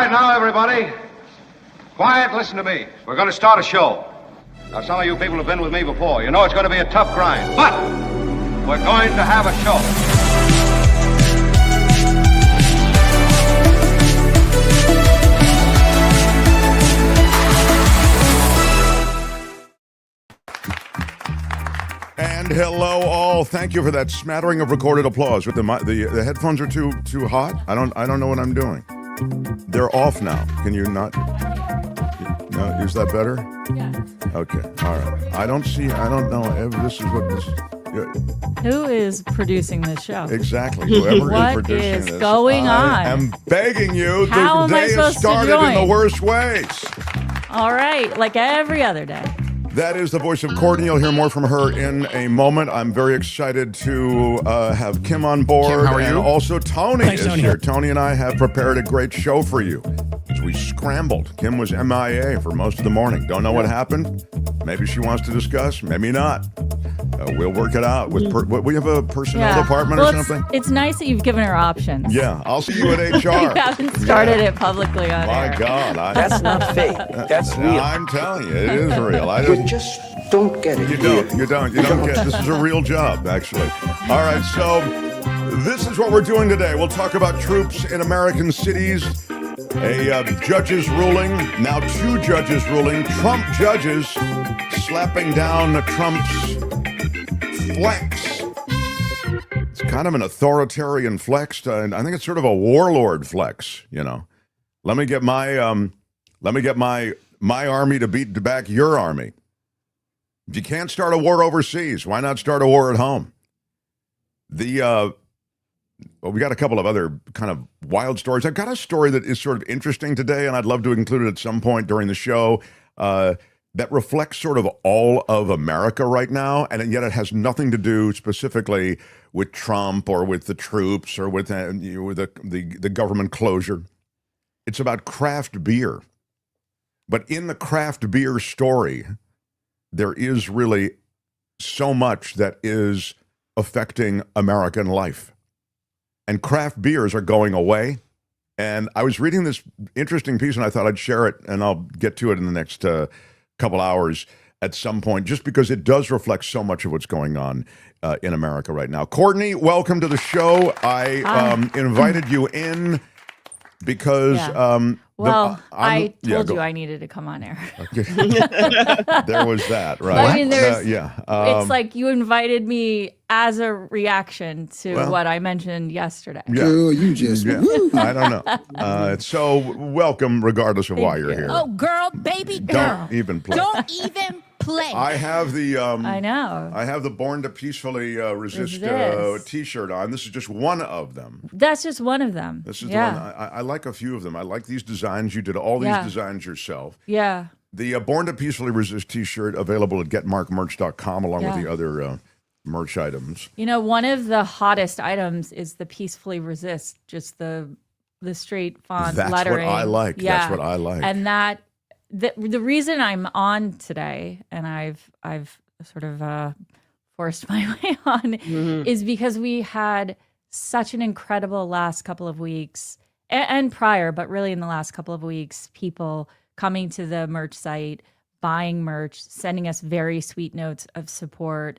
right, now, everybody. Quiet, listen to me. We're going to start a show. Now, some of you people have been with me before. You know it's going to be a tough grind, but we're going to have a show. And hello, all. Thank you for that smattering of recorded applause. With the headphones are too hot. I don't know what I'm doing. They're off now. Can you not? No, is that better? Yeah. Okay. All right. I don't know. This is what this. Who is producing this show? Exactly. Whoever is producing this. What is going on? I am begging you. How the am I day has supposed to started join? in the worst ways. All right, like every other day. That is the voice of Courtney. You'll hear more from her in a moment. I'm very excited to have Kim on board. Kim, how are you? And also Tony Thanks, is Tony. here. Tony and I have prepared a great show for you as we scrambled. Kim was MIA for most of the morning. Don't know what happened. Maybe she wants to discuss. Maybe not. We'll work it out. We have a personnel department or something? It's nice that you've given her options. Yeah, I'll see you at HR. You haven't started it publicly on My air. God. That's not fake. That's real. I'm telling you, it is real. You just don't get it. You don't get it. This is a real job, actually. All right, so this is what we're doing today. We'll talk about troops in American cities, a judge's ruling, now 2 judges ruling, Trump judges slapping down Trump's flex. It's kind of an authoritarian flex, and I think it's sort of a warlord flex, you know. Let me get my army to beat back your army. If you can't start a war overseas, why not start a war at home? We got a couple of other kind of wild stories. I've got a story that is sort of interesting today, and I'd love to include it at some point during the show, that reflects sort of all of America right now, and yet it has nothing to do specifically with Trump or with the troops or with the government closure. It's about craft beer. But in the craft beer story, there is really so much that is affecting American life. And craft beers are going away. And I was reading this interesting piece, and I thought I'd share it, and I'll get to it in the next couple hours at some point, just because it does reflect so much of what's going on in America right now. Courtney, welcome to the show. I invited you in because... I told you I needed to come on air. Okay. There was that, right? I mean, it's Um, like you invited me as a reaction to what I mentioned yesterday. yeah. Girl, you just I don't know. So welcome, regardless of why you're here. Oh, girl, baby girl. Don't even play. Don't even play. I have the I know. I have the Born to Peacefully Resist T-shirt on. This is just one of them. That's just one of them. This is the one. I like a few of them. I like these designs. You did all these designs yourself. Yeah. The Born to Peacefully Resist T-shirt available at getmarkmerch.com along with the other merch items. You know, one of the hottest items is the Peacefully Resist, just the straight font lettering. That's what I like. Yeah. That's what I like. And that the reason I'm on today, and I've sort of forced my way on, is because we had such an incredible last couple of weeks and prior, but really in the last couple of weeks, people coming to the merch site, buying merch, sending us very sweet notes of support,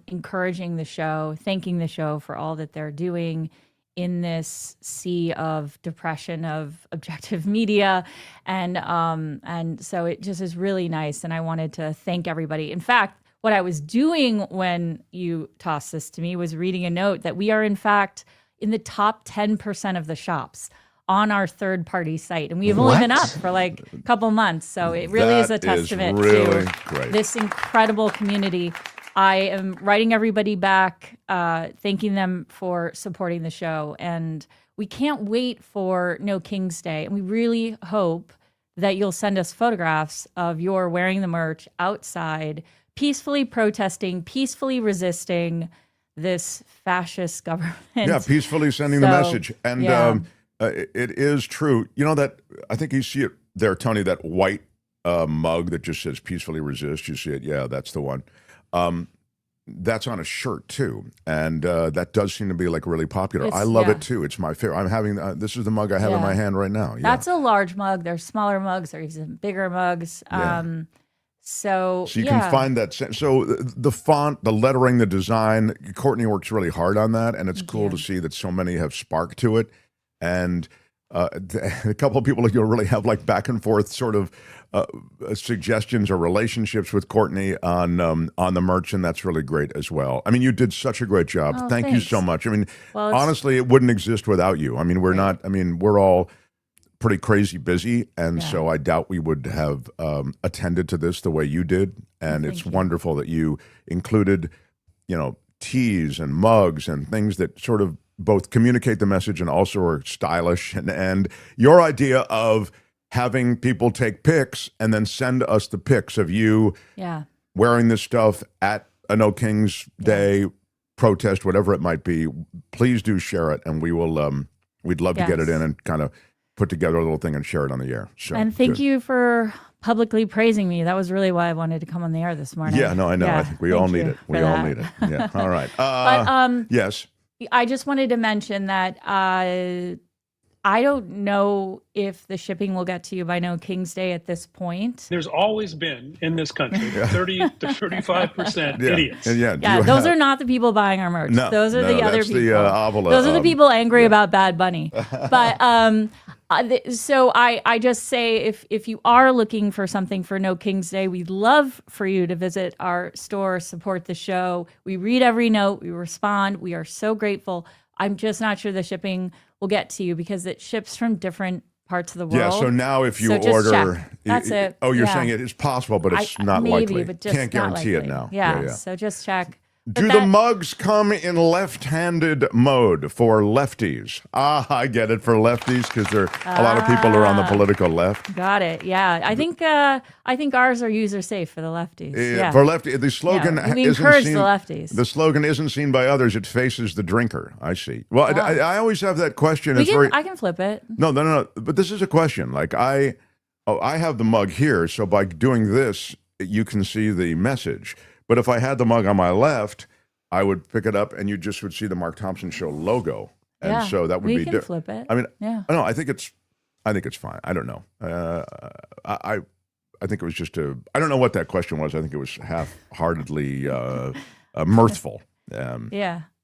encouraging the show, thanking the show for all that they're doing in this sea of depression of objective media. And so it just is really nice. And I wanted to thank everybody. In fact, what I was doing when you tossed this to me was reading a note that we are, in fact, in the top 10% of the shops on our third-party site. And we have only been up for like a couple months. So it really is a testament to this incredible community. I am writing everybody back, thanking them for supporting the show. And we can't wait for No King's Day. And we really hope that you'll send us photographs of your wearing the merch outside, peacefully protesting, peacefully resisting this fascist government. Yeah, peacefully sending the message. And it is true. You know that, I think you see it there, Tony, that white mug that just says peacefully resist. You see it? Yeah, that's the one. that's on a shirt too, and that does seem to be like really popular. I love it too. It's my favorite. I'm having this is the mug I have in my hand right now. Yeah. That's a large mug. There's smaller mugs. There's even bigger mugs. So you can find that. So the font, the lettering, the design, Courtney works really hard on that, and it's cool to see that so many have spark to it. And a couple of people you'll really have like back and forth sort of suggestions or relationships with Courtney on the merch, and that's really great as well. I mean, you did such a great job. Thank you so much. I mean, honestly, it wouldn't exist without you. I mean, we're all pretty crazy busy, and so I doubt we would have attended to this the way you did. And it's wonderful that you included, teas and mugs and things that sort of both communicate the message and also are stylish. And your idea of having people take pics and then send us the pics of you wearing this stuff at a No Kings Day protest, whatever it might be, please do share it, and we will. We'd love to get it in and kind of put together a little thing and share it on the air. So, and thank you for publicly praising me. That was really why I wanted to come on the air this morning. Yeah, no, I know. I think we all need it. We all need it. Yeah. All right. But yes. I just wanted to mention that I don't know if the shipping will get to you by No King's Day at this point. There's always been in this country 30 to 35% idiots. Those are not the people buying our merch. No, those are the other people. Those are the people angry about Bad Bunny. But so I just say if you are looking for something for No King's Day, we'd love for you to visit our store, support the show. We read every note, we respond. We are so grateful. I'm just not sure the shipping will get to you because it ships from different parts of the world. Yeah, so now if you order... check. That's it. Oh, you're saying it is possible, but it's not likely. But just can't guarantee it now. Yeah, so just check. Do the mugs come in left-handed mode for lefties? I get it, for lefties, because a lot of people are on the political left. Got it. Yeah, I think ours are user safe for the lefties. For lefties, the slogan we encourage the lefties. The slogan isn't seen by others; it faces the drinker. I see. Well, I always have that question. I can flip it. No. But this is a question. Like I have the mug here, so by doing this, you can see the message. But if I had the mug on my left, I would pick it up, and you just would see the Mark Thompson Show logo, and so that would be different. Flip it. I mean, no, I think it's fine. I don't know. I think it was just I don't know what that question was. I think it was half-heartedly mirthful. I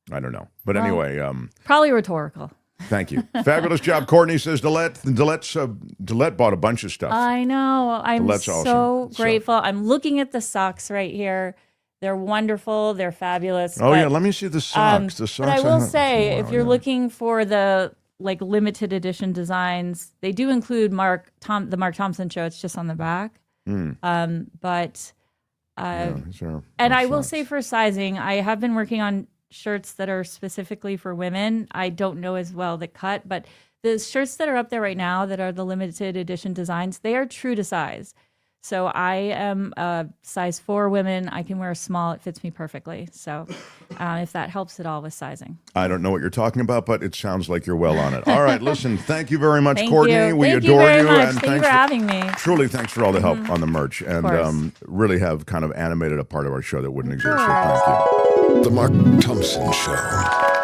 don't know, but anyway, probably rhetorical. Thank you. Fabulous job. Courtney says Dillette bought a bunch of stuff. I know. I'm Dillette's so awesome. grateful. I'm looking at the socks right here. They're wonderful. They're fabulous. Oh, yeah. Let me see the socks. But I will say, if you're looking for the limited edition designs, they do include the Mark Thompson Show. It's just on the back. And I will say for sizing, I have been working on shirts that are specifically for women. I don't know as well the cut, but the shirts that are up there right now that are the limited edition designs, they are true to size. So I am a size 4 women. I can wear a small. It fits me perfectly. So if that helps at all with sizing. I don't know what you're talking about, but it sounds like you're well on it. All right, listen, thank you very much, Thank Courtney. you. We Thank adore you. Very you. much. And Thank you for having me. Truly, thanks for all the help on the merch, and really have kind of animated a part of our show that wouldn't exist. So thank you. The Mark Thompson Show.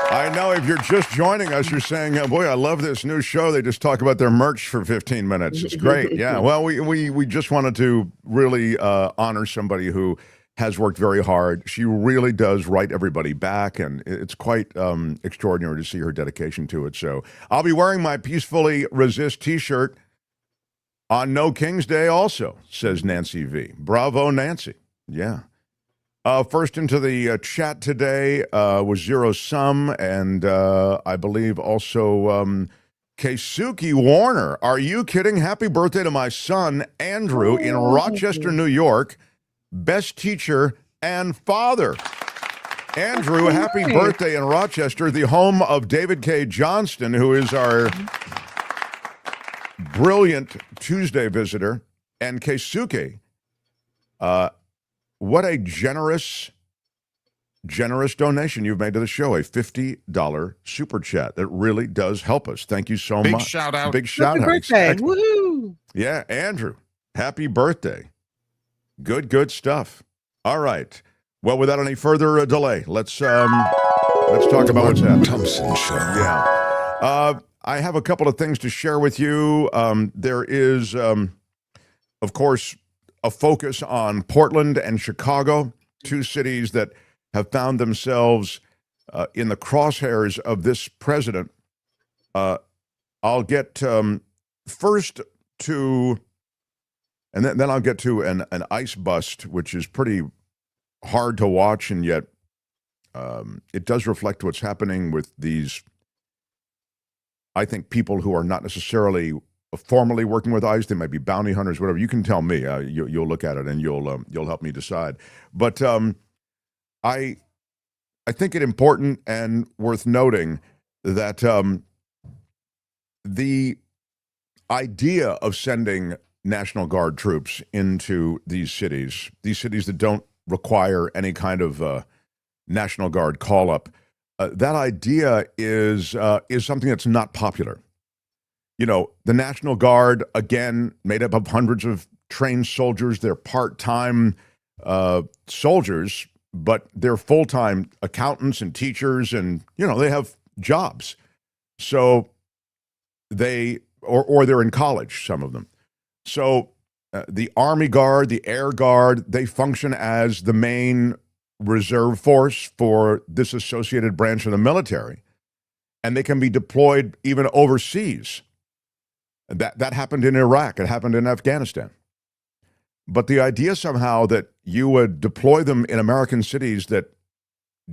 I know if you're just joining us, you're saying, boy, I love this new show. They just talk about their merch for 15 minutes. It's great. Yeah. Well, we just wanted to really honor somebody who has worked very hard. She really does write everybody back, and it's quite extraordinary to see her dedication to it. So I'll be wearing my Peacefully Resist t-shirt on No King's Day also, says Nancy V. Bravo, Nancy. Yeah. First into the chat today was Zero Sum, and I believe also Keisuke Warner. Are you kidding? Happy birthday to my son, Andrew, in Rochester, New York. Best teacher and father. Andrew, happy birthday in Rochester, the home of David K. Johnston, who is our brilliant Tuesday visitor. And Keisuke, what a generous donation you've made to the show. A $50 super chat. That really does help us. Thank you so much. Big shout out. Big shout out. Birthday. Woohoo. Yeah, Andrew, happy birthday. Good stuff. All right. Well, without any further delay, let's talk about what's happening. Thompson Show. Yeah. I have a couple of things to share with you. There is, of course, a focus on Portland and Chicago, two cities that have found themselves in the crosshairs of this president. I'll get first to, and then I'll get to an ice bust, which is pretty hard to watch, and yet it does reflect what's happening with these, I think, people who are not necessarily formally working with ICE. They might be bounty hunters, whatever. You can tell me. You'll look at it and you'll help me decide. But I think it important and worth noting that the idea of sending National Guard troops into these cities that don't require any kind of National Guard call-up, that idea is something that's not popular. You know, the National Guard, again, made up of hundreds of trained soldiers. They're part-time soldiers, but they're full-time accountants and teachers, and, you know, they have jobs. So they, or they're in college, some of them. So the Army Guard, the Air Guard, they function as the main reserve force for this associated branch of the military, and they can be deployed even overseas. That happened in Iraq. It happened in Afghanistan. But the idea somehow that you would deploy them in American cities that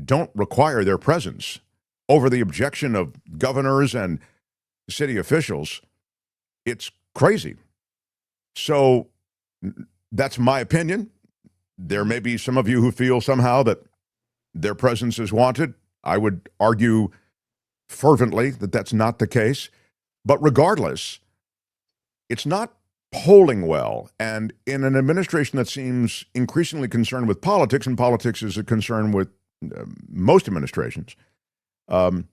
don't require their presence over the objection of governors and city officials, it's crazy. So that's my opinion. There may be some of you who feel somehow that their presence is wanted. I would argue fervently that that's not the case. But regardless, it's not polling well. And in an administration that seems increasingly concerned with politics, and politics is a concern with most administrations, to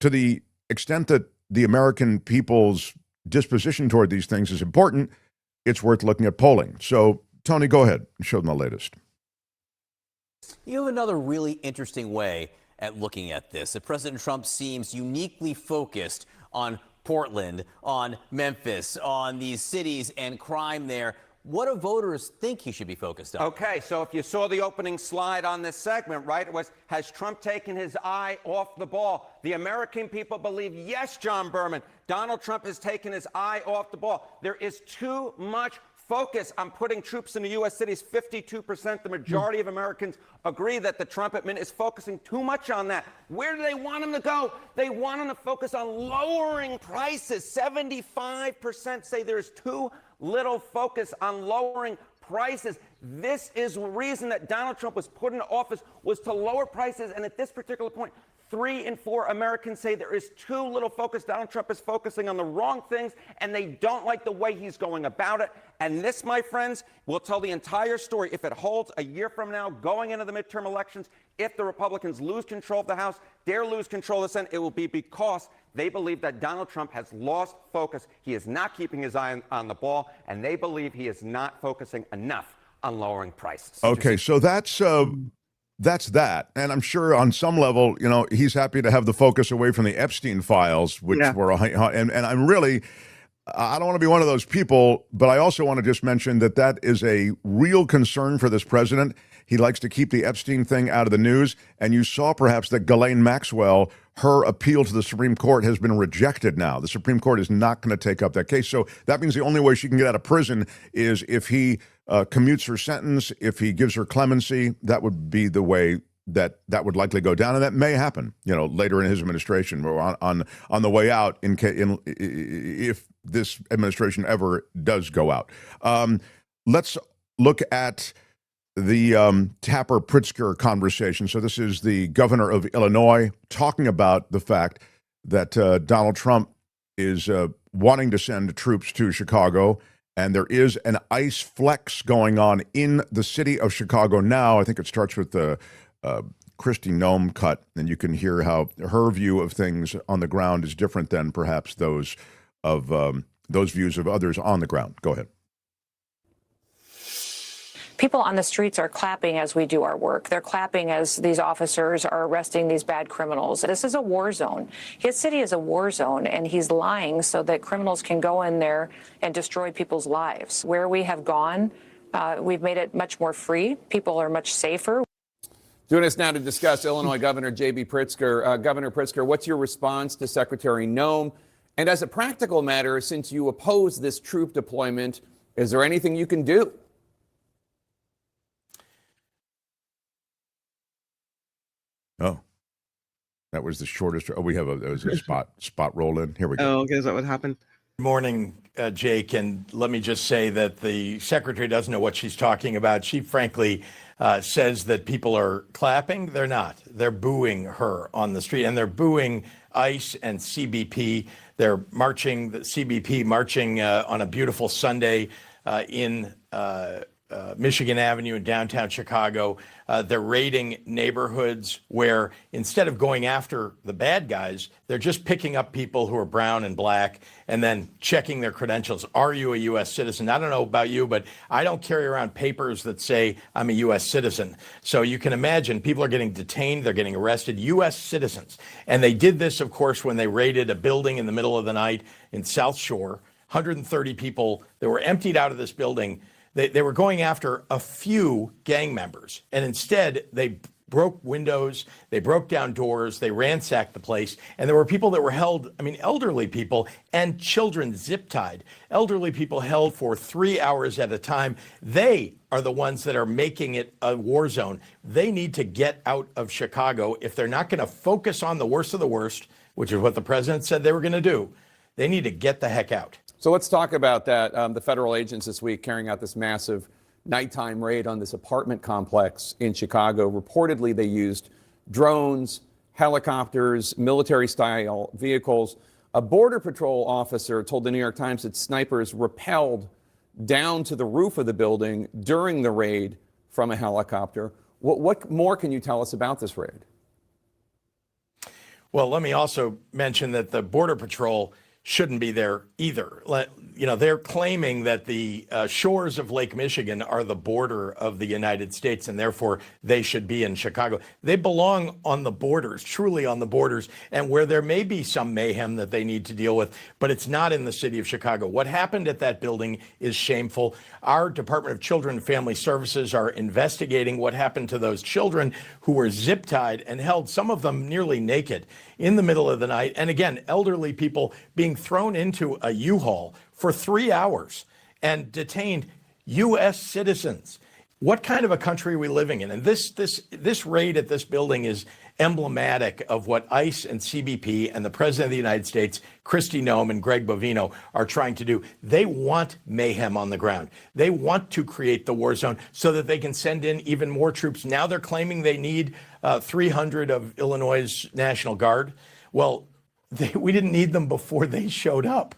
the extent that the American people's disposition toward these things is important, it's worth looking at polling. So, Tony, go ahead and show them the latest. You have another really interesting way at looking at this. That President Trump seems uniquely focused on Portland, on Memphis, on these cities and crime there. What do voters think he should be focused on? Okay, so if you saw the opening slide on this segment, right, it was, has Trump taken his eye off the ball? The American people believe, yes, John Berman, Donald Trump has taken his eye off the ball. There is too much focus on putting troops in the U.S. cities. 52%, the majority of Americans agree that the Trump admin is focusing too much on that. Where do they want him to go? They want him to focus on lowering prices. 75% say there's too little focus on lowering prices. This is the reason that Donald Trump was put into office, was to lower prices. And at this particular point, 3 in 4 Americans say there is too little focus. Donald Trump is focusing on the wrong things, and they don't like the way he's going about it. And this, my friends, will tell the entire story if it holds a year from now, going into the midterm elections. If the Republicans lose control of the House, dare lose control of the Senate, it will be because they believe that Donald Trump has lost focus. He is not keeping his eye on the ball, and they believe he is not focusing enough on lowering prices. Okay, so that's that. And I'm sure on some level, you know, he's happy to have the focus away from the Epstein files, which were, and I'm really, I don't want to be one of those people, but I also want to just mention that that is a real concern for this president. He likes to keep the Epstein thing out of the news. And you saw perhaps that Ghislaine Maxwell, her appeal to the Supreme Court has been rejected now. The Supreme Court is not going to take up that case. So that means the only way she can get out of prison is if he commutes her sentence, if he gives her clemency. That would be the way that would likely go down. And that may happen, you know, later in his administration or on the way out if this administration ever does go out. Let's look at the Tapper Pritzker conversation. So this is the governor of Illinois talking about the fact that Donald Trump is wanting to send troops to Chicago, and there is an ICE flex going on in the city of Chicago now. I think it starts with the Kristi Noem cut, and you can hear how her view of things on the ground is different than perhaps those views of others on the ground. Go ahead. People on the streets are clapping as we do our work. They're clapping as these officers are arresting these bad criminals. This is a war zone. His city is a war zone, and he's lying so that criminals can go in there and destroy people's lives. Where we have gone, we've made it much more free. People are much safer. Joining us now to discuss Illinois Governor JB Pritzker. Governor Pritzker, what's your response to Secretary Noem? And as a practical matter, since you oppose this troop deployment, is there anything you can do? Oh, that was the shortest. Oh, there was a spot roll in. Here we go. Oh, okay, is that what happened? Good morning, Jake. And let me just say that the secretary doesn't know what she's talking about. She frankly says that people are clapping. They're not. They're booing her on the street, and they're booing ICE and CBP. They're marching, the CBP marching on a beautiful Sunday in Michigan Avenue in downtown Chicago. They're raiding neighborhoods where instead of going after the bad guys, they're just picking up people who are brown and black and then checking their credentials. Are you a U.S. citizen? I don't know about you, but I don't carry around papers that say I'm a U.S. citizen. So you can imagine people are getting detained. They're getting arrested, U.S. citizens. And they did this, of course, when they raided a building in the middle of the night in South Shore. 130 people that were emptied out of this building. They were going after a few gang members, and instead they broke windows, they broke down doors, they ransacked the place, and there were people that were held, elderly people and children zip-tied. Elderly people held for 3 hours at a time. They are the ones that are making it a war zone. They need to get out of Chicago. If they're not going to focus on the worst of the worst, which is what the president said they were going to do, they need to get the heck out. So let's talk about that. The federal agents this week carrying out this massive nighttime raid on this apartment complex in Chicago. Reportedly, they used drones, helicopters, military-style vehicles. A Border Patrol officer told the New York Times that snipers rappelled down to the roof of the building during the raid from a helicopter. What more can you tell us about this raid? Well, let me also mention that the Border Patrol shouldn't be there either. They're claiming that the shores of Lake Michigan are the border of the United States, and therefore they should be in Chicago. They belong on the borders, truly on the borders, and where there may be some mayhem that they need to deal with, but it's not in the city of Chicago. What happened at that building is shameful. Our Department of Children and Family Services are investigating what happened to those children who were zip-tied and held, some of them nearly naked, in the middle of the night. And again, elderly people being thrown into a U-Haul for 3 hours and detained U.S. citizens. What kind of a country are we living in? And this raid at this building is emblematic of what ICE and CBP and the President of the United States, Kristi Noem and Greg Bovino, are trying to do. They want mayhem on the ground. They want to create the war zone so that they can send in even more troops. Now they're claiming they need 300 of Illinois' National Guard. Well, we didn't need them before they showed up.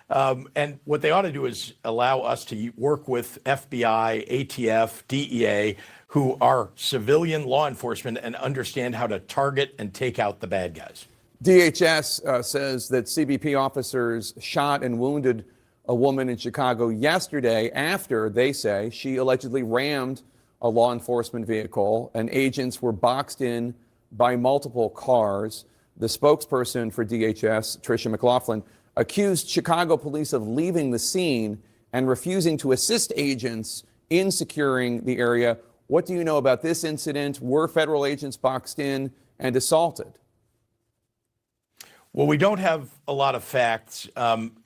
And what they ought to do is allow us to work with FBI, ATF, DEA, who are civilian law enforcement and understand how to target and take out the bad guys. DHS says that CBP officers shot and wounded a woman in Chicago yesterday after, they say, she allegedly rammed a law enforcement vehicle, and agents were boxed in by multiple cars. The spokesperson for DHS, Tricia McLaughlin, accused Chicago police of leaving the scene and refusing to assist agents in securing the area. What do you know about this incident? Were federal agents boxed in and assaulted? Well, we don't have a lot of facts.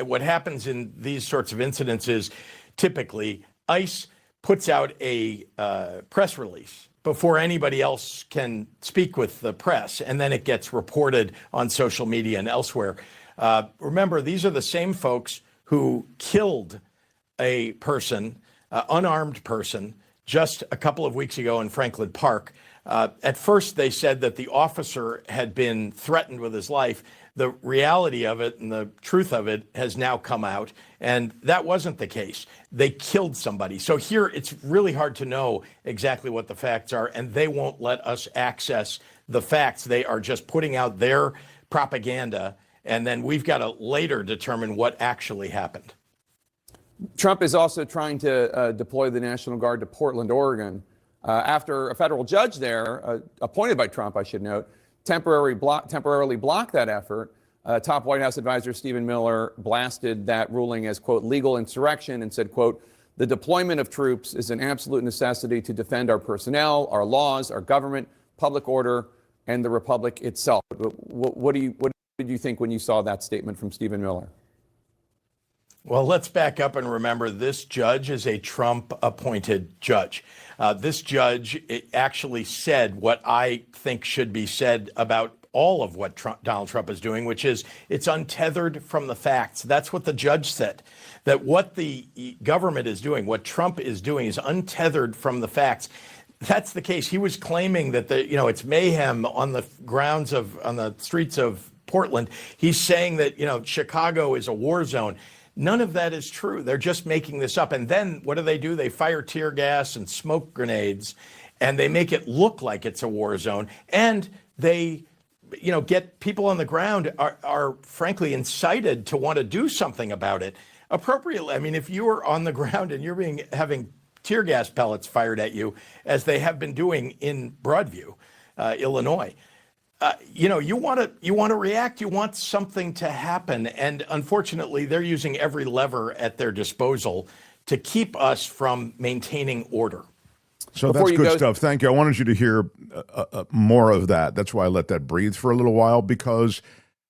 What happens in these sorts of incidents is typically ICE puts out a press release before anybody else can speak with the press, and then it gets reported on social media and elsewhere. Remember, these are the same folks who killed a person, unarmed person, just a couple of weeks ago in Franklin Park. At first, they said that the officer had been threatened with his life. The reality of it and the truth of it has now come out, and that wasn't the case. They killed somebody. So here, it's really hard to know exactly what the facts are, and they won't let us access the facts. They are just putting out their propaganda, and then we've got to later determine what actually happened. Trump is also trying to deploy the National Guard to Portland, Oregon, after a federal judge there, appointed by Trump, I should note, temporarily blocked that effort. Top White House advisor Stephen Miller blasted that ruling as, quote, legal insurrection and said, quote, the deployment of troops is an absolute necessity to defend our personnel, our laws, our government, public order, and the republic itself. What did you think when you saw that statement from Stephen Miller? Well, let's back up and remember this judge is a Trump-appointed judge. This judge actually said what I think should be said about all of what Donald Trump is doing, which is it's untethered from the facts. That's what the judge said, that what the government is doing, what Trump is doing is untethered from the facts. That's the case. He was claiming that it's mayhem on the on the streets of Portland. He's saying that, Chicago is a war zone. None of that is true. They're just making this up. And then what do? They fire tear gas and smoke grenades, and they make it look like it's a war zone. And they, get people on the ground are frankly incited to want to do something about it appropriately. I mean, if you are on the ground and you're having tear gas pellets fired at you, as they have been doing in Broadview, Illinois, you want to react. You want something to happen, and unfortunately, they're using every lever at their disposal to keep us from maintaining order. So that's good stuff. Thank you. I wanted you to hear more of that. That's why I let that breathe for a little while, because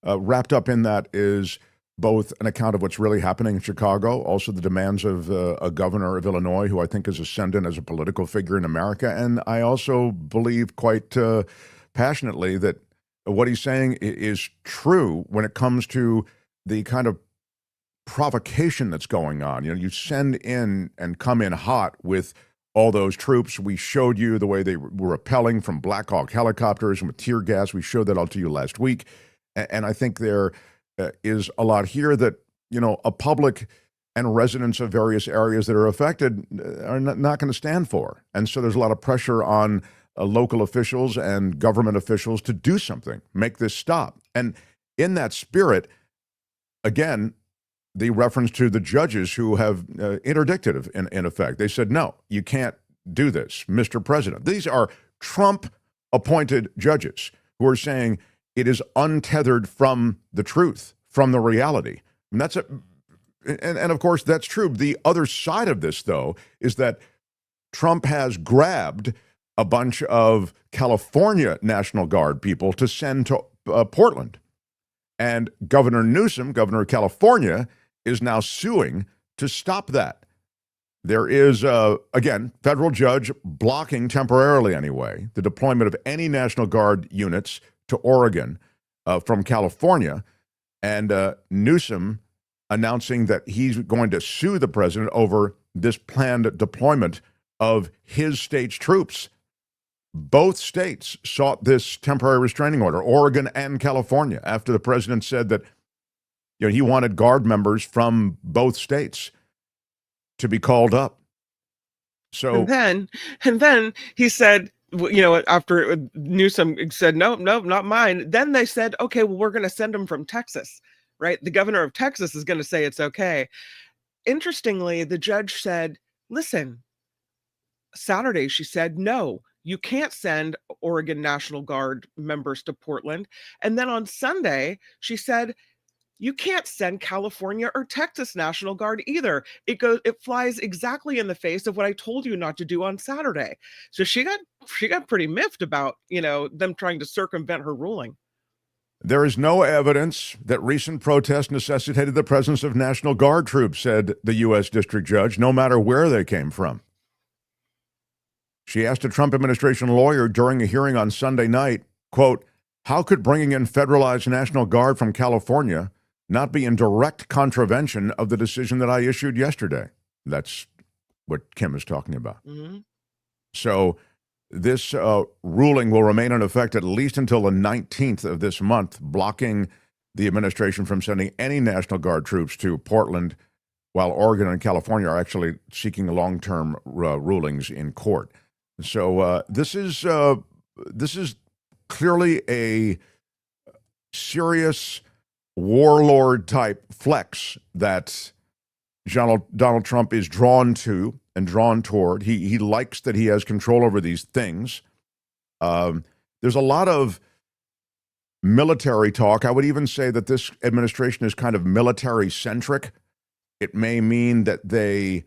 wrapped up in that is both an account of what's really happening in Chicago, also the demands of a governor of Illinois who I think is ascendant as a political figure in America. And I also believe quite passionately that what he's saying is true when it comes to the kind of provocation that's going on. You send in and come in hot with all those troops. We showed you the way they were rappelling from Black Hawk helicopters and with tear gas. We showed that all to you last week. And I think there is a lot here that, a public and residents of various areas that are affected are not going to stand for. And so there's a lot of pressure on local officials and government officials to do something, make this stop. And in that spirit, again, the reference to the judges who have interdicted in effect. They said, no, you can't do this, Mr. President. These are Trump-appointed judges who are saying it is untethered from the truth, from the reality. And that's and of course, that's true. The other side of this, though, is that Trump has grabbed a bunch of California National Guard people to send to Portland. And Governor Newsom, governor of California, is now suing to stop that. There is, again, federal judge blocking temporarily anyway, the deployment of any National Guard units to Oregon from California. And Newsom announcing that he's going to sue the president over this planned deployment of his state's troops. Both states sought this temporary restraining order, Oregon and California, after the president said that he wanted Guard members from both states to be called up. So and then he said, after Newsom said, no, not mine. Then they said, okay, well, we're going to send them from Texas, right? The governor of Texas is going to say it's okay. Interestingly, the judge said, listen, Saturday, she said, no, you can't send Oregon National Guard members to Portland. And then on Sunday, she said, you can't send California or Texas National Guard either. It flies exactly in the face of what I told you not to do on Saturday. So she got pretty miffed about, them trying to circumvent her ruling. there is no evidence that recent protests necessitated the presence of National Guard troops, said the U.S. District Judge, no matter where they came from. She asked a Trump administration lawyer during a hearing on Sunday night, quote, how could bringing in federalized National Guard from California not be in direct contravention of the decision that I issued yesterday? That's what Kim is talking about. Mm-hmm. So this ruling will remain in effect at least until the 19th of this month, blocking the administration from sending any National Guard troops to Portland, while Oregon and California are actually seeking long-term rulings in court. So this is clearly a serious warlord type flex that Donald Trump is drawn to and drawn toward. He likes that he has control over these things. There's a lot of military talk. I would even say that this administration is kind of military-centric. It may mean that they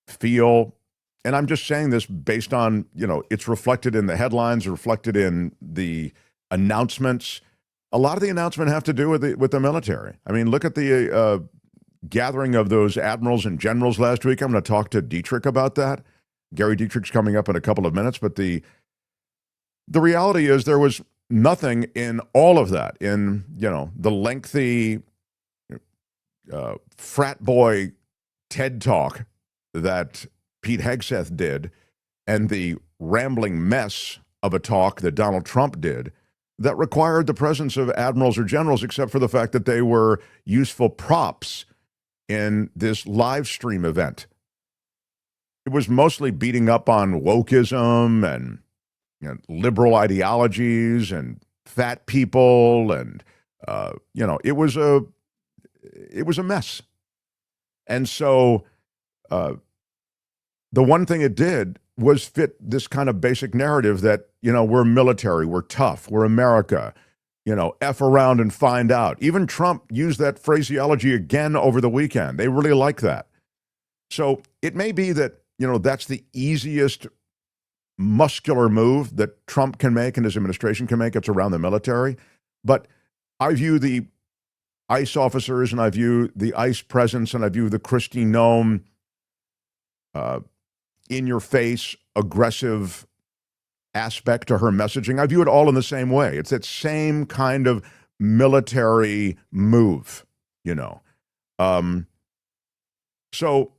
feel, and I'm just saying this based on, it's reflected in the headlines, reflected in the announcements. A lot of the announcements have to do with the military. I mean, look at the gathering of those admirals and generals last week. I'm going to talk to Dietrich about that. Gary Dietrich's coming up in a couple of minutes, but the reality is there was nothing in all of that, in, the lengthy frat boy TED talk that Pete Hegseth did, and the rambling mess of a talk that Donald Trump did that required the presence of admirals or generals, except for the fact that they were useful props in this live stream event. It was mostly beating up on wokeism and liberal ideologies and fat people, and it was a mess. And so the one thing it did was fit this kind of basic narrative that, we're military, we're tough, we're America, F around and find out. Even Trump used that phraseology again over the weekend. They really like that. So it may be that, that's the easiest muscular move that Trump can make and his administration can make. It's around the military. But I view the ICE officers, and I view the ICE presence, and I view the Kristi Noem in-your-face, aggressive aspect to her messaging. I view it all in the same way. It's that same kind of military move, So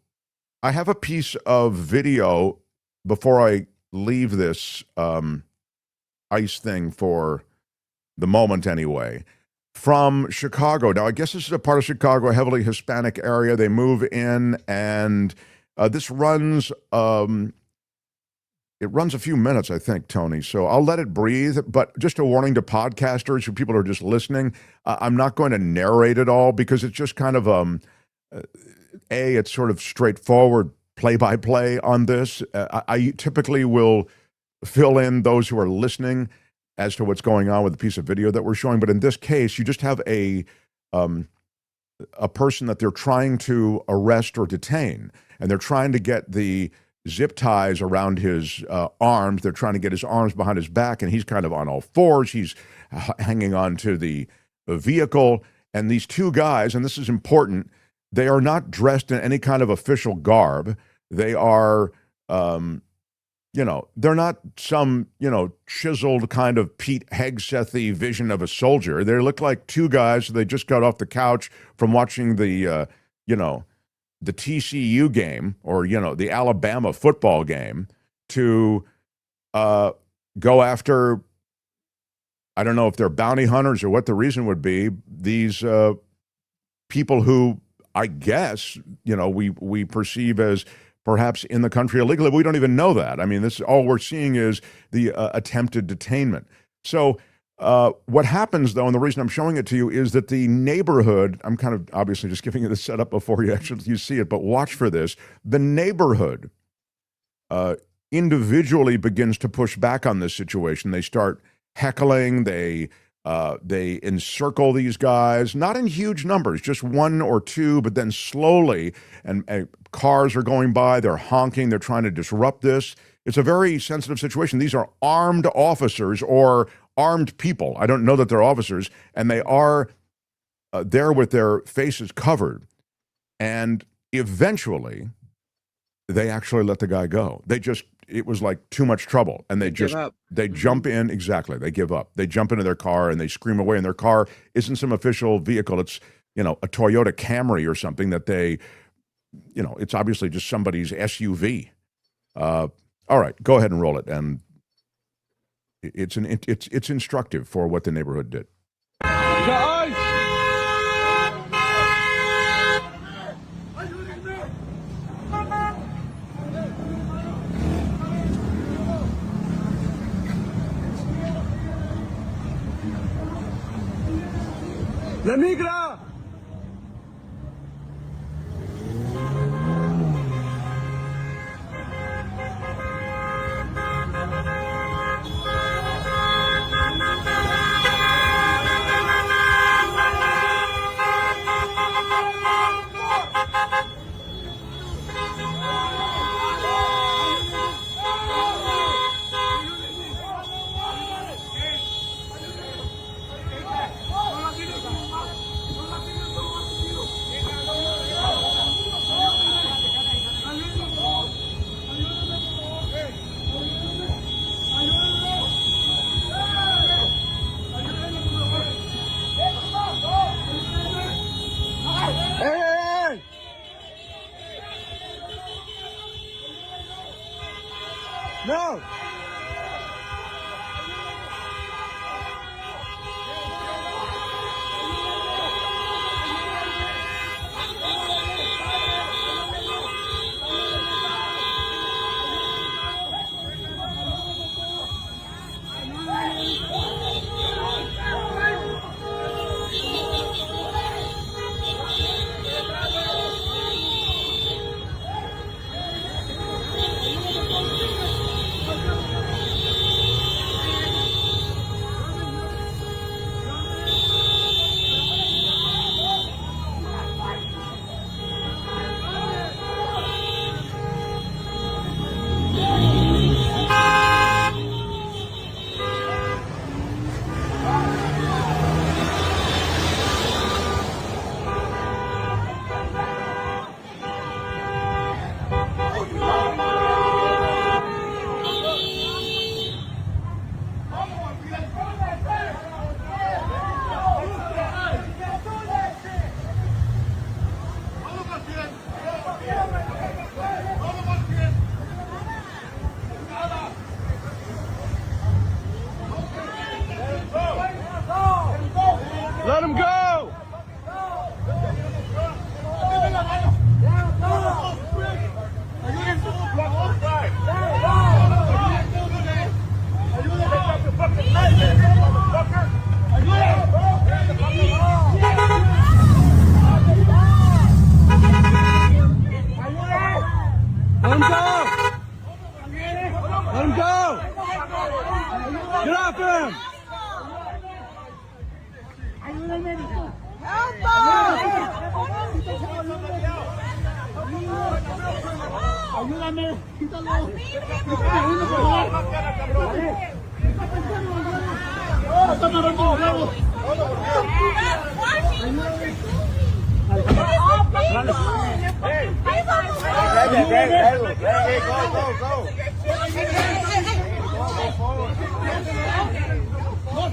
I have a piece of video before I leave this ICE thing for the moment anyway, from Chicago. Now, I guess this is a part of Chicago, a heavily Hispanic area. They move in, and this runs, it runs a few minutes, I think, Tony. So I'll let it breathe. But just a warning to podcasters, who people are just listening, I'm not going to narrate it all, because it's just kind of, it's sort of straightforward play-by-play on this. I typically will fill in those who are listening as to what's going on with the piece of video that we're showing. But in this case, you just have a person that they're trying to arrest or detain, and they're trying to get the zip ties around his arms. They're trying to get his arms behind his back, and he's kind of on all fours. He's hanging on to the vehicle. And these two guys, and this is important, they are not dressed in any kind of official garb. They are, they're not some, chiseled kind of Pete Hegseth-y vision of a soldier. They look like two guys. They just got off the couch from watching the TCU game, or, the Alabama football game, to go after, I don't know if they're bounty hunters or what the reason would be, these people who, I guess, we perceive as perhaps in the country illegally. We don't even know that. I mean, this, all we're seeing is the attempted detainment. So what happens, though, and the reason I'm showing it to you, is that the neighborhood, I'm kind of obviously just giving you the setup before you see it, but watch for this. The neighborhood individually begins to push back on this situation. They start heckling. They encircle these guys, not in huge numbers, just one or two, but then slowly, and cars are going by, they're honking, they're trying to disrupt this. It's a very sensitive situation. These are armed officers or armed people. I don't know that they're officers, and they are there with their faces covered. And eventually, they actually let the guy go. It was like too much trouble. And they jump in, exactly, they give up. They jump into their car and they scream away, and their car isn't some official vehicle. It's, a Toyota Camry or something that they, it's obviously just somebody's SUV. All right, go ahead and roll it. And it's instructive for what the neighborhood did. La migra! No. Let him go! Let him go! Let him go! Get off him! Ayúdame, quítalo.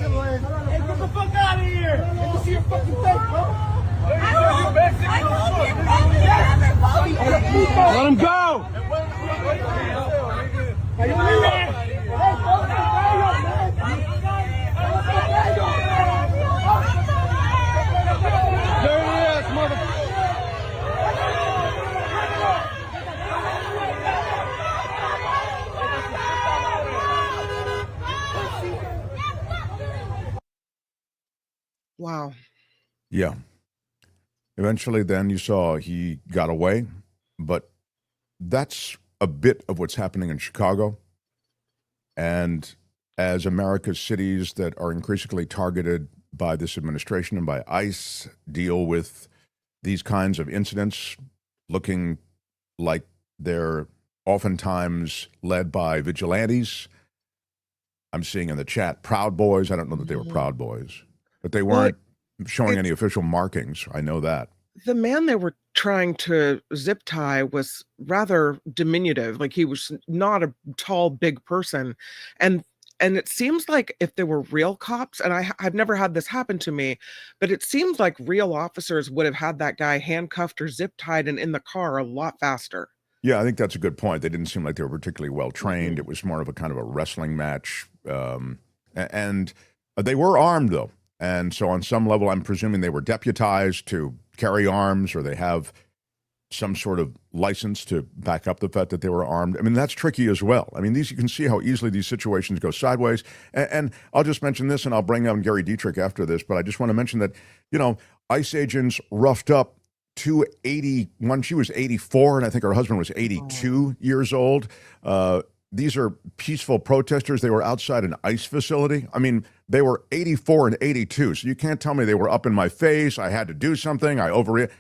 Get the fuck out of here! Let me see your fucking face, bro! Let him go! There he is, motherfucker! Wow. Yeah. Eventually, then you saw he got away, but that's a bit of what's happening in Chicago. And as America's cities that are increasingly targeted by this administration and by ICE deal with these kinds of incidents, looking like they're oftentimes led by vigilantes. I'm seeing in the chat, Proud Boys. I don't know that they were Proud Boys, but they weren't showing any official markings. I know that. The man they were trying to zip tie was rather diminutive. Like, he was not a tall, big person. And it seems like if there were real cops, and I've never had this happen to me, but it seems like real officers would have had that guy handcuffed or zip tied and in the car a lot faster. Yeah, I think that's a good point. They didn't seem like they were particularly well trained. It was more of a kind of a wrestling match. And they were armed, though. And so on some level, I'm presuming they were deputized to carry arms, or they have some sort of license to back up the fact that they were armed. I mean, that's tricky as well. I mean, you can see how easily these situations go sideways. And I'll just mention this, and I'll bring on Gary Dietrich after this, but I just want to mention that, ICE agents roughed up 281. She was 84, and I think her husband was 82 years old. These are peaceful protesters. They were outside an ICE facility. I mean, they were 84 and 82, so you can't tell me they were up in my face. I had to do something. I overreacted.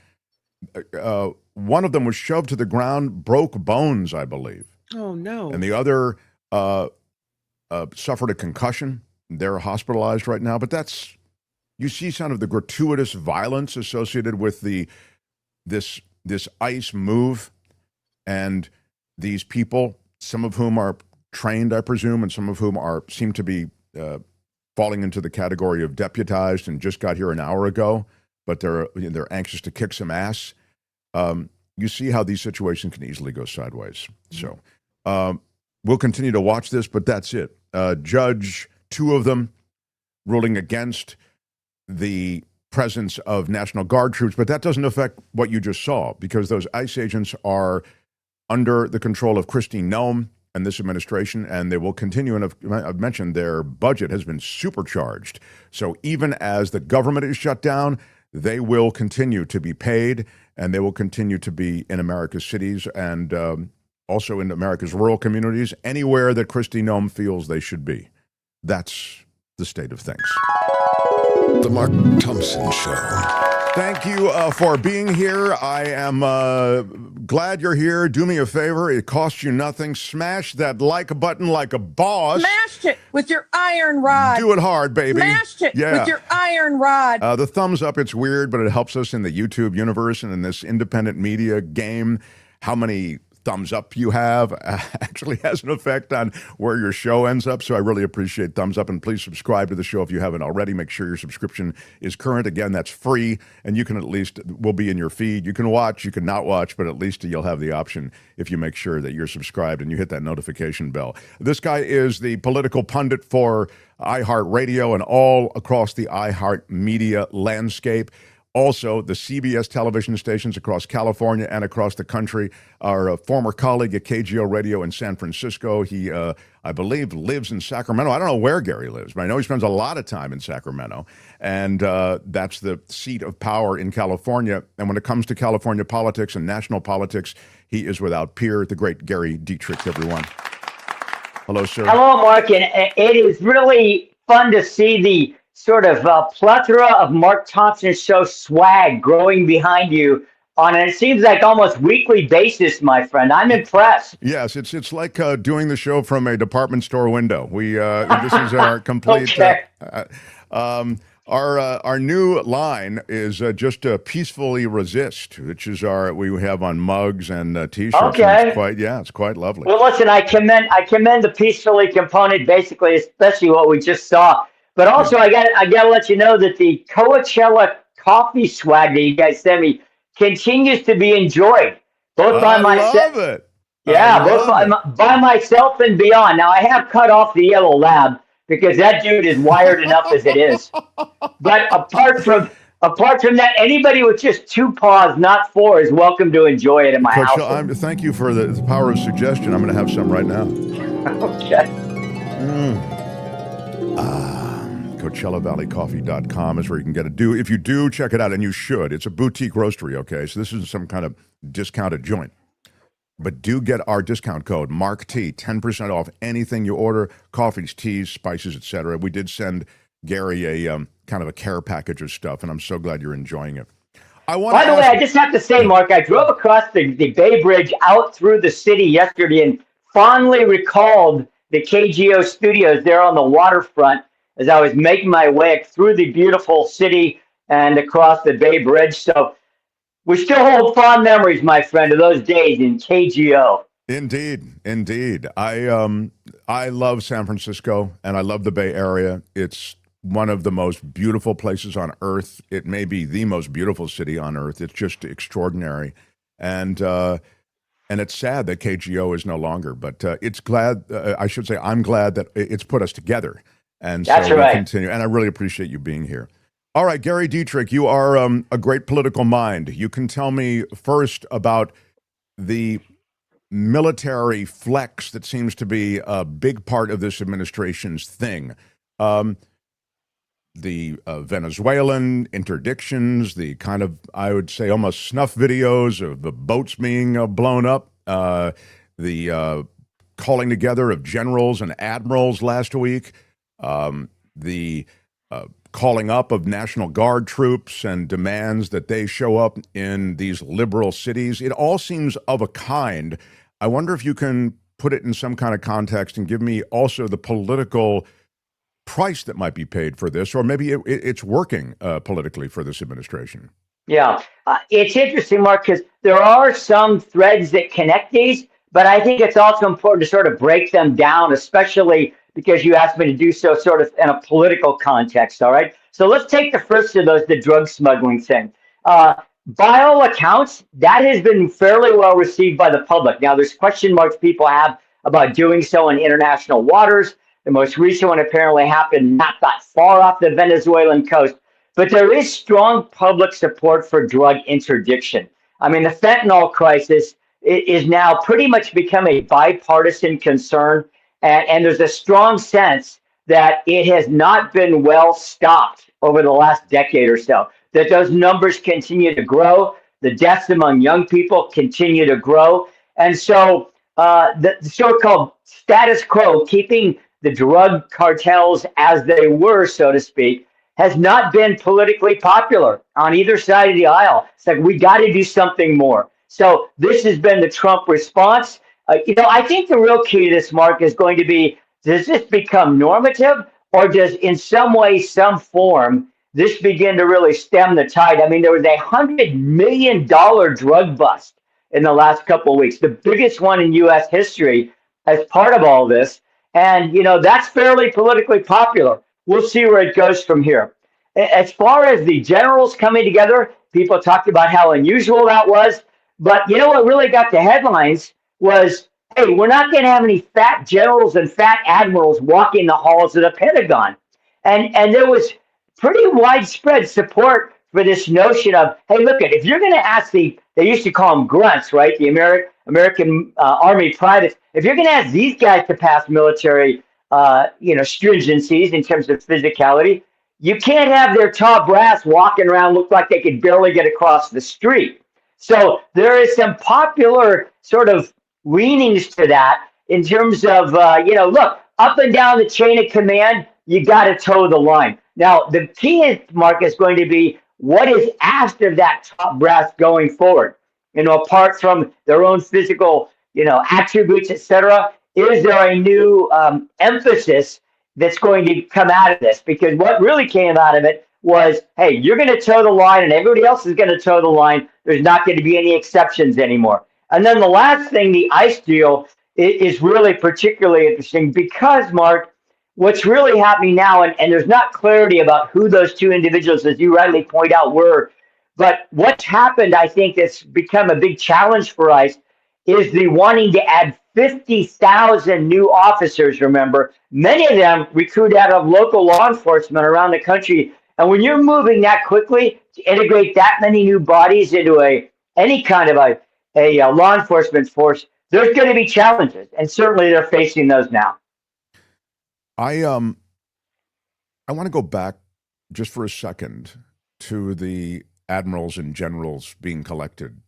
One of them was shoved to the ground, broke bones, I believe. Oh, no. And the other suffered a concussion. They're hospitalized right now. But you see some of the gratuitous violence associated with this ICE move, and these people, some of whom are trained, I presume, and some of whom seem to be falling into the category of deputized and just got here an hour ago, but they're anxious to kick some ass. You see how these situations can easily go sideways. So we'll continue to watch this, but that's it. Judge, 2 of them ruling against the presence of National Guard troops, but that doesn't affect what you just saw, because those ICE agents are under the control of Kristi Noem and this administration, and they will continue. And I've mentioned their budget has been supercharged. So even as the government is shut down, they will continue to be paid, and they will continue to be in America's cities and also in America's rural communities, anywhere that Kristi Noem feels they should be. That's the state of things. The Mark Thompson Show. Thank you for being here. I am glad you're here. Do me a favor. It costs you nothing. Smash that like button like a boss. Smashed it with your iron rod. Do it hard, baby. Smashed it with your iron rod. The thumbs up, it's weird, but it helps us in the YouTube universe and in this independent media game. How many thumbs up you have actually has an effect on where your show ends up. So I really appreciate thumbs up, and please subscribe to the show if you haven't already. Make sure your subscription is current. Again, that's free, and you can at least, will be in your feed. You can watch, you can not watch, but at least you'll have the option if you make sure that you're subscribed and you hit that notification bell. This guy is the political pundit for iHeartRadio and all across the iHeart media landscape. Also, the CBS television stations across California and across the country. Our former colleague at KGO Radio in San Francisco. He, I believe, lives in Sacramento. I don't know where Gary lives, but I know he spends a lot of time in Sacramento. And that's the seat of power in California. And when it comes to California politics and national politics, he is without peer. The great Gary Dietrich, everyone. Hello, sir. Hello, Mark. And it is really fun to see the sort of plethora of Mark Thompson Show swag growing behind you on it seems like almost weekly basis, my friend. I'm impressed. Yes, it's like doing the show from a department store window. We this is our complete. Okay. Our new line is just peacefully resist, which is we have on mugs and T-shirts. Okay. And it's quite lovely. Well, listen, I commend the peacefully component, basically, especially what we just saw. But also, I gotta let you know that the Coachella coffee swag that you guys sent me continues to be enjoyed, both by myself. I love it. Yeah, both by myself and beyond. Now, I have cut off the yellow lab because that dude is wired enough as it is. But apart from that, anybody with just 2 paws, not 4, is welcome to enjoy it in my house. Thank you for the power of suggestion. I'm going to have some right now. Okay. CoachellaValleyCoffee.com is where you can get it. If you do, check it out, and you should. It's a boutique roastery, okay? So this isn't some kind of discounted joint. But do get our discount code, MarkT, 10% off anything you order, coffees, teas, spices, etc. We did send Gary a kind of a care package of stuff, and I'm so glad you're enjoying it. By the way, I just have to say, Mark, I drove across the Bay Bridge out through the city yesterday and fondly recalled the KGO studios there on the waterfront as I was making my way through the beautiful city and across the Bay Bridge. So we still hold fond memories, my friend, of those days in KGO. Indeed. I love San Francisco, and I love the Bay Area. It's one of the most beautiful places on earth. It may be the most beautiful city on earth. It's just extraordinary. And it's sad that KGO is no longer, but I'm glad that it's put us together. And That's so right. we continue. And I really appreciate you being here. All right, Gary Dietrich, you are a great political mind. You can tell me first about the military flex that seems to be a big part of this administration's thing. The Venezuelan interdictions, the kind of, I would say, almost snuff videos of the boats being blown up, the calling together of generals and admirals last week, the calling up of National Guard troops and demands that they show up in these liberal cities. It all seems of a kind. I wonder if you can put it in some kind of context and give me also the political price that might be paid for this, or maybe it's working politically for this administration. Yeah, it's interesting, Mark, because there are some threads that connect these, but I think it's also important to sort of break them down, especially because you asked me to do so sort of in a political context, all right? So let's take the first of those, the drug smuggling thing. By all accounts, that has been fairly well received by the public. Now, there's question marks people have about doing so in international waters. The most recent one apparently happened not that far off the Venezuelan coast. But there is strong public support for drug interdiction. I mean, the fentanyl crisis is now pretty much become a bipartisan concern. And there's a strong sense that it has not been well stopped over the last decade or so, that those numbers continue to grow. The deaths among young people continue to grow. And so the so-called status quo, keeping the drug cartels as they were, so to speak, has not been politically popular on either side of the aisle. It's like, we got to do something more. So this has been the Trump response. I think the real key to this, Mark, is going to be, does this become normative, or does in some way, some form, this begin to really stem the tide? I mean, there was $100 million drug bust in the last couple of weeks, the biggest one in U.S. history as part of all this. And, that's fairly politically popular. We'll see where it goes from here. As far as the generals coming together, people talked about how unusual that was. But what really got the headlines was, hey, we're not going to have any fat generals and fat admirals walking the halls of the Pentagon. And there was pretty widespread support for this notion of, hey, look, if you're going to ask they used to call them grunts, right? The American Army privates. If you're going to ask these guys to pass military stringencies in terms of physicality, you can't have their top brass walking around look like they could barely get across the street. So there is some popular sort of leanings to that in terms of, look, up and down the chain of command, you got to toe the line. Now, the key, Mark, is going to be what is asked of that top brass going forward. Apart from their own physical, attributes, et cetera. Is there a new emphasis that's going to come out of this? Because what really came out of it was, hey, you're going to toe the line and everybody else is going to toe the line. There's not going to be any exceptions anymore. And then the last thing, the ICE deal, is really particularly interesting because, Mark, what's really happening now, and there's not clarity about who those two individuals, as you rightly point out, were, but what's happened, I think, that's become a big challenge for ICE is the wanting to add 50,000 new officers, remember. Many of them recruit out of local law enforcement around the country. And when you're moving that quickly to integrate that many new bodies into any kind of a law enforcement force, there's going to be challenges. And certainly they're facing those now. I want to go back just for a second to the admirals and generals being collected.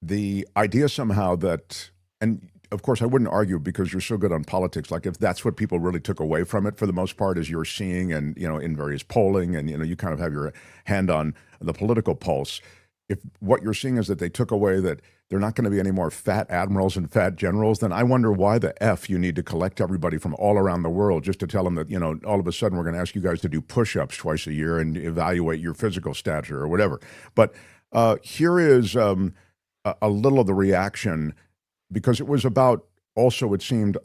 The idea somehow that, and of course I wouldn't argue because you're so good on politics, like if that's what people really took away from it for the most part, as you're seeing and, in various polling and, you kind of have your hand on the political pulse. If what you're seeing is that they took away that there are not going to be any more fat admirals and fat generals, then I wonder why the F you need to collect everybody from all around the world just to tell them that, all of a sudden we're going to ask you guys to do push-ups twice a year and evaluate your physical stature or whatever. But here is a little of the reaction, because it was about also, it seemed,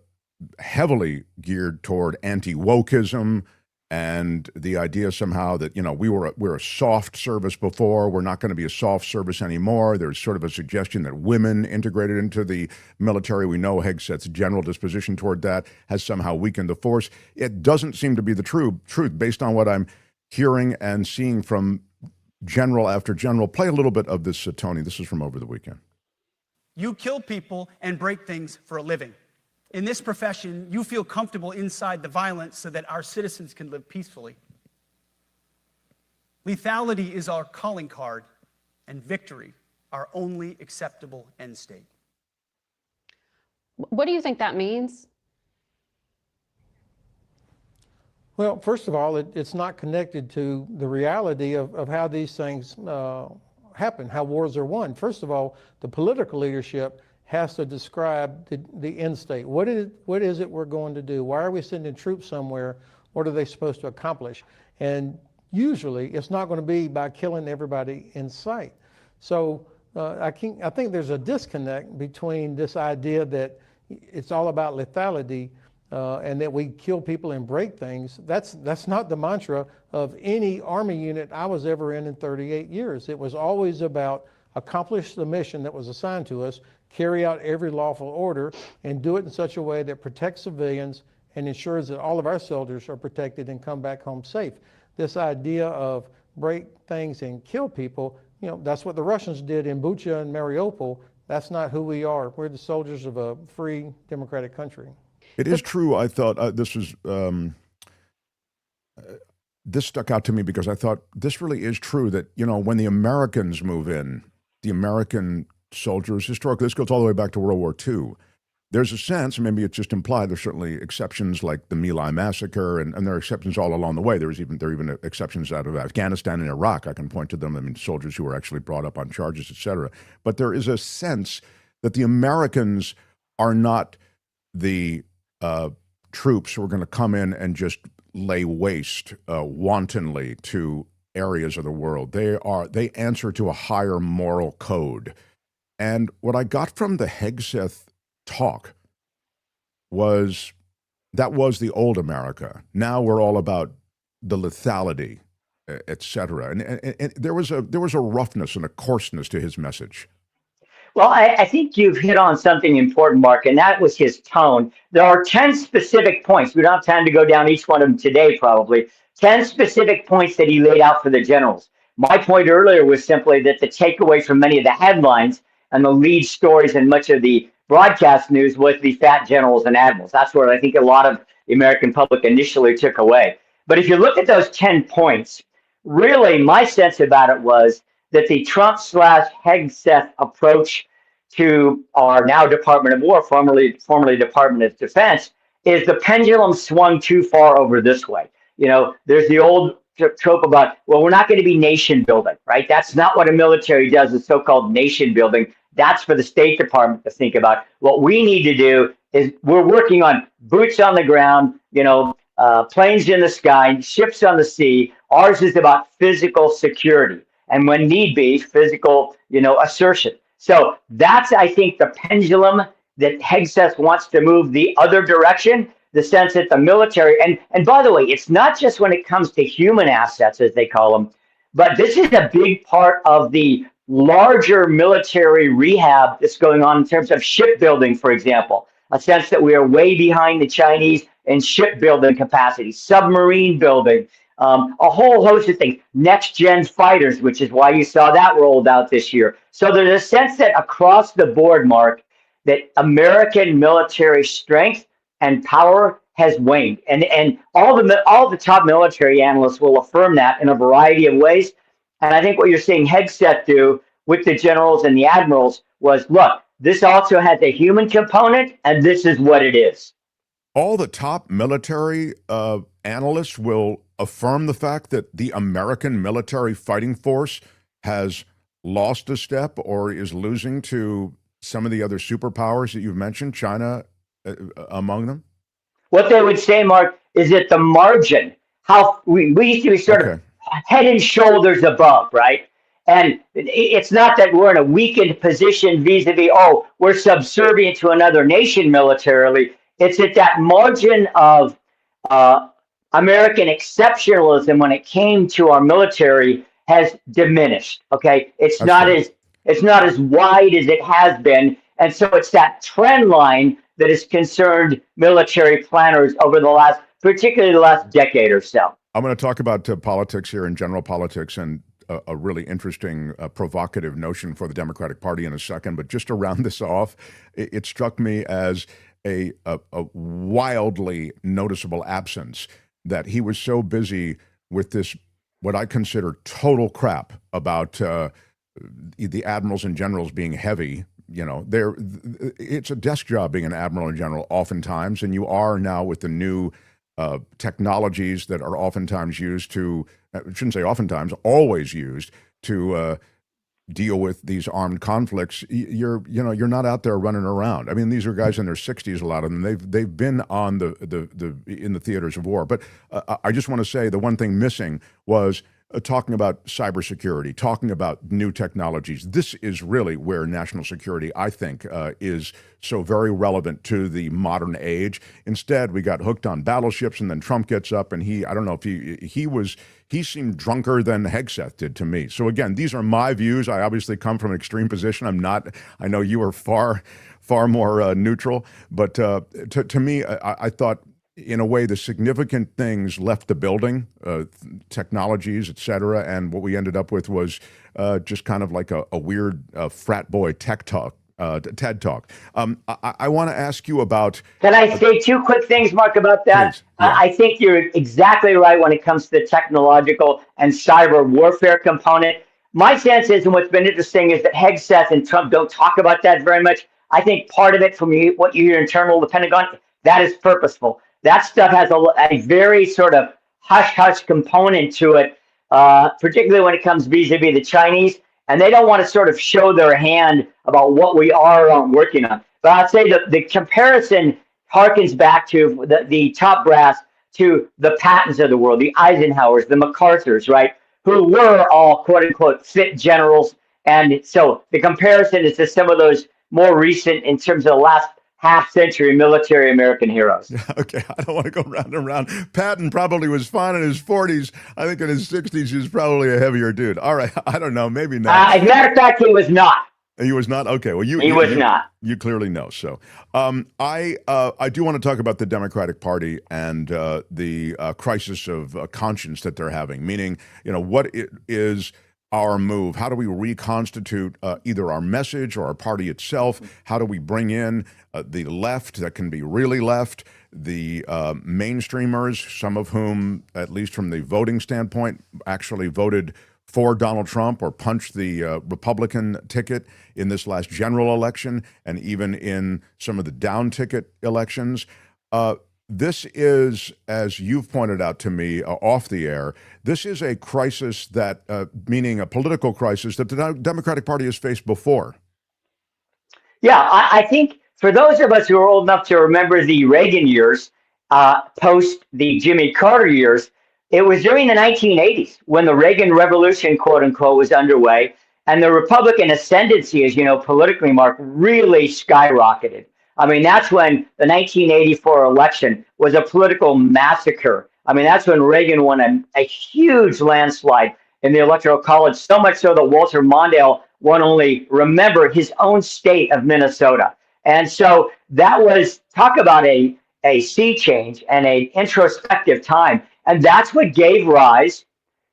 heavily geared toward anti-wokeism and the idea somehow that, we're a soft service before, we're not going to be a soft service anymore. There's sort of a suggestion that women integrated into the military. We know Hegseth's general disposition toward that has somehow weakened the force. It doesn't seem to be the truth based on what I'm hearing and seeing from general after general. Play a little bit of this, Tony. This is from over the weekend. You kill people and break things for a living. In this profession, you feel comfortable inside the violence so that our citizens can live peacefully. Lethality is our calling card, and victory our only acceptable end state. What do you think that means? Well, first of all, it's not connected to the reality of how these things happen, how wars are won. First of all, the political leadership has to describe the end state. What is it we're going to do? Why are we sending troops somewhere? What are they supposed to accomplish? And usually it's not going to be by killing everybody in sight. So I think there's a disconnect between this idea that it's all about lethality and that we kill people and break things. That's not the mantra of any Army unit I was ever in 38 years. It was always about accomplish the mission that was assigned to us, carry out every lawful order, and do it in such a way that protects civilians and ensures that all of our soldiers are protected and come back home safe. This idea of break things and kill people, that's what the Russians did in Bucha and Mariupol. That's not who we are. We're the soldiers of a free, democratic country. It is true. I thought this stuck out to me because I thought this really is true that, when the Americans move in, the American soldiers, historically, this goes all the way back to World War II. There's a sense, maybe it's just implied, there's certainly exceptions like the My Lai massacre, and there are exceptions all along the way. There are even exceptions out of Afghanistan and Iraq. I can point to them. I mean, soldiers who were actually brought up on charges, et cetera. But there is a sense that the Americans are not the troops who are going to come in and just lay waste wantonly to areas of the world. They answer to a higher moral code. And what I got from the Hegseth talk was the old America. Now we're all about the lethality, et cetera. And there was a roughness and a coarseness to his message. Well, I think you've hit on something important, Mark, and that was his tone. There are 10 specific points. We don't have time to go down each one of them today, probably. 10 specific points that he laid out for the generals. My point earlier was simply that the takeaway from many of the headlines and the lead stories and much of the broadcast news was the fat generals and admirals. That's what I think a lot of the American public initially took away. But if you look at those 10 points, really my sense about it was that the Trump/Hegseth approach to our now Department of War, formerly Department of Defense, is the pendulum swung too far over this way. There's the old trope about, well, we're not going to be nation building, right? That's not what a military does, the so-called nation building. That's for the State Department to think about. What we need to do is we're working on boots on the ground, planes in the sky, ships on the sea. Ours is about physical security. And when need be, physical, assertion. So that's, I think, the pendulum that Hegseth wants to move the other direction, the sense that the military, and by the way, it's not just when it comes to human assets, as they call them, but this is a big part of the larger military rehab that's going on in terms of shipbuilding, for example, a sense that we are way behind the Chinese in shipbuilding capacity, submarine building, a whole host of things, next-gen fighters, which is why you saw that rolled out this year. So there's a sense that across the board, Mark, that American military strength and power has waned. And all the top military analysts will affirm that in a variety of ways. And I think what you're seeing Hegseth do with the generals and the admirals was, look, this also has a human component, and this is what it is. All the top military analysts will affirm the fact that the American military fighting force has lost a step or is losing to some of the other superpowers that you've mentioned, China among them? What they would say, Mark, is at the margin, how we used to be sort of head and shoulders above, right? And it's not that we're in a weakened position vis-a-vis, we're subservient to another nation militarily. It's at that margin of American exceptionalism when it came to our military has diminished. Okay, it's not as wide as it has been, and so it's that trend line that has concerned military planners over particularly the last decade or so. I'm going to talk about politics here and general politics and a really interesting, provocative notion for the Democratic Party in a second. But just to round this off, it struck me as a wildly noticeable absence that he was so busy with this, what I consider total crap about the admirals and generals being heavy. It's a desk job being an admiral and general oftentimes, and you are now with the new technologies that are oftentimes used to, I shouldn't say oftentimes, always used to deal with these armed conflicts. You're not out there running around. I mean, these are guys in their 60s, a lot of them. They've been on in the theaters of war. But I just want to say the one thing missing was talking about cybersecurity, talking about new technologies. This is really where national security, I think, is so very relevant to the modern age. Instead, we got hooked on battleships, and then Trump gets up, and I don't know if he seemed drunker than Hegseth did to me. So again, these are my views. I obviously come from an extreme position. I know you are far more neutral, but to me, I thought, in a way, the significant things left the building, technologies, et cetera, and what we ended up with was just kind of like a weird frat boy TED Talk. I want to ask you about... Can I say two quick things, Mark, about that? Please, yeah. I think you're exactly right when it comes to the technological and cyber warfare component. My sense is, and what's been interesting, is that Hegseth and Trump don't talk about that very much. I think part of it, from what you hear internal the Pentagon, that is purposeful. That stuff has a very sort of hush-hush component to it, particularly when it comes vis-a-vis the Chinese. And they don't want to sort of show their hand about what we are working on. But I'd say the comparison harkens back to the top brass, to the Pattons of the world, the Eisenhowers, the MacArthurs, right, who were all quote-unquote fit generals. And so the comparison is to some of those more recent, in terms of the last half-century military American heroes. Okay, I don't want to go round and round. Patton probably was fine in his 40s. I think in his 60s, he was probably a heavier dude. All right, I don't know, maybe not. As a matter of fact, he was not. He was not? Okay, well, he was not. You clearly know. So I do want to talk about the Democratic Party and the crisis of conscience that they're having, meaning, what is our move? How do we reconstitute either our message or our party itself? How do we bring in the left that can be really left, the mainstreamers, some of whom, at least from the voting standpoint, actually voted for Donald Trump or punched the Republican ticket in this last general election and even in some of the down ticket elections? This is, as you've pointed out to me off the air, this is a crisis that, meaning a political crisis, that the Democratic Party has faced before. Yeah, I think for those of us who are old enough to remember the Reagan years, post the Jimmy Carter years, it was during the 1980s when the Reagan Revolution, quote unquote, was underway, and the Republican ascendancy, as you know, politically, Mark, really skyrocketed. I mean, that's when the 1984 election was a political massacre. I mean, that's when Reagan won a huge landslide in the Electoral College, so much so that Walter Mondale won only, remember, his own state of Minnesota. And so that was, talk about a sea change and an introspective time. And that's what gave rise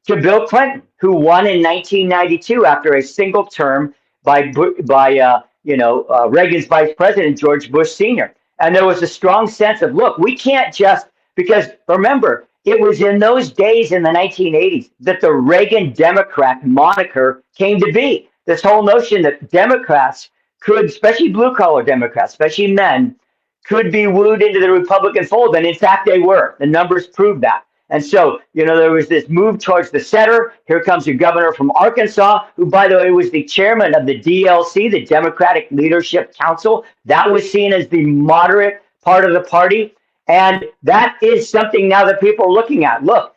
to Bill Clinton, who won in 1992 after a single term by Reagan's vice president, George Bush Sr. And there was a strong sense of, look, we can't just, because remember, it was in those days in the 1980s that the Reagan Democrat moniker came to be. This whole notion that Democrats could, especially blue-collar Democrats, especially men, could be wooed into the Republican fold. And in fact, they were. The numbers proved that. And so, there was this move towards the center. Here comes a governor from Arkansas, who, by the way, was the chairman of the DLC, the Democratic Leadership Council. That was seen as the moderate part of the party. And that is something now that people are looking at. Look,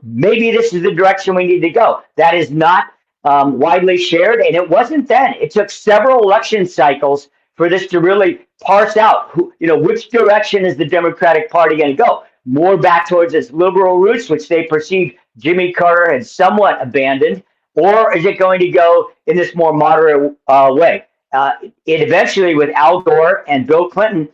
maybe this is the direction we need to go. That is not widely shared. And it wasn't then. It took several election cycles for this to really parse out, which direction is the Democratic Party going to go? More back towards its liberal roots, which they perceived Jimmy Carter had somewhat abandoned, or is it going to go in this more moderate way? It eventually, with Al Gore and Bill Clinton,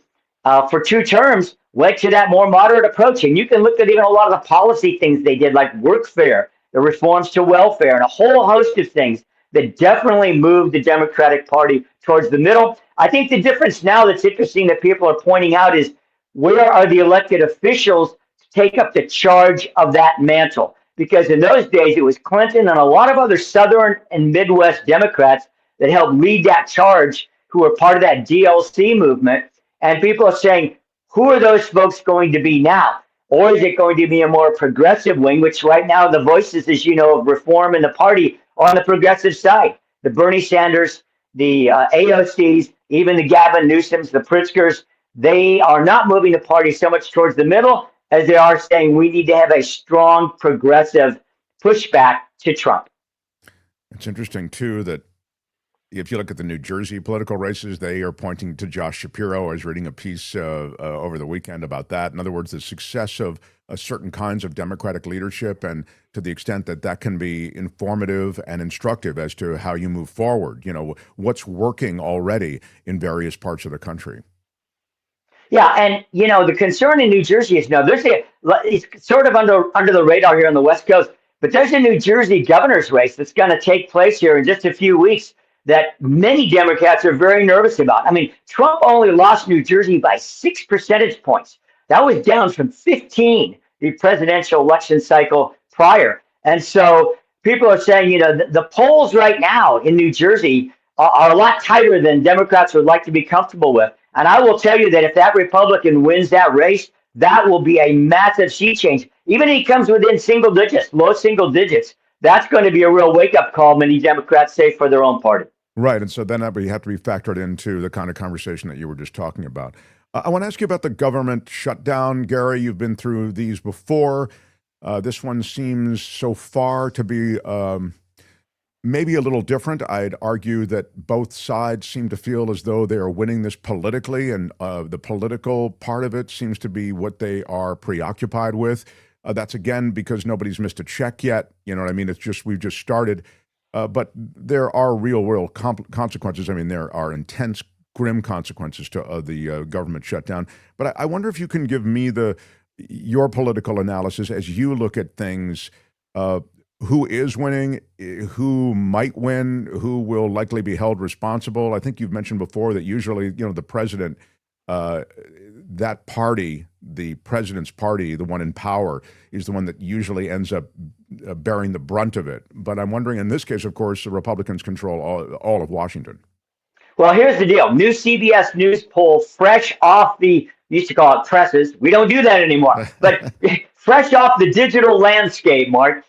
for 2 terms, went to that more moderate approach. And you can look at even a lot of the policy things they did, like workfare, the reforms to welfare, and a whole host of things that definitely moved the Democratic Party towards the middle. I think the difference now that's interesting that people are pointing out is, where are the elected officials to take up the charge of that mantle? Because in those days, it was Clinton and a lot of other Southern and Midwest Democrats that helped lead that charge, who were part of that DLC movement. And people are saying, who are those folks going to be now? Or is it going to be a more progressive wing, which right now the voices, as you know, of reform in the party are on the progressive side. The Bernie Sanders, the AOCs, even the Gavin Newsoms, the Pritzkers, they are not moving the party so much towards the middle as they are saying we need to have a strong progressive pushback to Trump. It's interesting, too, that if you look at the New Jersey political races, they are pointing to Josh Shapiro. I was reading a piece over the weekend about that. In other words, the success of certain kinds of Democratic leadership, and to the extent that that can be informative and instructive as to how you move forward, what's working already in various parts of the country. Yeah, and the concern in New Jersey is it's sort of under the radar here on the West Coast, but there's a New Jersey governor's race that's going to take place here in just a few weeks that many Democrats are very nervous about. I mean, Trump only lost New Jersey by 6 percentage points. That was down from 15 the presidential election cycle prior. And so people are saying, the polls right now in New Jersey are a lot tighter than Democrats would like to be comfortable with. And I will tell you that if that Republican wins that race, that will be a massive sea change. Even if he comes within single digits, low single digits, that's going to be a real wake-up call, many Democrats say, for their own party. Right, and so then that would have to be factored into the kind of conversation that you were just talking about. I want to ask you about the government shutdown. Gary, you've been through these before. This one seems so far to be maybe a little different. I'd argue that both sides seem to feel as though they are winning this politically, and the political part of it seems to be what they are preoccupied with. That's, again, because nobody's missed a check yet. You know what I mean? It's just we've just started. But there are real-world consequences. I mean, there are intense, grim consequences to the government shutdown. But I wonder if you can give me your political analysis as you look at things. Who is winning? Who might win? Who will likely be held responsible? I think you've mentioned before that usually, the president, that party, the president's party, the one in power, is the one that usually ends up bearing the brunt of it. But I'm wondering, in this case, of course, the Republicans control all of Washington. Well, here's the deal. New CBS News poll, fresh off we used to call it presses. We don't do that anymore. But fresh off the digital landscape, Mark,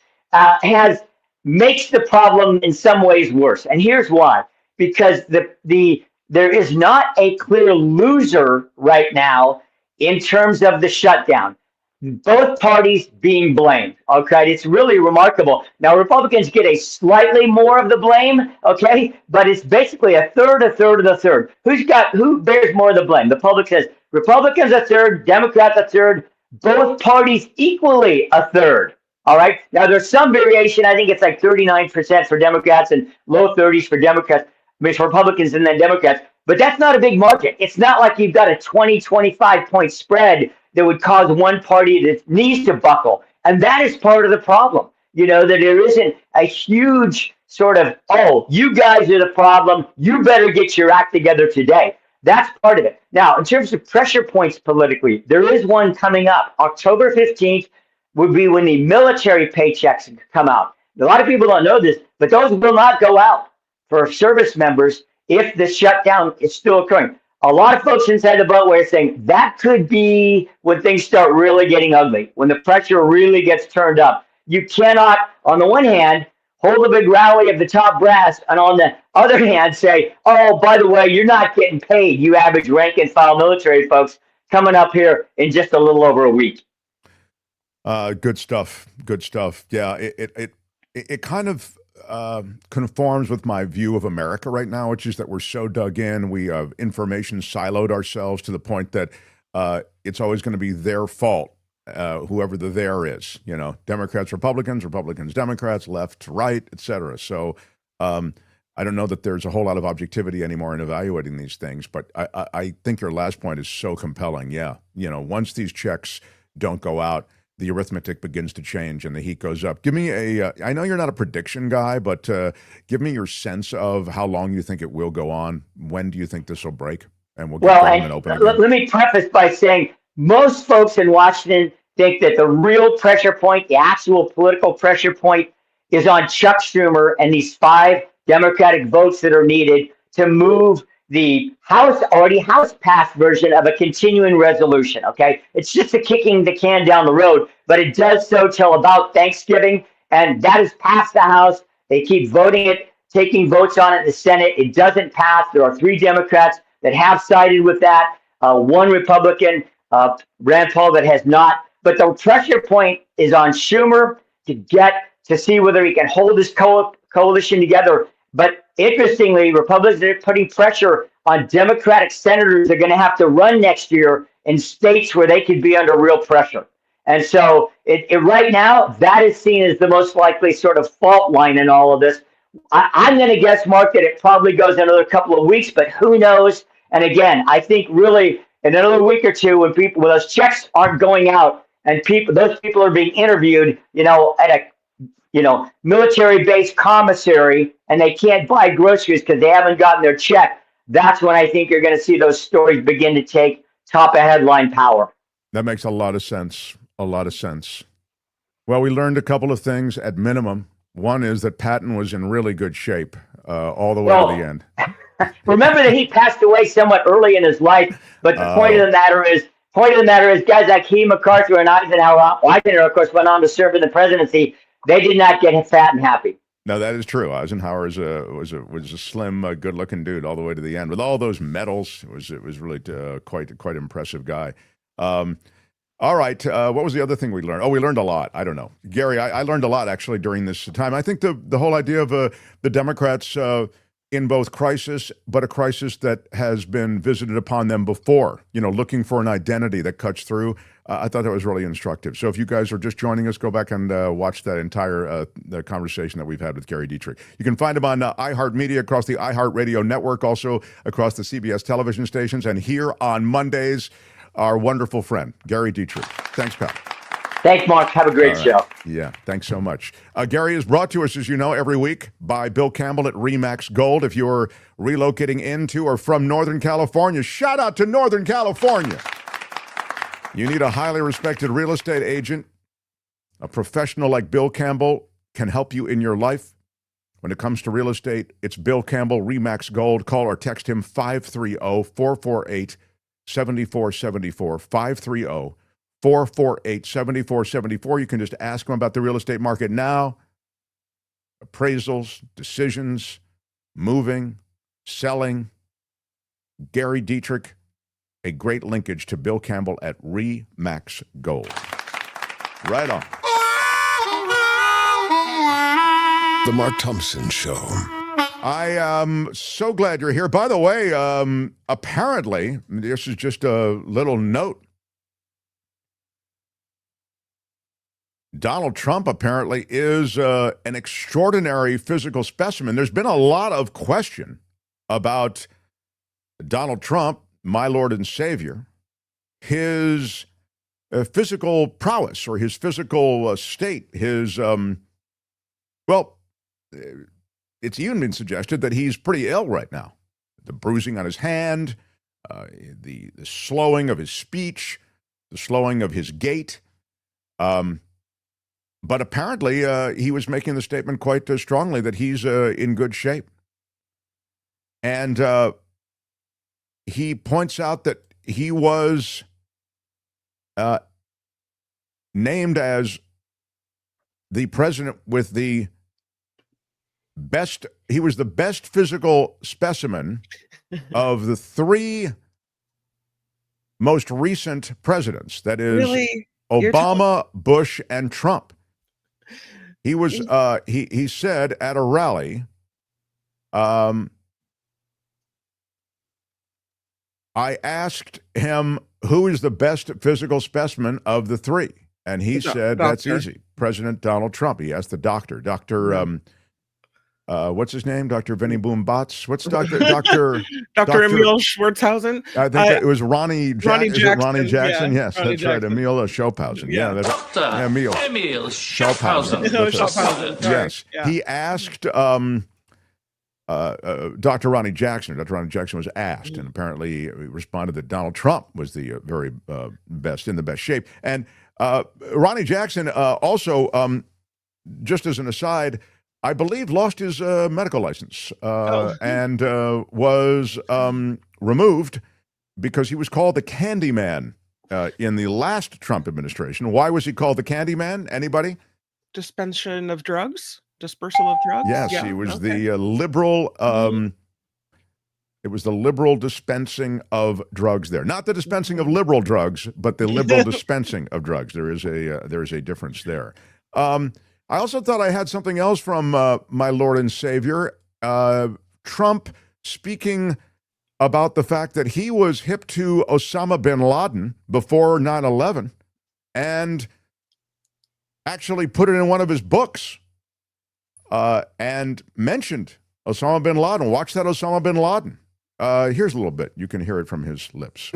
makes the problem in some ways worse. And here's why. Because there is not a clear loser right now in terms of the shutdown. Both parties being blamed. Okay, it's really remarkable. Now, Republicans get a slightly more of the blame. Okay, but it's basically a third of the third. Who bears more of the blame? The public says Republicans a third, Democrats a third. Both parties equally a third. All right. Now, there's some variation. I think it's like 39% for Democrats and low 30s for Democrats. I mean, for Republicans and then Democrats. But that's not a big margin. It's not like you've got a 25 point spread that would cause one party that needs to buckle. And that is part of the problem, that there isn't a huge sort of, you guys are the problem. You better get your act together today. That's part of it. Now, in terms of pressure points politically, there is one coming up. October 15th would be when the military paychecks come out. A lot of people don't know this, but those will not go out for service members if the shutdown is still occurring. A lot of folks inside the Beltway are saying that could be when things start really getting ugly, when the pressure really gets turned up. You cannot, on the one hand, hold a big rally of the top brass, and on the other hand say, oh, by the way, you're not getting paid, you average rank and file military folks, coming up here in just a little over a week. Good stuff. Good stuff. Yeah, it kind of conforms with my view of America right now, which is that we're so dug in. We have information siloed ourselves to the point that it's always going to be their fault, whoever the there is. Democrats, Republicans, Democrats, left, right, etc. So I don't know that there's a whole lot of objectivity anymore in evaluating these things. But I think your last point is so compelling. Yeah, once these checks don't go out, the arithmetic begins to change and the heat goes up. Give me I know you're not a prediction guy, but give me your sense of how long you think it will go on. When do you think this will break? And we'll get government open again. Let me preface by saying most folks in Washington think that the real pressure point, the actual political pressure point, is on Chuck Schumer and these 5 Democratic votes that are needed to move the House passed version of a continuing resolution. Okay, it's just a kicking the can down the road, but it does so till about Thanksgiving, and that is passed the House. They keep voting it, taking votes on it in the Senate. It doesn't pass. There are 3 Democrats that have sided with that, 1 Republican, Rand Paul, that has not. But the pressure point is on Schumer to get to see whether he can hold his coalition together. But interestingly, Republicans are putting pressure on Democratic senators that are going to have to run next year in states where they could be under real pressure. And so right now, that is seen as the most likely sort of fault line in all of this. I'm going to guess, Mark, that it probably goes another couple of weeks, but who knows? And again, I think really in another week or two, when those checks aren't going out and those people are being interviewed, at a military-based commissary, and they can't buy groceries because they haven't gotten their check, that's when I think you're going to see those stories begin to take top of headline power. That makes a lot of sense. A lot of sense. Well, we learned a couple of things at minimum. One is that Patton was in really good shape all the way to the end. Remember that he passed away somewhat early in his life, but the point of the matter is, guys like he, McCarthy, and Eisenhower, of course, went on to serve in the presidency. They did not get fat and happy. No, that is true. Eisenhower was a slim, good-looking dude all the way to the end with all those medals. It was really quite impressive guy. All right. What was the other thing we learned? Oh, we learned a lot. I don't know, Gary. I learned a lot actually during this time. I think the whole idea of the Democrats in both crisis, but a crisis that has been visited upon them before. Looking for an identity that cuts through. I thought that was really instructive. So if you guys are just joining us, go back and watch that entire the conversation that we've had with Gary Dietrich. You can find him on iHeartMedia, across the iHeartRadio network, also across the CBS television stations, and here on Mondays, our wonderful friend, Gary Dietrich. Thanks, pal. Thanks, Mark. Have a great show. Yeah, thanks so much. Gary is brought to us, as you know, every week by Bill Campbell at RE/MAX Gold. If you're relocating into or from Northern California, shout out to Northern California. You need a highly respected real estate agent. A professional like Bill Campbell can help you in your life. When it comes to real estate, it's Bill Campbell, RE/MAX Gold. Call or text him 530-448-7474, 530-448-7474. You can just ask him about the real estate market now, appraisals, decisions, moving, selling. Gary Dietrich, a great linkage to Bill Campbell at RE/MAX Gold. Right on. The Mark Thompson Show. I am so glad you're here. By the way, apparently, this is just a little note. Donald Trump apparently is an extraordinary physical specimen. There's been a lot of question about Donald Trump, my Lord and Savior, his physical prowess or his physical state, his, it's even been suggested that he's pretty ill right now. The bruising on his hand, the slowing of his speech, the slowing of his gait. But apparently he was making the statement quite strongly that he's in good shape. And he points out that he was named as the president with the best, he was the best physical specimen of the three most recent presidents. That is Really? Obama, Bush, and Trump. He was, he said at a rally, I asked him who is the best physical specimen of the three. And he said, that's easy. President Donald Trump. He asked the doctor, what's his name? Dr. Vinny Boom Bots. What's Dr. Emil Schwartzhausen? I think it was Ronnie Jackson. Is it Ronnie Jackson? Yeah, yes, Ronnie that's Jackson. right. Emil Schwartzhausen. Yeah. Emil Schwartzhausen. Schwartzhausen. Yes. Yeah. He asked Dr. Ronnie Jackson. Dr. Ronnie Jackson was asked, and apparently he responded that Donald Trump was the very best, in the best shape. And Ronnie Jackson also, just as an aside, I believe lost his medical license and was removed because he was called the Candy Man in the last Trump administration. Why was he called the Candy Man? Anybody? Dispension of drugs? Dispersal of drugs? Yes, he was the liberal. It was the liberal dispensing of drugs there, not the dispensing of liberal drugs, but the liberal dispensing of drugs. There is a difference there. I also thought I had something else from my Lord and Savior, Trump speaking about the fact that he was hip to Osama bin Laden before 9/11 and actually put it in one of his books and mentioned Osama bin Laden. Watch that Osama bin Laden. Here's a little bit. You can hear it from his lips.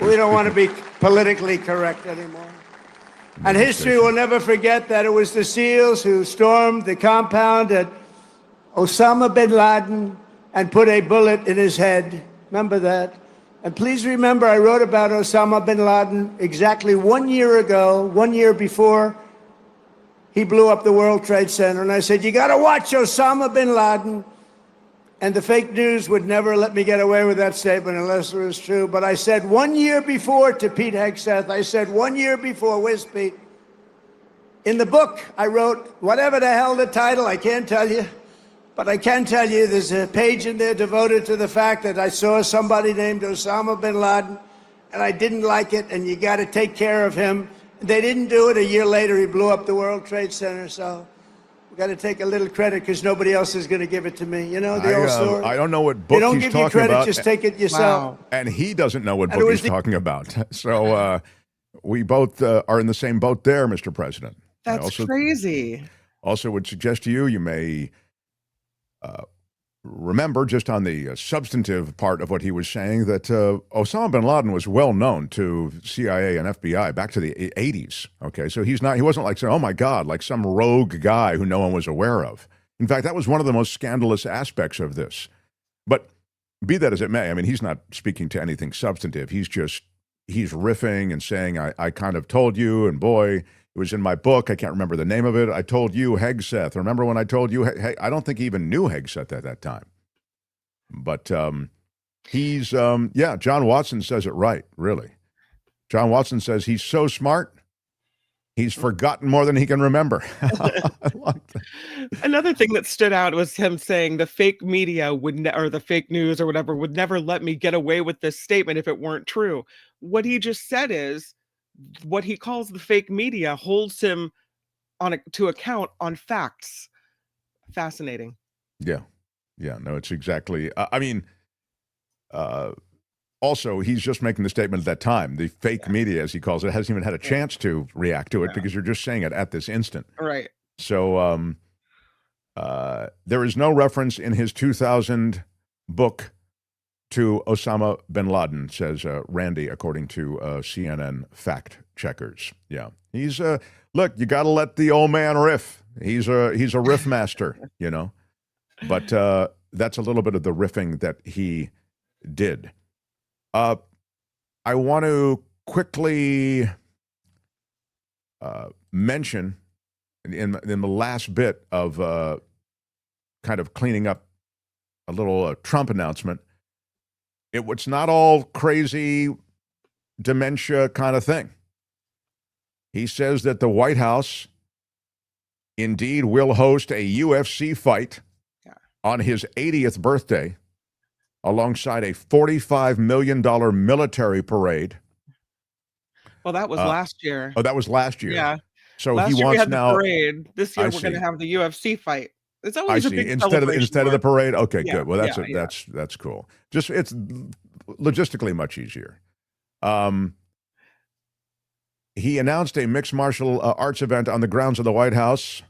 We don't want to be politically correct anymore. And history will never forget that it was the SEALs who stormed the compound at Osama bin Laden and put a bullet in his head. Remember that? And please remember, I wrote about Osama bin Laden exactly 1 year ago, 1 year before he blew up the World Trade Center. And I said, you got to watch Osama bin Laden. And the fake news would never let me get away with that statement unless it was true. But I said 1 year before to Pete Hegseth, I said 1 year before, where's Pete? In the book, I wrote, whatever the hell the title, I can't tell you. But I can tell you there's a page in there devoted to the fact that I saw somebody named Osama bin Laden, and I didn't like it, and you got to take care of him. They didn't do it. A year later, he blew up the World Trade Center. So we got to take a little credit because nobody else is going to give it to me. You know the old story. I don't know what book they don't he's give talking you credit, about. just take it yourself. Wow. And he doesn't know what book he's talking about. So we both are in the same boat there, Mr. President. That's crazy. Also would suggest to you, you may remember, just on the substantive part of what he was saying, that Osama bin Laden was well known to CIA and FBI back to the 80s. Okay, so he wasn't like saying, oh my God, like some rogue guy who no one was aware of. In fact, that was one of the most scandalous aspects of this. But be that as it may, I mean, he's not speaking to anything substantive. He's riffing and saying, I kind of told you, and boy, it was in my book. I can't remember the name of it. I told you, Hegseth. Remember when I told you? Hey, I don't think he even knew Hegseth at that time. But he's, John Watson says it right, really. John Watson says he's so smart, he's forgotten more than he can remember. Another thing that stood out was him saying the fake media or the fake news or whatever would never let me get away with this statement if it weren't true. What he just said is, what he calls the fake media holds him to account on facts. Fascinating. Yeah. No, it's exactly. Also, he's just making the statement at that time. The fake media, as he calls it, hasn't even had a chance to react to it because you're just saying it at this instant. Right. So there is no reference in his 2000 book to Osama bin Laden, says Randy, according to CNN fact checkers. Yeah, he's look. You got to let the old man riff. He's a riff master, you know. But that's a little bit of the riffing that he did. I want to quickly mention in the last bit of kind of cleaning up a little Trump announcement. It's not all crazy dementia kind of thing. He says that the White House indeed will host a UFC fight on his 80th birthday alongside a $45 million military parade. Well, that was last year. Oh, that was last year. Yeah. So last he year wants we had now. The parade. This year I we're going to see. have the UFC fight. It's I always a see. big Instead of the parade. Okay, Yeah, good. Well, yeah. that's cool. Just it's logistically much easier. He announced a mixed martial arts event on the grounds of the White House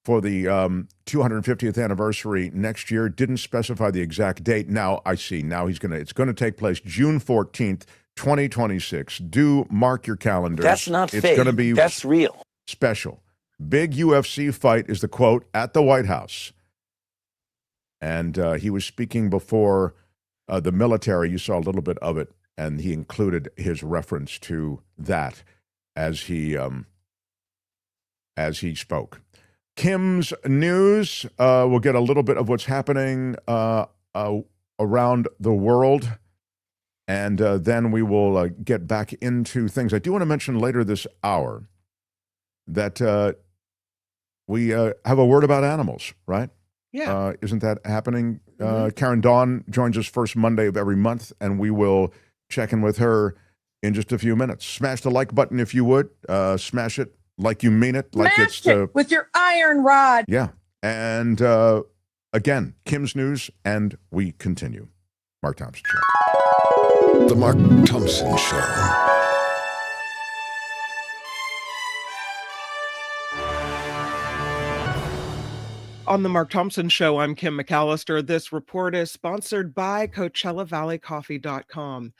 for the 250th anniversary next year. Didn't specify the exact date. Now I see. Now it's going to take place June 14th, 2026. Do mark your calendars. That's not it's fake. Going to be That's real. Special. Big UFC fight is the quote at the White House. And he was speaking before the military. You saw a little bit of it, and he included his reference to that as he spoke. Kim's news. We'll get a little bit of what's happening around the world, and then we will get back into things. I do want to mention later this hour that we have a word about animals, right? Yeah. Isn't that happening? Karen Dawn joins us first Monday of every month, and we will check in with her in just a few minutes. Smash the like button if you would. Smash it like you mean it. Like Smash it with your iron rod. Yeah. And again, Kim's News, and we continue. Mark Thompson Show. The Mark Thompson Show. On the Mark Thompson Show, I'm Kim McAllister. This report is sponsored by CoachellaValleyCoffee.com.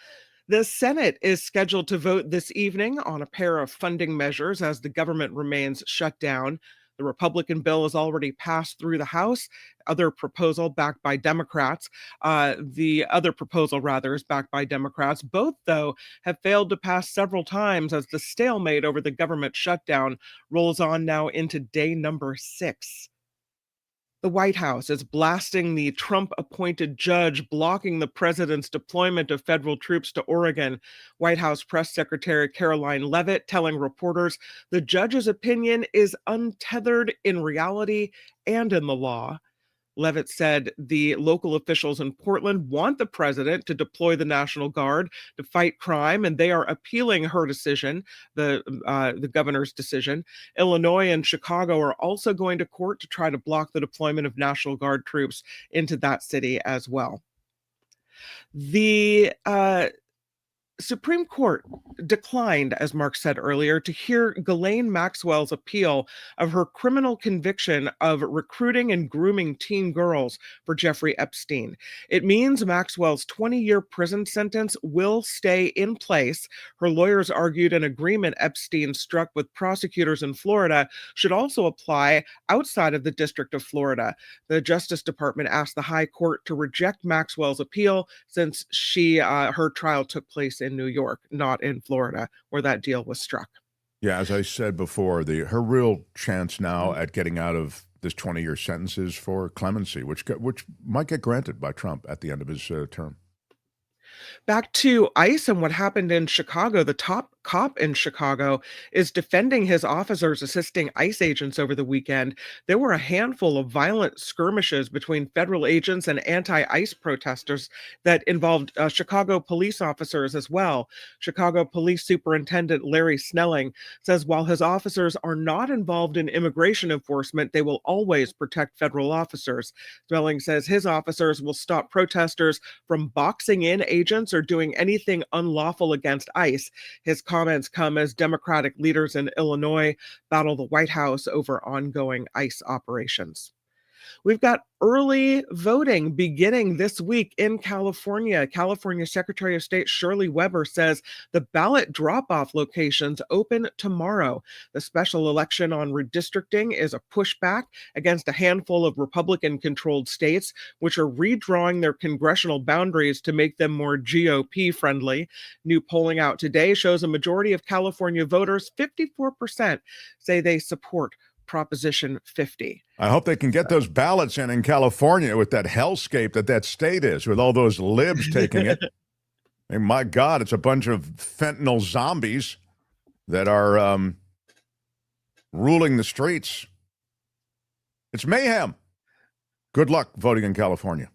The Senate is scheduled to vote this evening on a pair of funding measures as the government remains shut down. The Republican bill has already passed through the House. The other proposal, backed by Democrats, is backed by Democrats. Both, though, have failed to pass several times as the stalemate over the government shutdown rolls on now into day number 6. The White House is blasting the Trump-appointed judge blocking the president's deployment of federal troops to Oregon. White House Press Secretary Caroline Leavitt telling reporters the judge's opinion is untethered in reality and in the law. Leavitt said the local officials in Portland want the president to deploy the National Guard to fight crime, and they are appealing her decision, the governor's decision. Illinois and Chicago are also going to court to try to block the deployment of National Guard troops into that city as well. The Supreme Court declined, as Mark said earlier, to hear Ghislaine Maxwell's appeal of her criminal conviction of recruiting and grooming teen girls for Jeffrey Epstein. It means Maxwell's 20-year prison sentence will stay in place. Her lawyers argued an agreement Epstein struck with prosecutors in Florida should also apply outside of the District of Florida. The Justice Department asked the High Court to reject Maxwell's appeal since her trial took place in New York, not in Florida, where that deal was struck. Yeah, as I said before, her real chance now at getting out of this 20-year sentence is for clemency, which might get granted by Trump at the end of his term. Back to ICE and what happened in Chicago. The top cop in Chicago is defending his officers assisting ICE agents over the weekend. There were a handful of violent skirmishes between federal agents and anti-ICE protesters that involved Chicago police officers as well. Chicago Police Superintendent Larry Snelling says while his officers are not involved in immigration enforcement, they will always protect federal officers. Snelling says his officers will stop protesters from boxing in agents or doing anything unlawful against ICE. His comments come as Democratic leaders in Illinois battle the White House over ongoing ICE operations. We've got early voting beginning this week in California. California Secretary of State Shirley Weber says the ballot drop-off locations open tomorrow. The special election on redistricting is a pushback against a handful of Republican-controlled states, which are redrawing their congressional boundaries to make them more GOP-friendly. New polling out today shows a majority of California voters, 54%, say they support Proposition 50. I hope they can get those ballots in California with that hellscape that state is, with all those libs taking it. I mean, my God, it's a bunch of fentanyl zombies that are ruling the streets. It's mayhem. Good luck voting in California.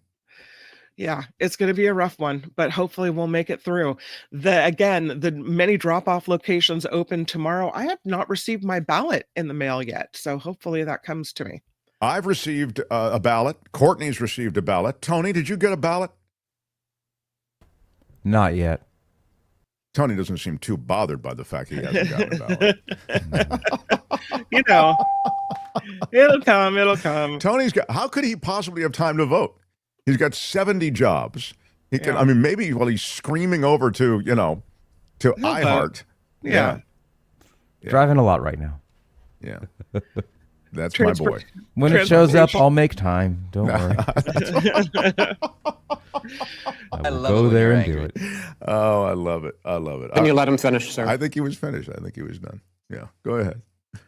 Yeah, it's going to be a rough one, but hopefully we'll make it through. The many drop-off locations open tomorrow. I have not received my ballot in the mail yet, so hopefully that comes to me. I've received a ballot. Courtney's received a ballot. Tony, did you get a ballot? Not yet. Tony doesn't seem too bothered by the fact he hasn't gotten a ballot. You know, it'll come. Tony's got. How could he possibly have time to vote? He's got 70 jobs. He can. Yeah. I mean, maybe while he's screaming over to iHeart. Yeah. Driving a lot right now. Yeah. That's my boy. When it shows up, I'll make time. Don't worry. I will go there and do it. Oh, I love it. I love it. Can you let him finish, sir? I think he was finished. I think he was done. Yeah. Go ahead.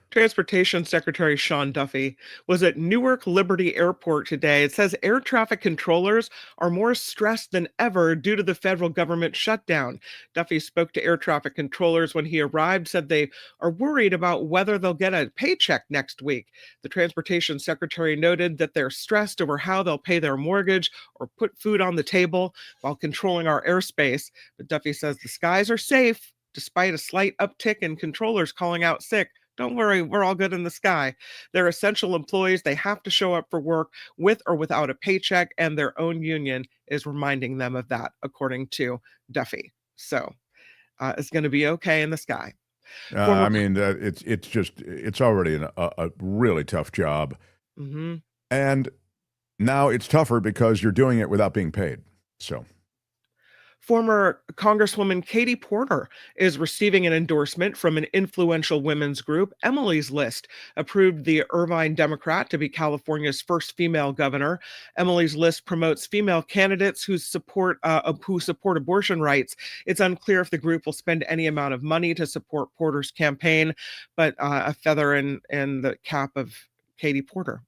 Transportation Secretary Sean Duffy was at Newark Liberty Airport today. It says air traffic controllers are more stressed than ever due to the federal government shutdown. Duffy spoke to air traffic controllers when he arrived, said they are worried about whether they'll get a paycheck next week. The Transportation Secretary noted that they're stressed over how they'll pay their mortgage or put food on the table while controlling our airspace. But Duffy says the skies are safe despite a slight uptick in controllers calling out sick. Don't worry, we're all good in the sky. They're essential employees. They have to show up for work with or without a paycheck, and their own union is reminding them of that, according to Duffy. So it's going to be okay in the sky. I mean, it's already a really tough job. Mm-hmm. And now it's tougher because you're doing it without being paid. So. Former Congresswoman Katie Porter is receiving an endorsement from an influential women's group. Emily's List approved the Irvine Democrat to be California's first female governor. Emily's List promotes female candidates who support abortion rights. It's unclear if the group will spend any amount of money to support Porter's campaign, but a feather in the cap of Katie Porter.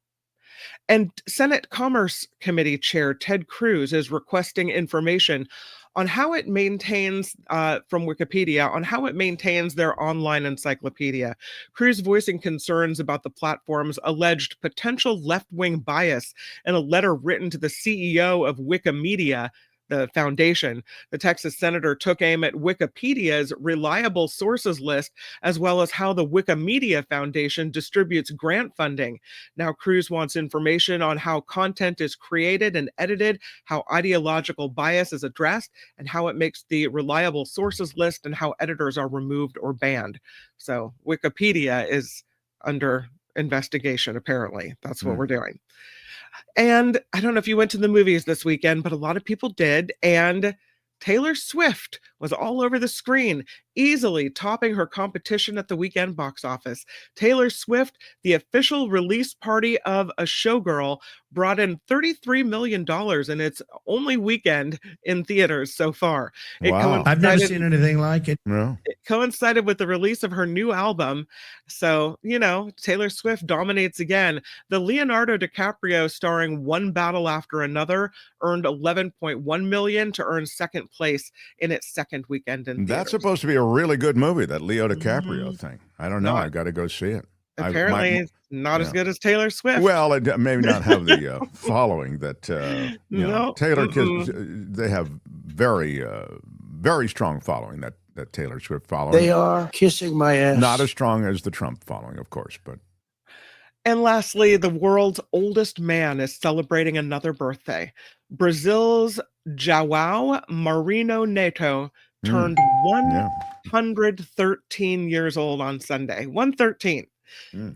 And Senate Commerce Committee Chair Ted Cruz is requesting information on how it maintains, from Wikipedia, on how it maintains their online encyclopedia. Cruz voicing concerns about the platform's alleged potential left-wing bias in a letter written to the CEO of Wikimedia, the foundation. The Texas senator took aim at Wikipedia's reliable sources list, as well as how the Wikimedia Foundation distributes grant funding. Now, Cruz wants information on how content is created and edited, how ideological bias is addressed, and how it makes the reliable sources list and how editors are removed or banned. So Wikipedia is under investigation, apparently. That's what we're doing. And I don't know if you went to the movies this weekend, but a lot of people did. And Taylor Swift was all over the screen, easily topping her competition at the weekend box office. Taylor Swift, the official release party of A Showgirl, brought in $33 million in its only weekend in theaters so far. Wow. I've never seen anything like it. No. It coincided with the release of her new album. So, Taylor Swift dominates again. The Leonardo DiCaprio starring One Battle After Another earned $11.1 million to earn second place in its second weekend in theaters. That's supposed to be a really good movie, that Leo DiCaprio thing. I don't know. I've got to go see it. Apparently, not as good as Taylor Swift. Well, it maybe not have the following that Taylor. They have very, very strong following. That Taylor Swift following. They are kissing my ass. Not as strong as the Trump following, of course, but. And lastly, the world's oldest man is celebrating another birthday. Brazil's João Marino Neto turned 113 years old on Sunday. 113.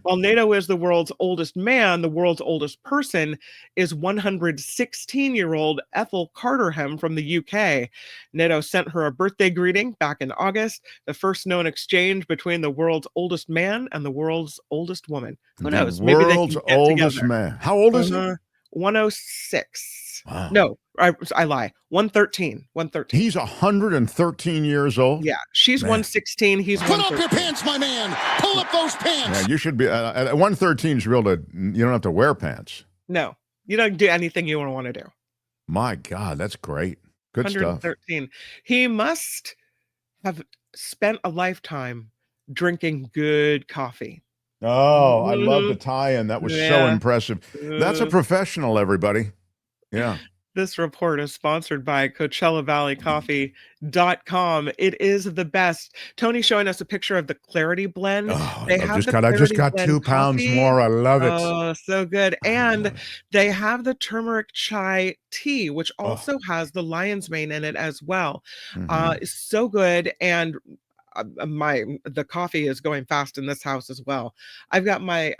While Neto is the world's oldest man, the world's oldest person is 116-year-old Ethel Carterham from the UK. Neto sent her a birthday greeting back in August, the first known exchange between the world's oldest man and the world's oldest woman. Who knows? Maybe they can get oldest together. Man. How old is he? 106. Wow. No, I lie. 113. 113. He's 113 years old? Yeah, she's 116. He's Put up your pants, my man. Pull up those pants. Yeah, you should be. At 113, you don't have to wear pants. No, you don't do anything you want to do. My God, that's great. Good stuff. 113. He must have spent a lifetime drinking good coffee. Oh, I love the tie-in. That was so impressive. That's a professional, everybody. Yeah. This report is sponsored by CoachellaValleyCoffee.com. It is the best. Tony's showing us a picture of the Clarity Blend. Oh, I just got 2 pounds more. I love it. Oh, so good. And they have the turmeric chai tea, which also has the lion's mane in it as well. It's so good. And the coffee is going fast in this house as well. I've got my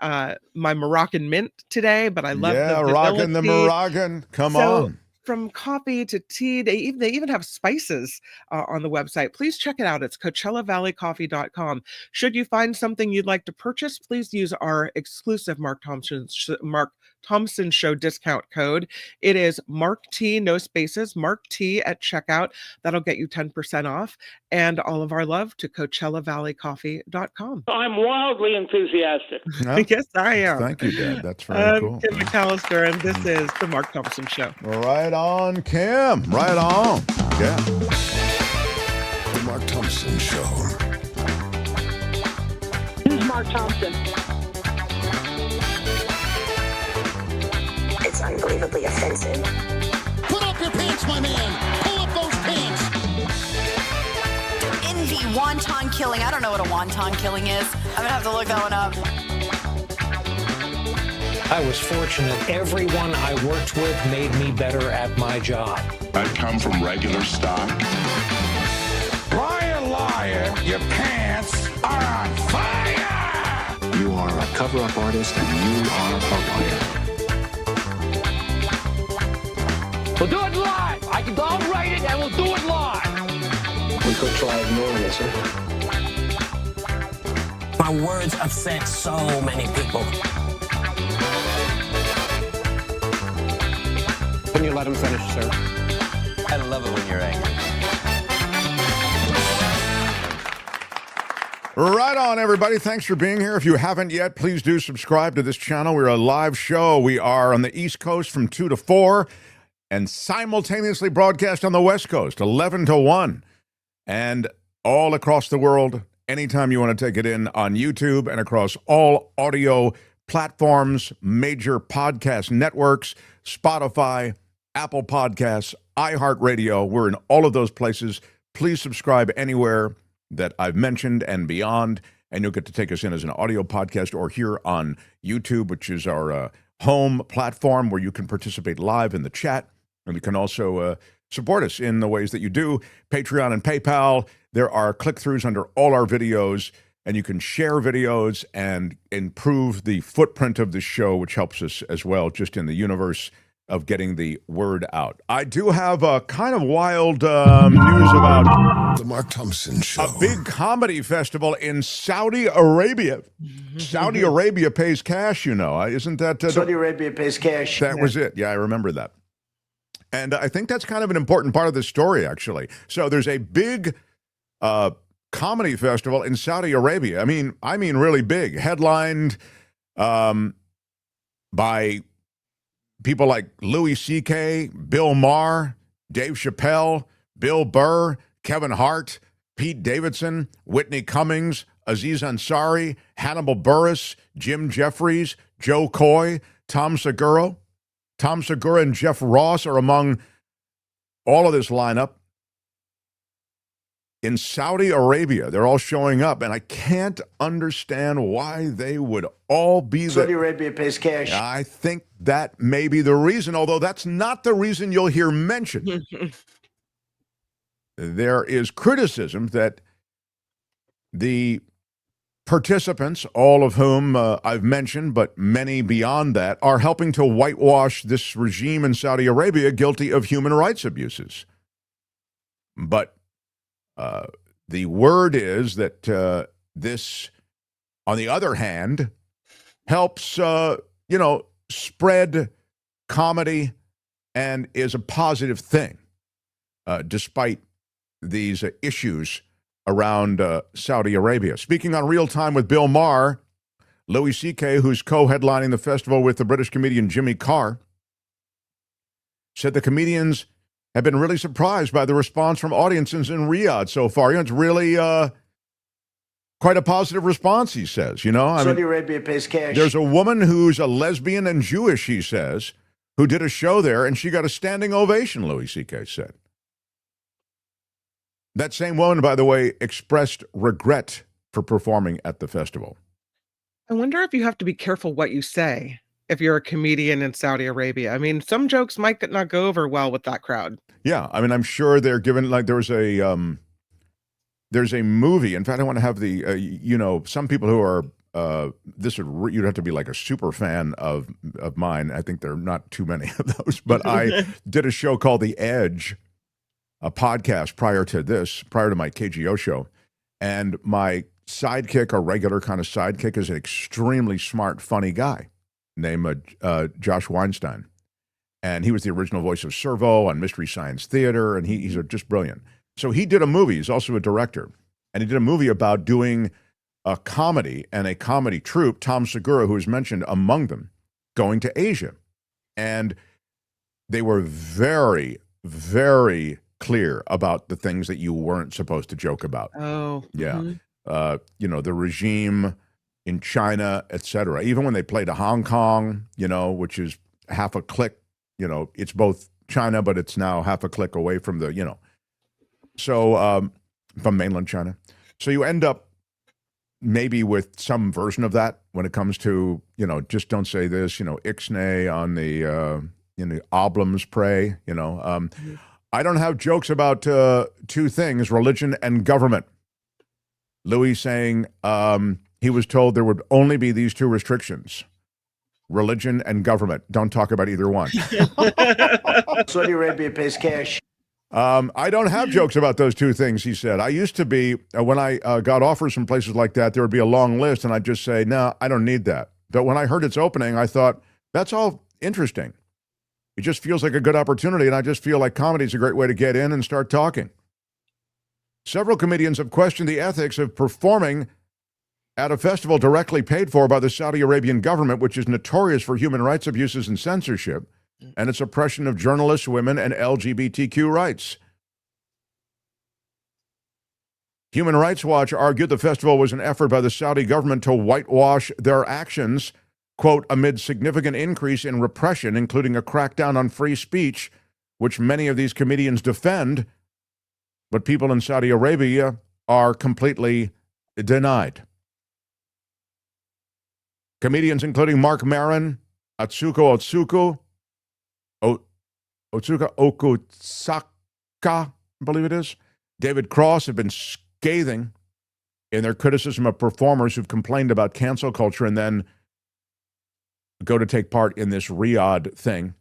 my Moroccan mint today, but I love the rocking the tea. Moroccan. Come on. From coffee to tea, they even have spices on the website. Please check it out. It's CoachellaValleyCoffee.com. Should you find something you'd like to purchase, please use our exclusive Mark Thompson Show discount code. It is Mark T, no spaces, Mark T at checkout. That'll get you 10% off. And all of our love to CoachellaValleyCoffee.com. I'm wildly enthusiastic. No? Yes, I am. Thank you, Dad. That's very cool. Kim McAllister, and this is the Mark Thompson Show. Right on, Kim. Right on. Yeah. The Mark Thompson Show. Who's Mark Thompson? It's unbelievably offensive. Put up your pants, my man. Pull up those pants. Envy wonton killing. I don't know what a wonton killing is. I'm gonna have to look that one up. I was fortunate. Everyone I worked with made me better at my job. I come from regular stock. Liar, liar, your pants are on fire! You are a cover-up artist and you are a liar. We'll do it live. I'll write it and we'll do it live. We could try ignoring it, sir. My words upset so many people. Can you let him finish, sir? I love it when you're angry. Right on, everybody. Thanks for being here. If you haven't yet, please do subscribe to this channel. We're a live show. We are on the East Coast from 2 to 4 and simultaneously broadcast on the West Coast, 11 to 1. And all across the world, anytime you want to take it in on YouTube and across all audio platforms, major podcast networks, Spotify, Apple Podcasts, iHeartRadio. We're in all of those places. Please subscribe anywhere that I've mentioned and beyond, and you'll get to take us in as an audio podcast or here on YouTube, which is our home platform where you can participate live in the chat, and you can also support us in the ways that you do. Patreon and PayPal. There are click-throughs under all our videos, and you can share videos and improve the footprint of the show, which helps us as well, just in the universe of getting the word out. I do have a kind of wild news about The Mark Thompson Show. A big comedy festival in Saudi Arabia. Saudi Arabia pays cash, you know. Isn't that... Saudi Arabia pays cash. That was it. Yeah, I remember that. And I think that's kind of an important part of this story, actually. So there's a big comedy festival in Saudi Arabia. I mean really big. Headlined by people like Louis C.K., Bill Maher, Dave Chappelle, Bill Burr, Kevin Hart, Pete Davidson, Whitney Cummings, Aziz Ansari, Hannibal Buress, Jim Jeffries, Joe Coy, Tom Segura. Tom Segura and Jeff Ross are among all of this lineup. In Saudi Arabia, they're all showing up, and I can't understand why they would all be there. Saudi Arabia pays cash. I think that may be the reason, although that's not the reason you'll hear mentioned. There is criticism that the participants, all of whom I've mentioned, but many beyond that, are helping to whitewash this regime in Saudi Arabia guilty of human rights abuses. But the word is that this, on the other hand, helps, spread comedy and is a positive thing, despite these issues around Saudi Arabia. Speaking on Real Time with Bill Maher, Louis C.K., who's co-headlining the festival with the British comedian Jimmy Carr, said the comedians have been really surprised by the response from audiences in Riyadh so far. It's really quite a positive response, he says. Saudi Arabia pays cash. There's a woman who's a lesbian and Jewish, he says, who did a show there, and she got a standing ovation, Louis C.K. said. That same woman, by the way, expressed regret for performing at the festival. I wonder if you have to be careful what you say if you're a comedian in Saudi Arabia. I mean, some jokes might not go over well with that crowd. Yeah, I mean, I'm sure they're given, like, there's a movie. In fact, I want to have the, some people who are, you'd have to be like a super fan of mine. I think there are not too many of those, but I did a show called The Edge, a podcast prior to my KGO show. And my sidekick, a regular kind of sidekick, is an extremely smart, funny guy. named Josh Weinstein. And he was the original voice of Servo on Mystery Science Theater, and he's just brilliant. So he did a movie. He's also a director. And he did a movie about doing a comedy and a comedy troupe, Tom Segura, who is mentioned among them, going to Asia. And they were very, very clear about the things that you weren't supposed to joke about. Oh. Yeah. The regime in China, etc. Even when they played to Hong Kong, which is half a click, it's both China, but it's now half a click away from the, so from mainland China. So you end up maybe with some version of that when it comes to, just don't say this, ixnay on the oblums pray, I don't have jokes about two things, religion and government. Louis saying he was told there would only be these two restrictions, religion and government. Don't talk about either one. Saudi Arabia pays cash. I don't have jokes about those two things, he said. I used to be, when I got offers from places like that, there would be a long list, and I'd just say, no, I don't need that. But when I heard its opening, I thought, that's all interesting. It just feels like a good opportunity, and I just feel like comedy is a great way to get in and start talking. Several comedians have questioned the ethics of performing at a festival directly paid for by the Saudi Arabian government, which is notorious for human rights abuses and censorship, and its oppression of journalists, women, and LGBTQ rights. Human Rights Watch argued the festival was an effort by the Saudi government to whitewash their actions, quote, amid significant increase in repression, including a crackdown on free speech, which many of these comedians defend, but people in Saudi Arabia are completely denied. Comedians including Mark Maron, Otsuka Okutsaka, I believe it is, David Cross have been scathing in their criticism of performers who've complained about cancel culture and then go to take part in this Riyadh thing.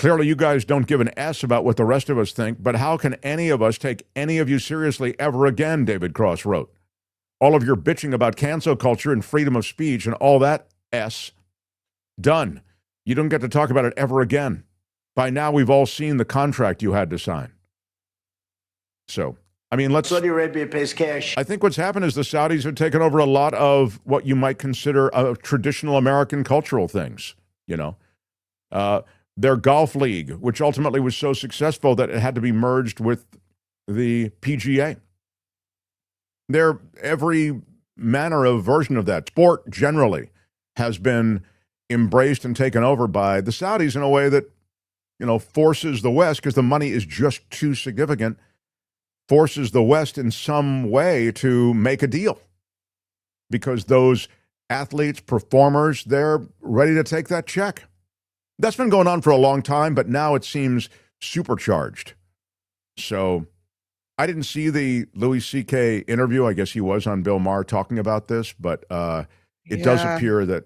Clearly, you guys don't give an S about what the rest of us think, but how can any of us take any of you seriously ever again, David Cross wrote. All of your bitching about cancel culture and freedom of speech and all that S, done. You don't get to talk about it ever again. By now, we've all seen the contract you had to sign. So, I mean, Saudi Arabia pays cash. I think what's happened is the Saudis have taken over a lot of what you might consider traditional American cultural things, Their golf league, which ultimately was so successful that it had to be merged with the PGA. Every manner of version of that. Sport generally has been embraced and taken over by the Saudis in a way that, forces the West, because the money is just too significant, forces the West in some way to make a deal. Because those athletes, performers, they're ready to take that check. That's been going on for a long time, but now it seems supercharged. So I didn't see the Louis C.K. interview. I guess he was on Bill Maher talking about this, but it does appear that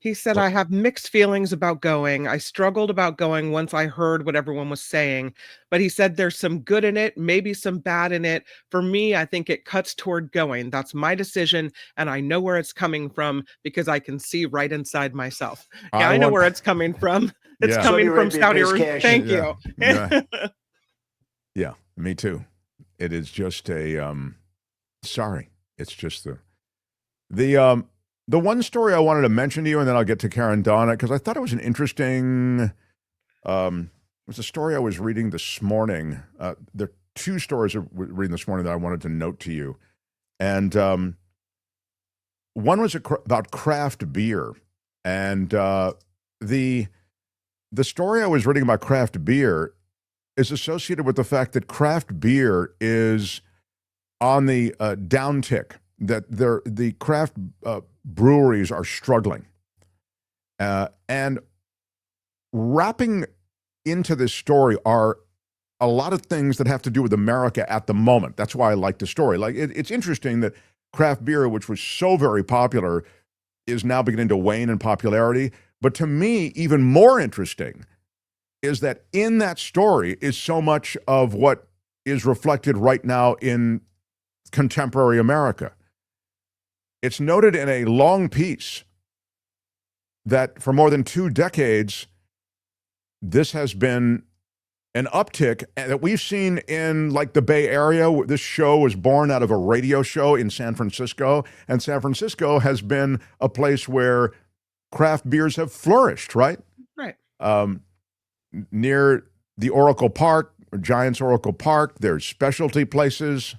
he said, I have mixed feelings about going. I struggled about going once I heard what everyone was saying, but he said there's some good in it, maybe some bad in it. For me, I think it cuts toward going. That's my decision, and I know where it's coming from because I can see right inside myself. Yeah, I know where it's coming from. It's coming from Saudi Arabia. Thank you. Yeah, me too. It is just a, sorry. It's just the one story I wanted to mention to you, and then I'll get to Karen Donna, because I thought it was an interesting, it was a story I was reading this morning. There are two stories I was reading this morning that I wanted to note to you. And one was about craft beer. And the story I was reading about craft beer is associated with the fact that craft beer is on the downtick, that the craft breweries are struggling. And wrapping into this story are a lot of things that have to do with America at the moment. That's why I like the story. Like it's interesting that craft beer, which was so very popular, is now beginning to wane in popularity. But to me, even more interesting is that in that story is so much of what is reflected right now in contemporary America. It's noted in a long piece that for more than 2 decades, this has been an uptick that we've seen in like the Bay Area. This show was born out of a radio show in San Francisco, and San Francisco has been a place where craft beers have flourished, right? Right. Near the Oracle Park, Giants Oracle Park, there's specialty places.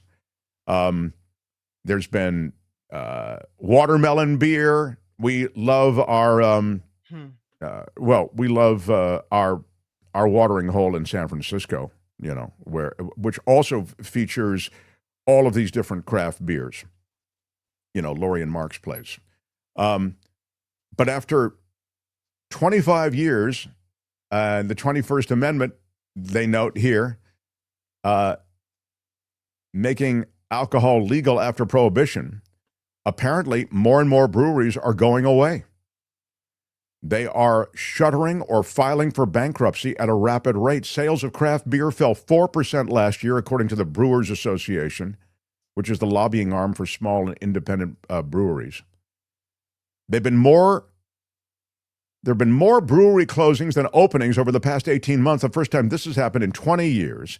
There's been watermelon beer. We love our we love our watering hole in San Francisco, you know, which also features all of these different craft beers. You know, Lori and Mark's place. But after 25 years, the 21st Amendment, they note here, making alcohol legal after Prohibition, apparently more and more breweries are going away. They are shuttering or filing for bankruptcy at a rapid rate. Sales of craft beer fell 4% last year, according to the Brewers Association, which is the lobbying arm for small and independent breweries. There have been more brewery closings than openings over the past 18 months, the first time this has happened in 20 years.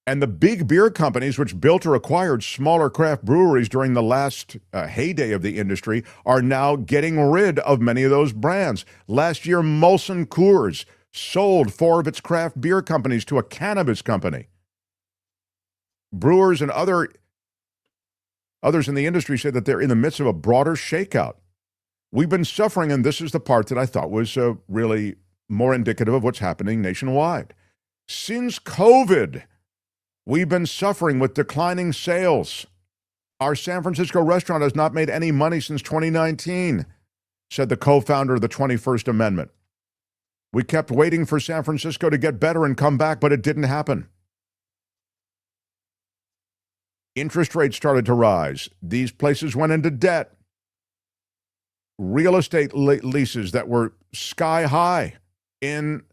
And the big beer companies, which built or acquired smaller craft breweries during the last heyday of the industry, are now getting rid of many of those brands. Last year, Molson Coors sold 4 of its craft beer companies to a cannabis company. Brewers and others in the industry say that they're in the midst of a broader shakeout. We've been suffering, and this is the part that I thought was really more indicative of what's happening nationwide. Since COVID, we've been suffering with declining sales. Our San Francisco restaurant has not made any money since 2019, said the co-founder of the 21st Amendment. We kept waiting for San Francisco to get better and come back, but it didn't happen. Interest rates started to rise. These places went into debt. Real estate leases that were sky high in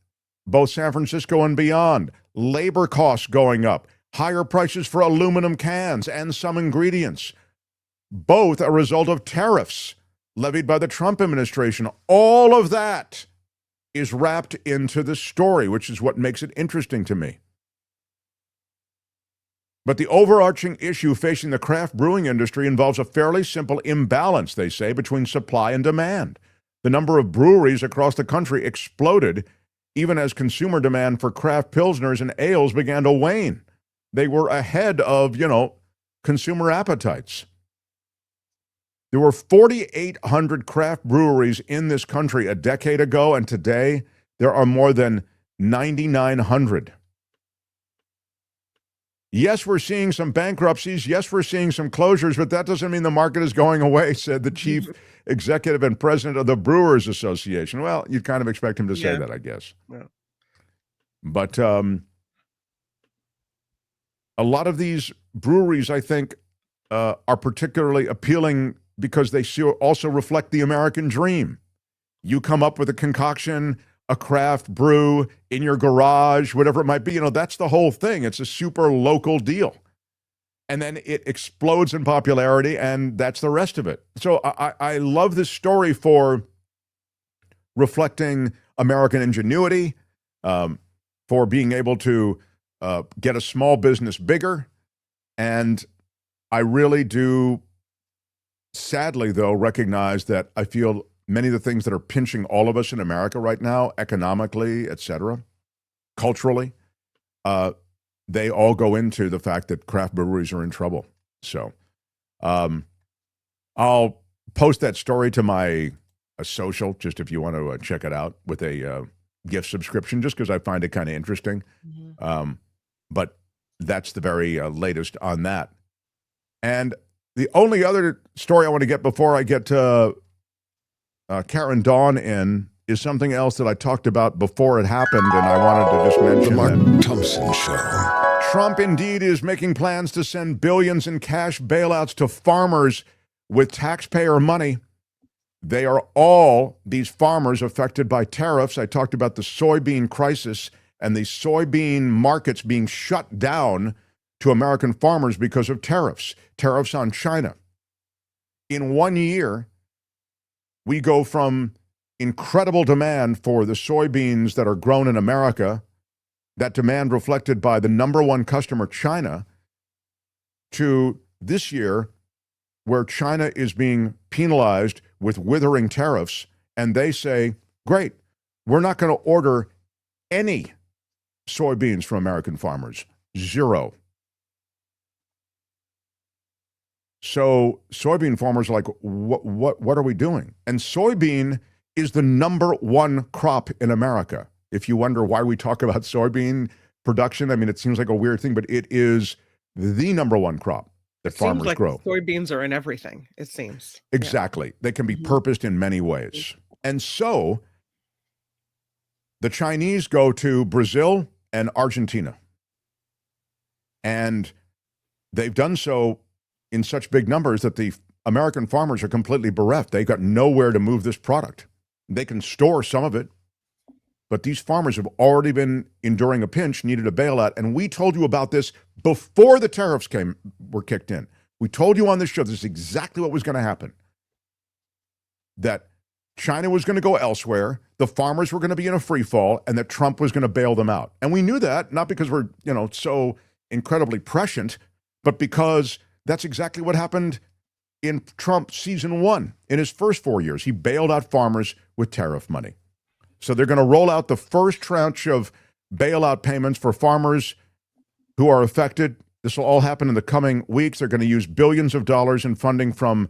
both San Francisco and beyond. Labor costs going up. Higher prices for aluminum cans and some ingredients, both a result of tariffs levied by the Trump administration. All of that is wrapped into the story, which is what makes it interesting to me. But the overarching issue facing the craft brewing industry involves a fairly simple imbalance, they say, between supply and demand. The number of breweries across the country exploded even as consumer demand for craft pilsners and ales began to wane. They were ahead of, consumer appetites. There were 4,800 craft breweries in this country a decade ago, and today there are more than 9,900. Yes, we're seeing some bankruptcies. Yes, we're seeing some closures, but that doesn't mean the market is going away, said the chief executive and president of the Brewers Association. Well, you'd kind of expect him to say that, I guess. Yeah. But a lot of these breweries, I think, are particularly appealing because they also reflect the American dream. You come up with a concoction, a craft brew in your garage, whatever it might be, that's the whole thing. It's a super local deal. And then it explodes in popularity, and that's the rest of it. So I love this story for reflecting American ingenuity, for being able to get a small business bigger. And I really do, sadly, though, recognize that I feel many of the things that are pinching all of us in America right now, economically, et cetera, culturally, they all go into the fact that craft breweries are in trouble. So I'll post that story to my social, just if you want to check it out, with a gift subscription, just because I find it kind of interesting. Mm-hmm. But that's the very latest on that. And the only other story I want to get before I get to Karen Dawn in is something else that I talked about before it happened, and I wanted to just mention The Mark that. Thompson Show. Trump indeed is making plans to send billions in cash bailouts to farmers with taxpayer money. They are all, these farmers, affected by tariffs. I talked about the soybean crisis and the soybean markets being shut down to American farmers because of tariffs on China. In 1 year, we go from incredible demand for the soybeans that are grown in America, that demand reflected by the number one customer, China, to this year where China is being penalized with withering tariffs, and they say, great, we're not going to order any soybeans from American farmers. Zero. So soybean farmers are like, what are we doing? And soybean is the number one crop in America. If you wonder why we talk about soybean production, I mean, it seems like a weird thing, but it is the number one crop that farmers Seems like grow. soybeans are in everything, it seems. Exactly. They can be purposed in many ways. And so the Chinese go to Brazil and Argentina. And they've done so in such big numbers that the American farmers are completely bereft. They've got nowhere to move this product. They can store some of it, but these farmers have already been enduring a pinch, needed a bailout, and we told you about this before the tariffs were kicked in. We told you on this show this is exactly what was going to happen. That China was going to go elsewhere, the farmers were going to be in a free fall, and that Trump was going to bail them out. And we knew that, not because we're, so incredibly prescient, but because that's exactly what happened in Trump season 1. In his first 4 years, he bailed out farmers with tariff money. So they're going to roll out the first tranche of bailout payments for farmers who are affected. This will all happen in the coming weeks. They're going to use billions of dollars in funding from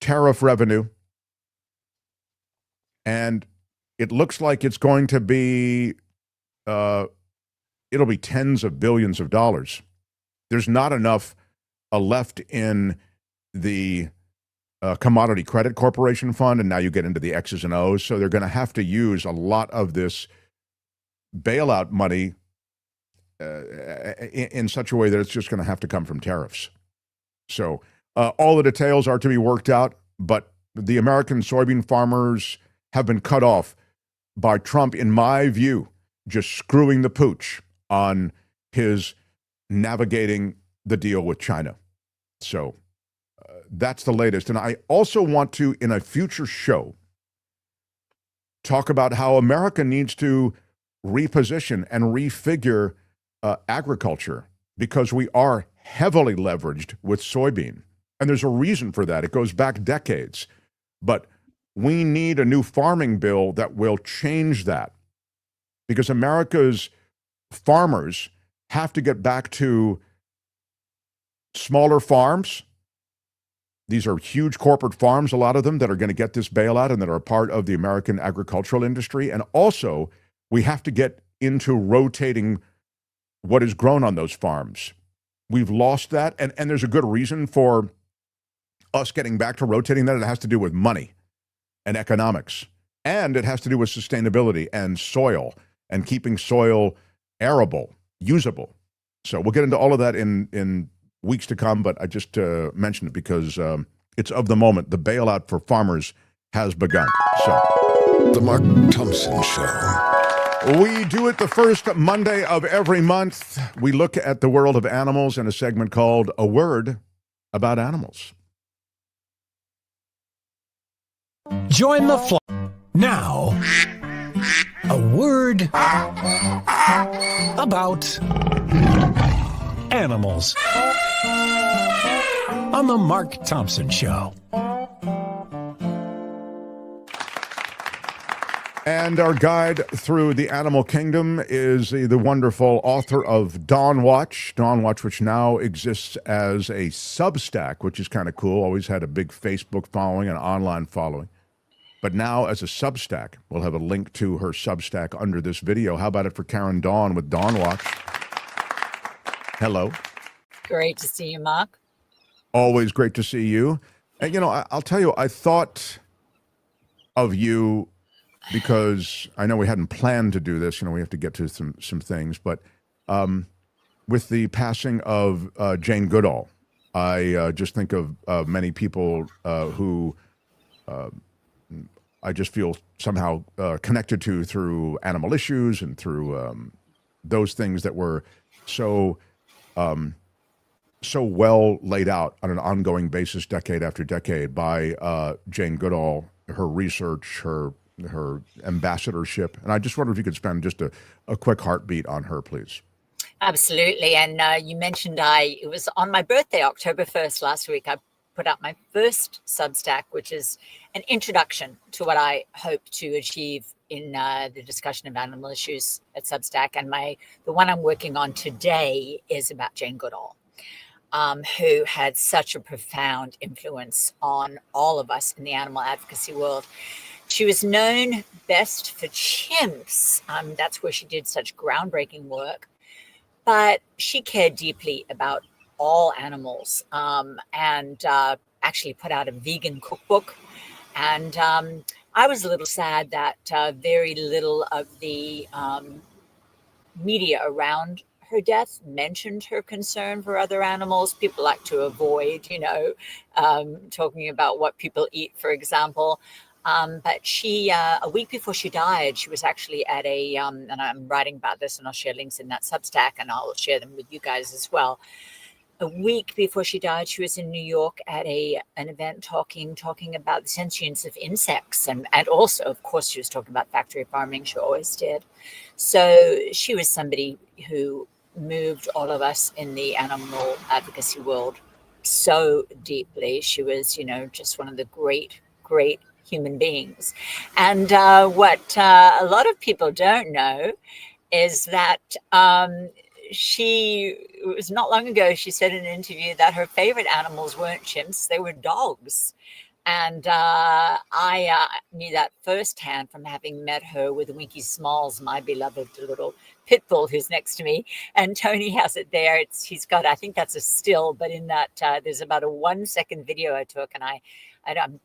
tariff revenue. And it looks like it's going to be, it'll be tens of billions of dollars. There's not enough left in the Commodity Credit Corporation Fund, and now you get into the X's and O's. So they're going to have to use a lot of this bailout money in such a way that it's just going to have to come from tariffs. So all the details are to be worked out, but the American soybean farmers have been cut off by Trump, in my view, just screwing the pooch on his navigating the deal with China. So that's the latest. And I also want to, in a future show, talk about how America needs to reposition and refigure agriculture, because we are heavily leveraged with soybean. And there's a reason for that. It goes back decades. But we need a new farming bill that will change that, because America's farmers have to get back to smaller farms. These are huge corporate farms, a lot of them, that are going to get this bailout and that are a part of the American agricultural industry. And also, we have to get into rotating what is grown on those farms. We've lost that, and there's a good reason for us getting back to rotating that. It has to do with money and economics, and it has to do with sustainability and soil and keeping soil arable, usable. So we'll get into all of that in weeks to come, but I just mentioned it because it's of the moment. The bailout for farmers has begun. So, The Mark Thompson Show. We do it the first Monday of every month. We look at the world of animals in a segment called A Word About Animals. Join the flock. Now, a word about animals on the Mark Thompson Show. And our guide through the animal kingdom is the wonderful author of Dawn Watch, which now exists as a Substack, which is kind of cool. Always had a big Facebook following and online following. But now as a Substack, we'll have a link to her Substack under this video. How about it for Karen Dawn with Dawn Watch? Hello. Great to see you, Mark. Always great to see you. And, I'll tell you, I thought of you because I know we hadn't planned to do this. We have to get to some things. But with the passing of Jane Goodall, I just think of many people who I just feel somehow connected to through animal issues and through those things that were so well laid out on an ongoing basis, decade after decade, by Jane Goodall her research, her ambassadorship. And I just wonder if you could spend just a quick heartbeat on her, please. Absolutely. And you mentioned it was on my birthday, October 1st last week. I put out my first Substack, which is an introduction to what I hope to achieve in the discussion of animal issues at Substack. And the one I'm working on today is about Jane Goodall, who had such a profound influence on all of us in the animal advocacy world. She was known best for chimps. That's where she did such groundbreaking work. But she cared deeply about all animals, and actually put out a vegan cookbook. And I was a little sad that very little of the media around her death mentioned her concern for other animals. People like to avoid, talking about what people eat, for example. But she, a week before she died, she was actually at and I'm writing about this, and I'll share links in that Substack, and I'll share them with you guys as well. A week before she died, she was in New York at an event talking about the sentience of insects. And also, of course, she was talking about factory farming. She always did. So she was somebody who moved all of us in the animal advocacy world so deeply. She was, just one of the great, great human beings. And what a lot of people don't know is that it was not long ago, she said in an interview that her favorite animals weren't chimps, they were dogs. And I knew that firsthand from having met her with Winky Smalls, my beloved little pit bull who's next to me. And Tony has it there. He's got, I think that's a still, but in that there's about a 1-second video I took, and I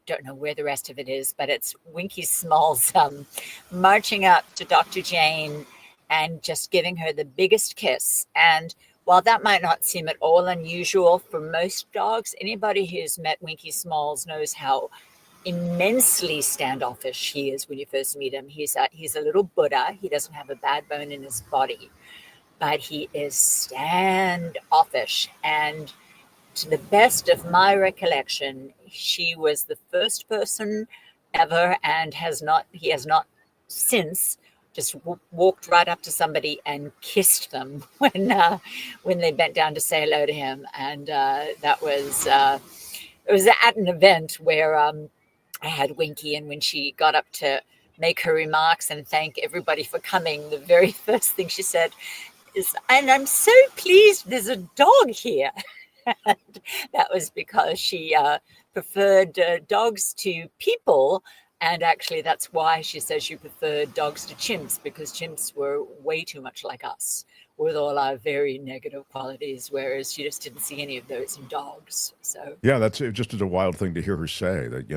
don't know where the rest of it is, but it's Winky Smalls marching up to Dr. Jane and just giving her the biggest kiss. And while that might not seem at all unusual for most dogs, anybody who's met Winky Smalls knows how immensely standoffish he is when you first meet him. He's a little Buddha. He doesn't have a bad bone in his body, but he is standoffish. And to the best of my recollection, she was the first person ever, and he has not since just walked right up to somebody and kissed them when they bent down to say hello to him. And that was it was at an event where I had Winky, and when she got up to make her remarks and thank everybody for coming, the very first thing she said is, "And I'm so pleased there's a dog here." And that was because she preferred dogs to people. And actually, that's why she says she preferred dogs to chimps, because chimps were way too much like us with all our very negative qualities, whereas she just didn't see any of those in dogs. So yeah, that's just a wild thing to hear her say, that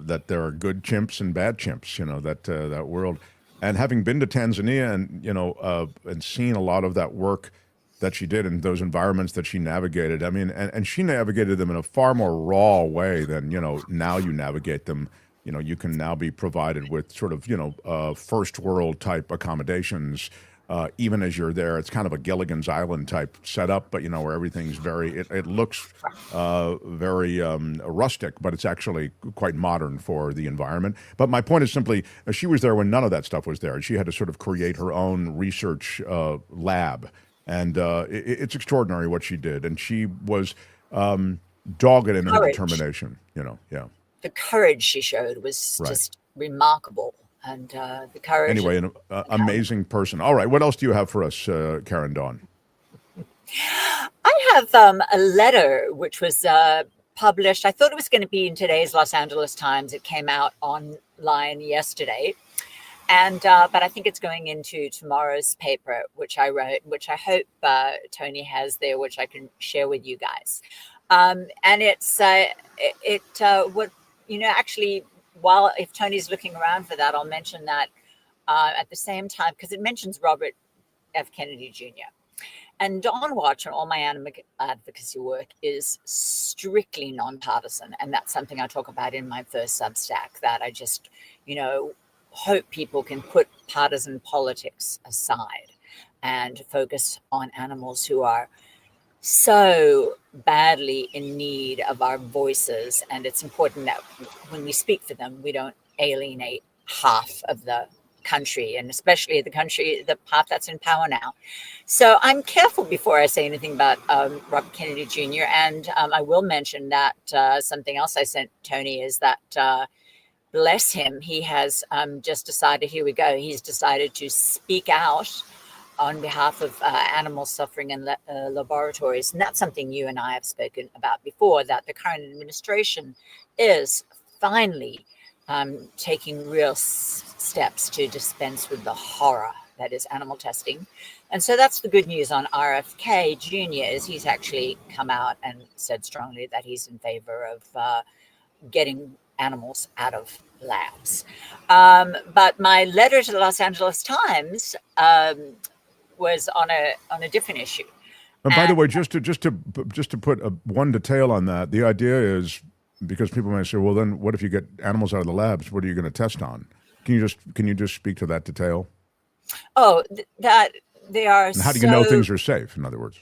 that there are good chimps and bad chimps. That world. And having been to Tanzania and seen a lot of that work that she did in those environments that she navigated, I mean, and she navigated them in a far more raw way than now you navigate them. You can now be provided with sort of, first world type accommodations, even as you're there. It's kind of a Gilligan's Island type setup, but, where everything's it looks very rustic, but it's actually quite modern for the environment. But my point is simply, she was there when none of that stuff was there. She had to sort of create her own research lab. And it's extraordinary what she did. And she was dogged in her determination, yeah. The courage she showed was just remarkable, and the courage. Anyway, an amazing person. All right, what else do you have for us, Karen Dawn? I have a letter which was published. I thought it was going to be in today's Los Angeles Times. It came out online yesterday, and but I think it's going into tomorrow's paper, which I wrote, which I hope Tony has there, which I can share with you guys. And it's what. Actually, if Tony's looking around for that, I'll mention that at the same time, because it mentions Robert F. Kennedy Jr. And Dawn Watch and all my animal advocacy work is strictly nonpartisan. And that's something I talk about in my first Substack, that I just, hope people can put partisan politics aside and focus on animals who are so badly in need of our voices, and it's important that when we speak for them, we don't alienate half of the country, and especially the half that's in power now. So I'm careful before I say anything about Robert Kennedy Jr. And I will mention that something else I sent Tony is that bless him, he has just decided, here we go, he's decided to speak out on behalf of animal suffering in laboratories. And that's something you and I have spoken about before, that the current administration is finally taking real steps to dispense with the horror that is animal testing. And so that's the good news on RFK Jr. is he's actually come out and said strongly that he's in favor of getting animals out of labs. But my letter to the Los Angeles Times was on a different issue. And by the way, just to put one detail on that, the idea is, because people may say, well, then what if you get animals out of the labs? What are you going to test on? Can you just speak to that detail? Oh, that they are. And how do you know things are safe? In other words.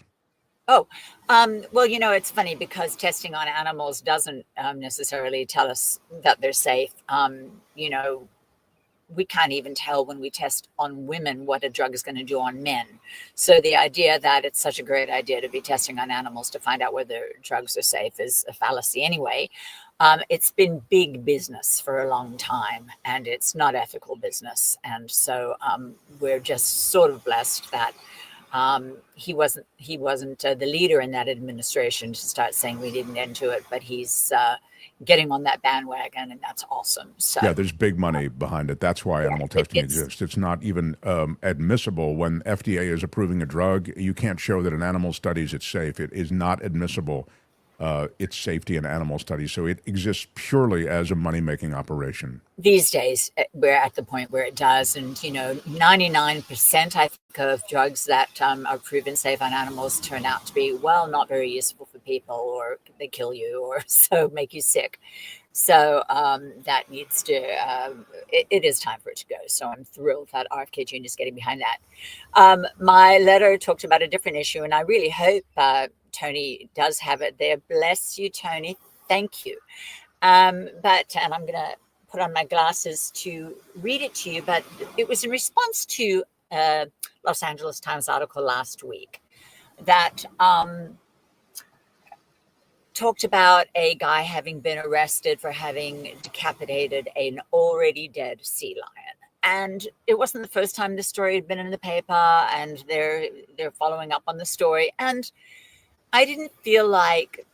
Oh, well, it's funny because testing on animals doesn't necessarily tell us that they're safe. We can't even tell when we test on women what a drug is going to do on men. So the idea that it's such a great idea to be testing on animals to find out whether drugs are safe is a fallacy anyway. It's been big business for a long time, and it's not ethical business. And so we're just sort of blessed that he wasn't the leader in that administration to start saying we didn't get into it, but he's getting on that bandwagon, and that's awesome. So yeah, there's big money behind it. That's why animal testing exists. It's not even admissible when FDA is approving a drug. You can't show that in animal studies it's safe. It is not admissible. Its safety in animal studies. So it exists purely as a money-making operation. These days, we're at the point where it does. And, 99%, I think, of drugs that are proven safe on animals turn out to be, well, not very useful for people, or they kill you, or so make you sick. So that needs to, it is time for it to go. So I'm thrilled that RFK Jr. is getting behind that. My letter talked about a different issue, and I really hope Tony does have it there. Bless you, Tony. Thank you. And I'm going to put on my glasses to read it to you, but it was in response to a Los Angeles Times article last week that talked about a guy having been arrested for having decapitated an already dead sea lion. And it wasn't the first time the story had been in the paper, and they're following up on the story. And I didn't feel like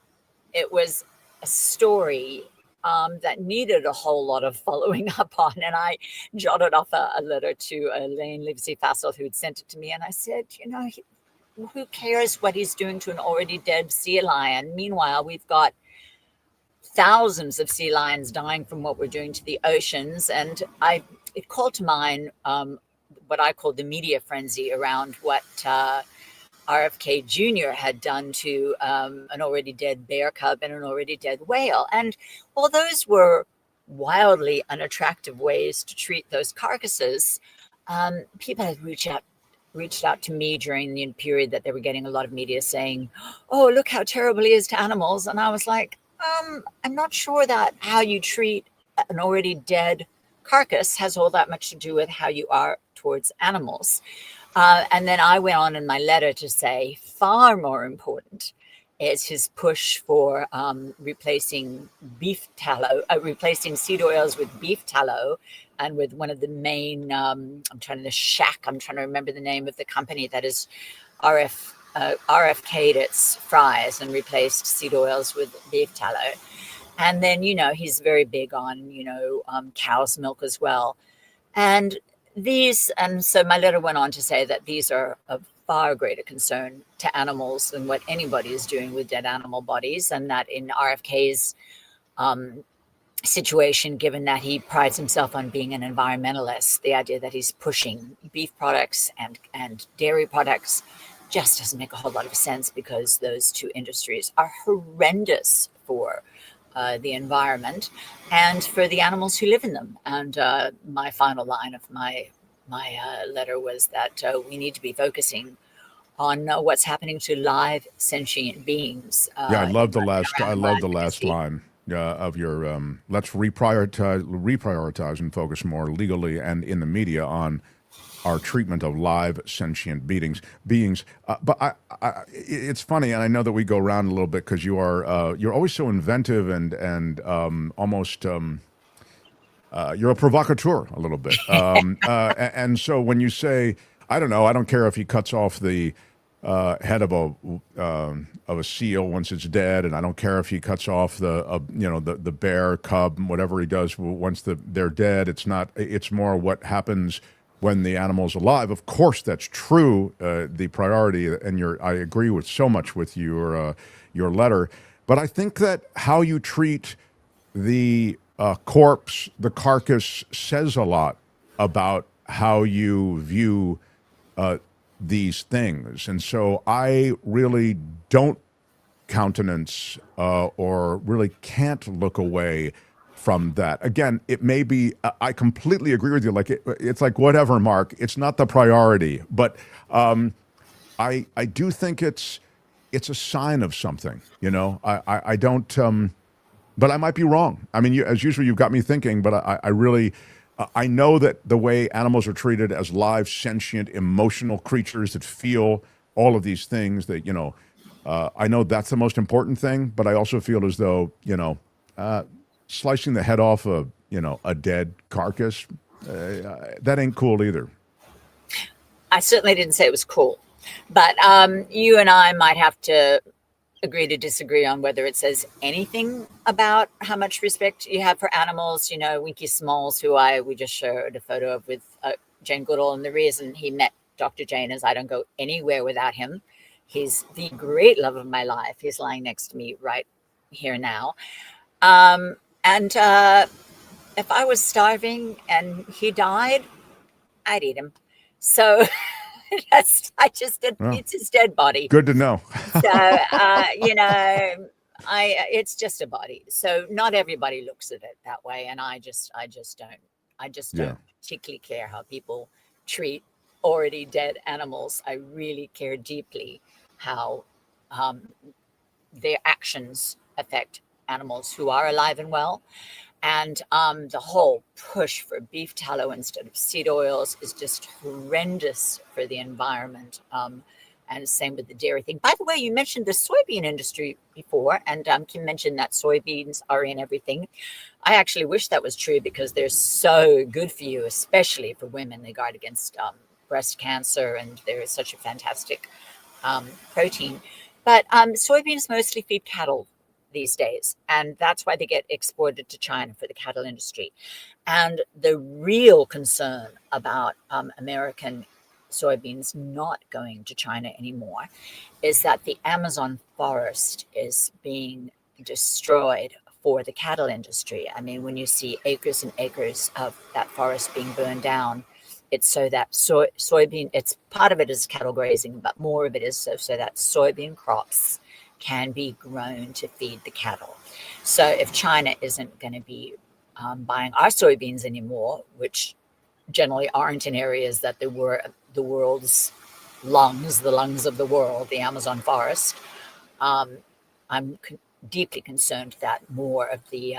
it was a story that needed a whole lot of following up on. And I jotted off a letter to Elaine Livesey-Fassel, who'd sent it to me. And I said, who cares what he's doing to an already dead sea lion? Meanwhile, we've got thousands of sea lions dying from what we're doing to the oceans. And it called to mind what I call the media frenzy around what RFK Jr. had done to an already dead bear cub and an already dead whale. And while those were wildly unattractive ways to treat those carcasses, people had reached out to me during the period that they were getting a lot of media saying, oh, look how terrible he is to animals. And I was like, I'm not sure that how you treat an already dead carcass has all that much to do with how you are towards animals. And then I went on in my letter to say far more important is his push for replacing beef tallow, replacing seed oils with beef tallow, and with one of the main, I'm trying to remember the name of the company that is RFK'd its fries and replaced seed oils with beef tallow. And then, he's very big on, cow's milk as well. And so my letter went on to say that these are of far greater concern to animals than what anybody is doing with dead animal bodies. And that in RFK's situation, given that he prides himself on being an environmentalist, the idea that he's pushing beef products and dairy products just doesn't make a whole lot of sense, because those two industries are horrendous for the environment and for the animals who live in them. And my final line of my letter was that we need to be focusing on what's happening to live sentient beings. Yeah, I love the last line of your. Let's reprioritize and focus more legally and in the media on our treatment of live sentient beings. But it's funny, and I know that we go around a little bit because you're always so inventive and almost. You're a provocateur a little bit, and so when you say, I don't know, I don't care if he cuts off the head of a seal once it's dead, and I don't care if he cuts off the bear cub, whatever he does once they're dead. It's more what happens when the animal's alive. Of course, that's true. The priority, and I agree with so much with your letter, but I think that how you treat the corpse, the carcass, says a lot about how you view these things. And so I really don't countenance or really can't look away from that. Again, it may be, I completely agree with you. Like it's like, whatever, Mark, it's not the priority, but I do think it's a sign of something, you know. I don't, but I might be wrong. I mean, as usual, you've got me thinking, but I really, I know that the way animals are treated as live, sentient, emotional creatures that feel all of these things that, you know, I know that's the most important thing, but I also feel as though, you know, slicing the head off a dead carcass, that ain't cool either. I certainly didn't say it was cool, but you and I might have to agree to disagree on whether it says anything about how much respect you have for animals. You know, Winky Smalls, who we just showed a photo of with Jane Goodall, and the reason he met Dr. Jane is I don't go anywhere without him. He's the great love of my life. He's lying next to me right here now. And if I was starving and he died, I'd eat him. So it's his dead body. Good to know. So, you know, it's just a body. So not everybody looks at it that way. And I just don't particularly care how people treat already dead animals. I really care deeply how their actions affect animals who are alive and well. And the whole push for beef tallow instead of seed oils is just horrendous for the environment. And same with the dairy thing. By the way, you mentioned the soybean industry before, and Kim mentioned that soybeans are in everything. I actually wish that was true because they're so good for you, especially for women. They guard against breast cancer, and they're such a fantastic protein. But soybeans mostly feed cattle these days, and that's why they get exported to China for the cattle industry. And the real concern about American soybeans not going to China anymore is that the Amazon forest is being destroyed for the cattle industry. I mean, when you see acres and acres of that forest being burned down, it's so that soybean, it's part of it is cattle grazing, but more of it is so that soybean crops can be grown to feed the cattle. So if China isn't going to be buying our soybeans anymore, which generally aren't in areas that there were the world's lungs, the lungs of the world, the Amazon forest, I'm deeply concerned that more of the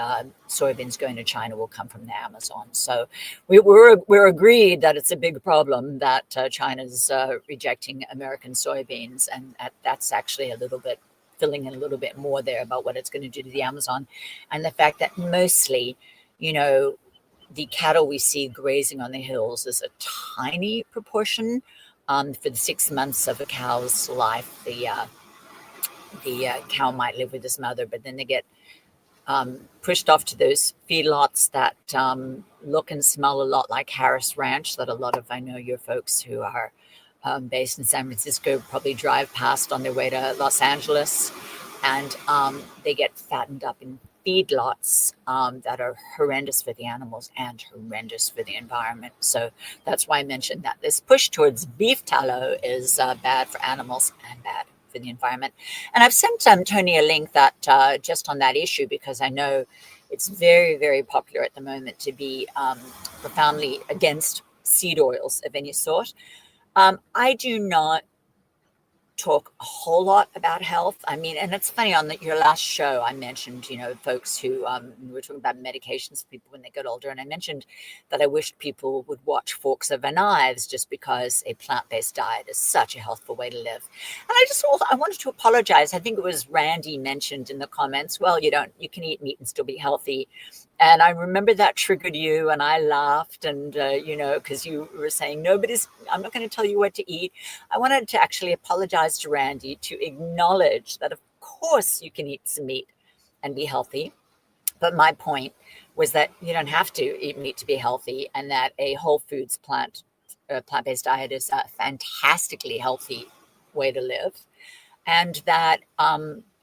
soybeans going to China will come from the Amazon. So we're agreed that it's a big problem that China's rejecting American soybeans, and that's actually a little bit filling in a little bit more there about what it's going to do to the Amazon, and the fact that mostly, you know, the cattle we see grazing on the hills is a tiny proportion. For the 6 months of a cow's life, the cow might live with its mother, but then they get pushed off to those feedlots that look and smell a lot like Harris Ranch, that a lot of, I know your folks who are based in San Francisco probably drive past on their way to Los Angeles, and they get fattened up in feedlots that are horrendous for the animals and horrendous for the environment. So that's why I mentioned that this push towards beef tallow is bad for animals and bad for the environment. And I've sent Tony a link that just on that issue, because I know it's very, very popular at the moment to be profoundly against seed oils of any sort. I do not talk a whole lot about health. I mean, and it's funny, on your last show, I mentioned, folks who we were talking about medications for people when they get older. And I mentioned that I wished people would watch Forks Over Knives, just because a plant-based diet is such a healthful way to live. And I wanted to apologize. I think it was Randy mentioned in the comments, well, you can eat meat and still be healthy. And I remember that triggered you, and I laughed, and, because you were saying, I'm not going to tell you what to eat. I wanted to actually apologize to Randy, to acknowledge that, of course, you can eat some meat and be healthy. But my point was that you don't have to eat meat to be healthy, and that a whole foods plant-based diet is a fantastically healthy way to live. And that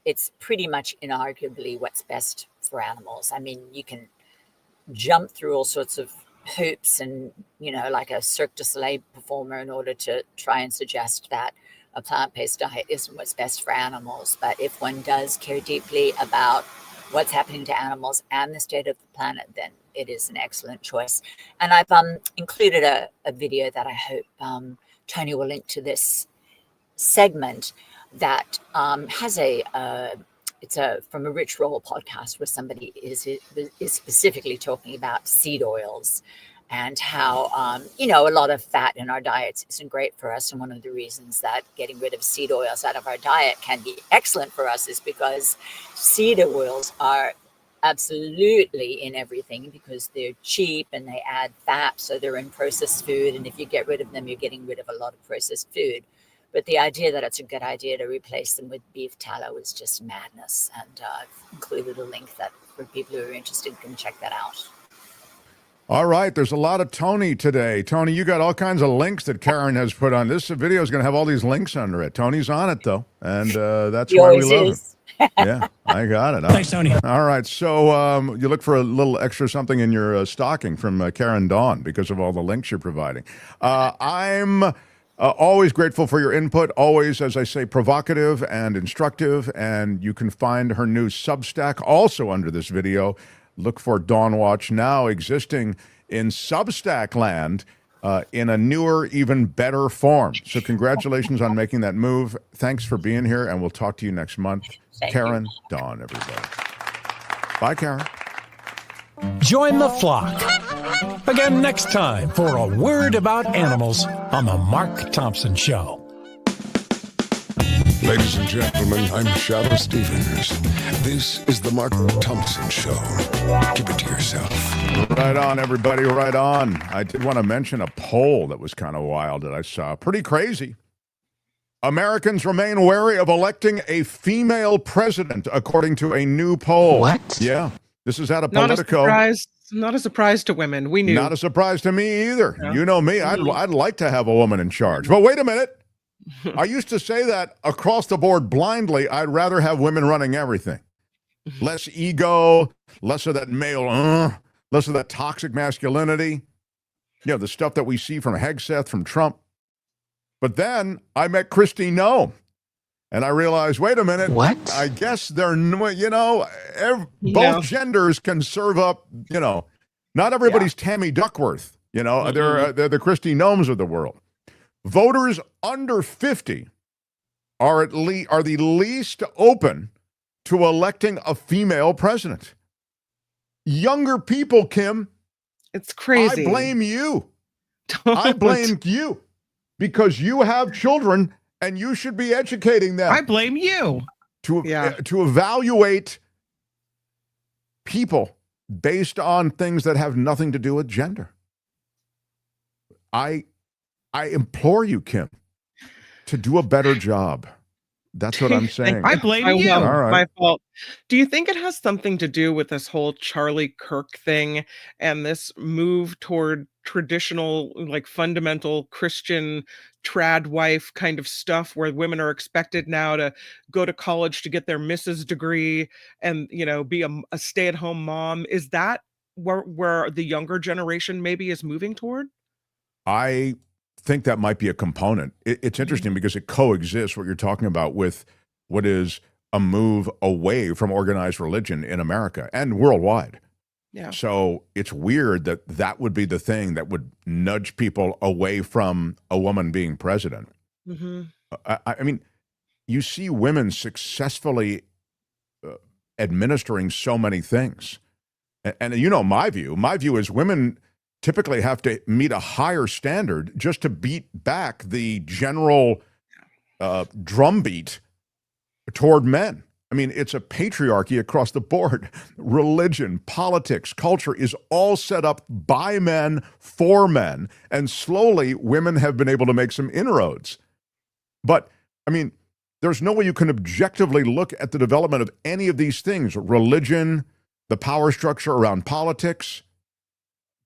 it's pretty much inarguably what's best for animals. I mean, you can jump through all sorts of hoops and, like a Cirque du Soleil performer, in order to try and suggest that a plant-based diet isn't what's best for animals. But if one does care deeply about what's happening to animals and the state of the planet, then it is an excellent choice. And I've included a video that I hope Tony will link to this segment, that has it's from a Rich Roll podcast, where somebody is specifically talking about seed oils, and how, a lot of fat in our diets isn't great for us. And one of the reasons that getting rid of seed oils out of our diet can be excellent for us is because seed oils are absolutely in everything, because they're cheap and they add fat. So they're in processed food. And if you get rid of them, you're getting rid of a lot of processed food. But the idea that it's a good idea to replace them with beef tallow is just madness. And I've included a link that, for people who are interested, can check that out. All right, there's a lot of Tony today. Tony, you got all kinds of links that Karin has put on. This video is going to have all these links under it. Tony's on it, though, and that's why we love him. Yeah, I got it. Thanks, Tony. All right, so you look for a little extra something in your stocking from Karen Dawn because of all the links you're providing. I'm always grateful for your input, always, as I say, provocative and instructive, and you can find her new Substack also under this video. Look for Dawn Watch, now existing in Substack land in a newer, even better form. So congratulations on making that move. Thanks for being here, and we'll talk to you next month. Karen Dawn, everybody. Bye, Karen. Join the flock again next time for A Word About Animals on The Mark Thompson Show. Ladies and gentlemen, I'm Shadow Stevens. This is the Mark Thompson Show. Keep it to yourself. Right on, everybody, right on. I did want to mention a poll that was kind of wild that I saw. Pretty crazy. Americans remain wary of electing a female president, according to a new poll. What? Yeah. This is out of Politico. Not a surprise to women. We knew. Not a surprise to me either. No. You know me. I'd like to have a woman in charge. But wait a minute. I used to say that across the board blindly. I'd rather have women running everything. Less ego, less of that male, less of that toxic masculinity. The stuff that we see from Hegseth, from Trump. But then I met Kristi Noem, and I realized, wait a minute. What? I guess they're, both genders can serve up, not everybody's Tammy Duckworth. They're the Kristi Noems of the world. Voters under 50 are the least open to electing a female president. Younger people, Kim. It's crazy. I blame you. I blame you because you have children and you should be educating them. I blame you. To evaluate people based on things that have nothing to do with gender. I implore you, Kim, to do a better job. That's what I'm saying. I blame you. All right. My fault. Do you think it has something to do with this whole Charlie Kirk thing and this move toward traditional, fundamental Christian trad wife kind of stuff, where women are expected now to go to college to get their Mrs. degree and, be a stay-at-home mom? Is that where the younger generation maybe is moving toward? I think that might be a component. It's interesting because it coexists, what you're talking about, with what is a move away from organized religion in America and worldwide. Yeah. So it's weird that would be the thing that would nudge people away from a woman being president. Mm-hmm. I mean, you see women successfully administering so many things. And you know my view. My view is women typically have to meet a higher standard just to beat back the general drumbeat toward men. I mean, it's a patriarchy across the board. Religion, politics, culture is all set up by men, for men, and slowly women have been able to make some inroads. But, I mean, there's no way you can objectively look at the development of any of these things, religion, the power structure around politics,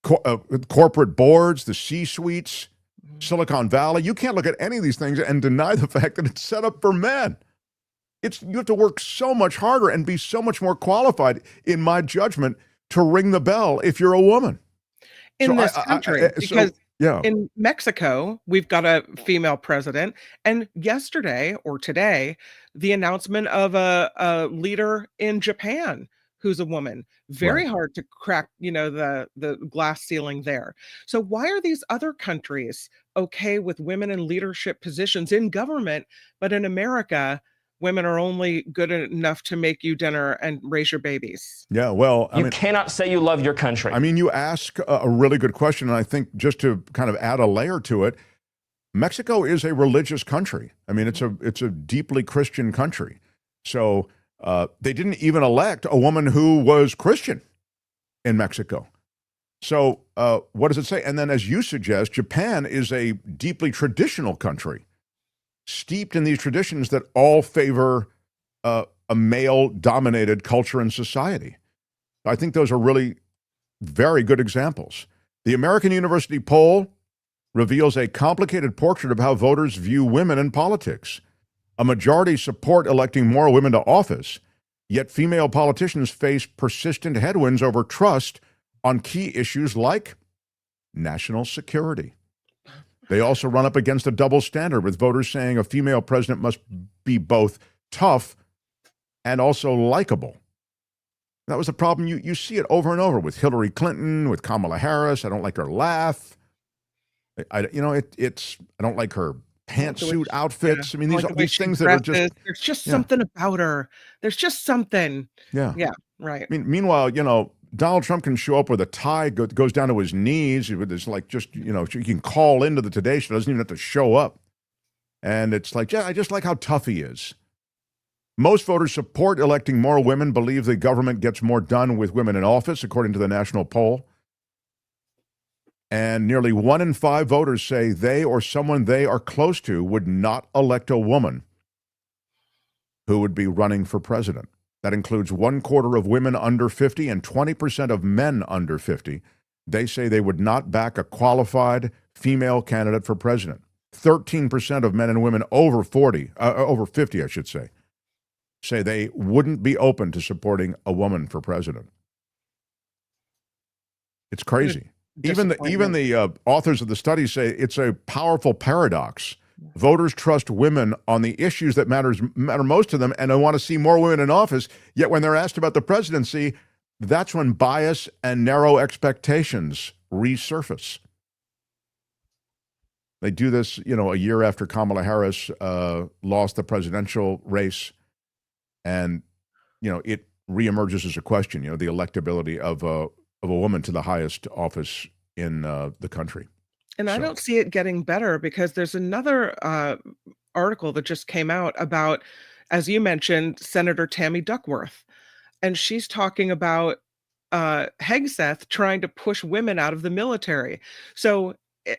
corporate boards, the C-suites, Silicon Valley. You can't look at any of these things and deny the fact that it's set up for men. You have to work so much harder and be so much more qualified, in my judgment, to ring the bell if you're a woman. In this country, because yeah. In Mexico, we've got a female president, and yesterday or today, the announcement of a leader in Japan who's a woman. Very hard to crack, the glass ceiling there. So why are these other countries okay with women in leadership positions in government, but in America, women are only good enough to make you dinner and raise your babies? Yeah, well, you cannot say you love your country. I mean, you ask a really good question, and I think just to kind of add a layer to it, Mexico is a religious country. I mean, it's a deeply Christian country. So they didn't even elect a woman who was Christian in Mexico. So what does it say? And then, as you suggest, Japan is a deeply traditional country, steeped in these traditions that all favor a male-dominated culture and society. I think those are really very good examples. The American University poll reveals a complicated portrait of how voters view women in politics. A majority support electing more women to office, yet female politicians face persistent headwinds over trust on key issues like national security. They also run up against a double standard, with voters saying a female president must be both tough and also likable. That was the problem. You see it over and over with Hillary Clinton, with Kamala Harris. I don't like her laugh. I don't like her pantsuit outfits. I mean, these things that are just... There's just something about her. There's just something. Yeah. Yeah, right. I mean, meanwhile, Donald Trump can show up with a tie, goes down to his knees. It's like just, you can call into the Today Show, doesn't even have to show up. And it's like, yeah, I just like how tough he is. Most voters support electing more women, believe the government gets more done with women in office, according to the national poll. And nearly 1 in 5 voters say they or someone they are close to would not elect a woman who would be running for president. That includes 1/4 of women under 50 and 20% of men under 50. They say they would not back a qualified female candidate for president. 13% of men and women over 50, I should say they wouldn't be open to supporting a woman for president. It's crazy. Even the authors of the study say it's a powerful paradox. Voters trust women on the issues that matter most to them, and they want to see more women in office. Yet when they're asked about the presidency, that's when bias and narrow expectations resurface. They do this, a year after Kamala Harris lost the presidential race, and it reemerges as a question. The electability of a woman to the highest office in the country. And I don't see it getting better, because there's another article that just came out about, as you mentioned, Senator Tammy Duckworth. And she's talking about Hegseth trying to push women out of the military. So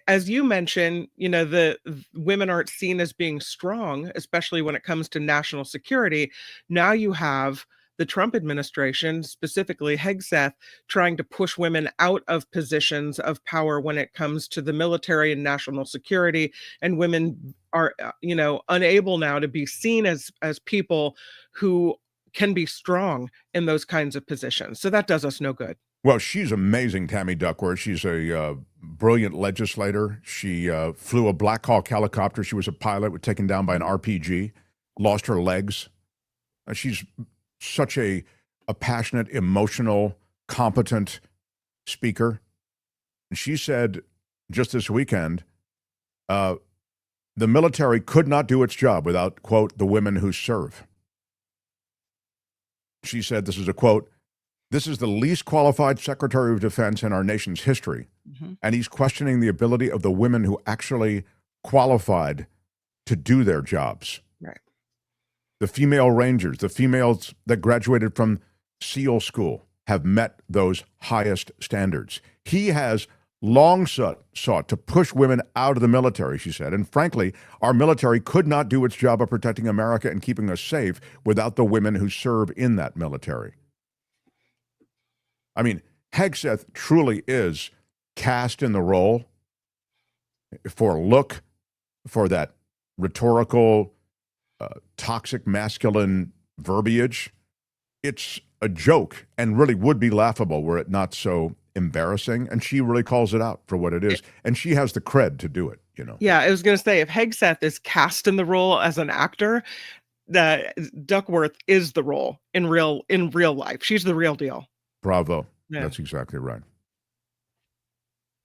as you mentioned, the women aren't seen as being strong, especially when it comes to national security. Now you have the Trump administration, specifically Hegseth, trying to push women out of positions of power when it comes to the military and national security. And women are, unable now to be seen as people who can be strong in those kinds of positions. So that does us no good. Well, she's amazing, Tammy Duckworth. She's a brilliant legislator. She flew a Black Hawk helicopter. She was a pilot, was taken down by an RPG, lost her legs. She's such a passionate, emotional, competent speaker. And she said just this weekend, the military could not do its job without, quote, the women who serve. She said, this is a quote, "This is the least qualified Secretary of Defense in our nation's history." And he's questioning the ability of the women who actually qualified to do their jobs. Right. The female Rangers, the females that graduated from SEAL school have met those highest standards. He has long sought to push women out of the military, she said. And frankly, our military could not do its job of protecting America and keeping us safe without the women who serve in that military. I mean, Hegseth truly is cast in the role for that rhetorical, toxic masculine verbiage. It's a joke and really would be laughable were it not so embarrassing. And she really calls it out for what it is. And she has the cred to do it, you know. Yeah, I was going to say, if Hegseth is cast in the role as an actor, Duckworth is the role in real life. She's the real deal. Bravo. Yeah. That's exactly right.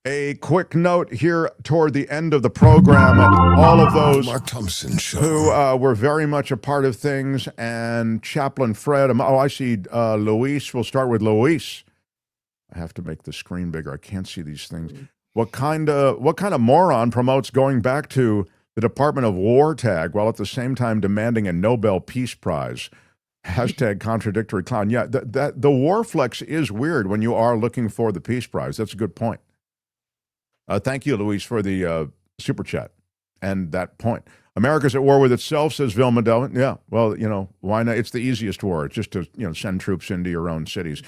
A quick note here toward the end of the program, all of those Mark Thompson Show. who were very much a part of things, and Chaplain Fred. Oh, I see Luis. We'll start with Luis. I have to make the screen bigger. I can't see these things. What kind of moron promotes going back to the Department of War tag while at the same time demanding a Nobel Peace Prize? Hashtag contradictory clown. Yeah, the war flex is weird when you are looking for the Peace Prize. That's a good point. Thank you, Luis, for the super chat and that point. America's at war with itself, says Vilma Delvin. Yeah, well, you know, why not? It's the easiest war. It's just to, you know, send troops into your own cities.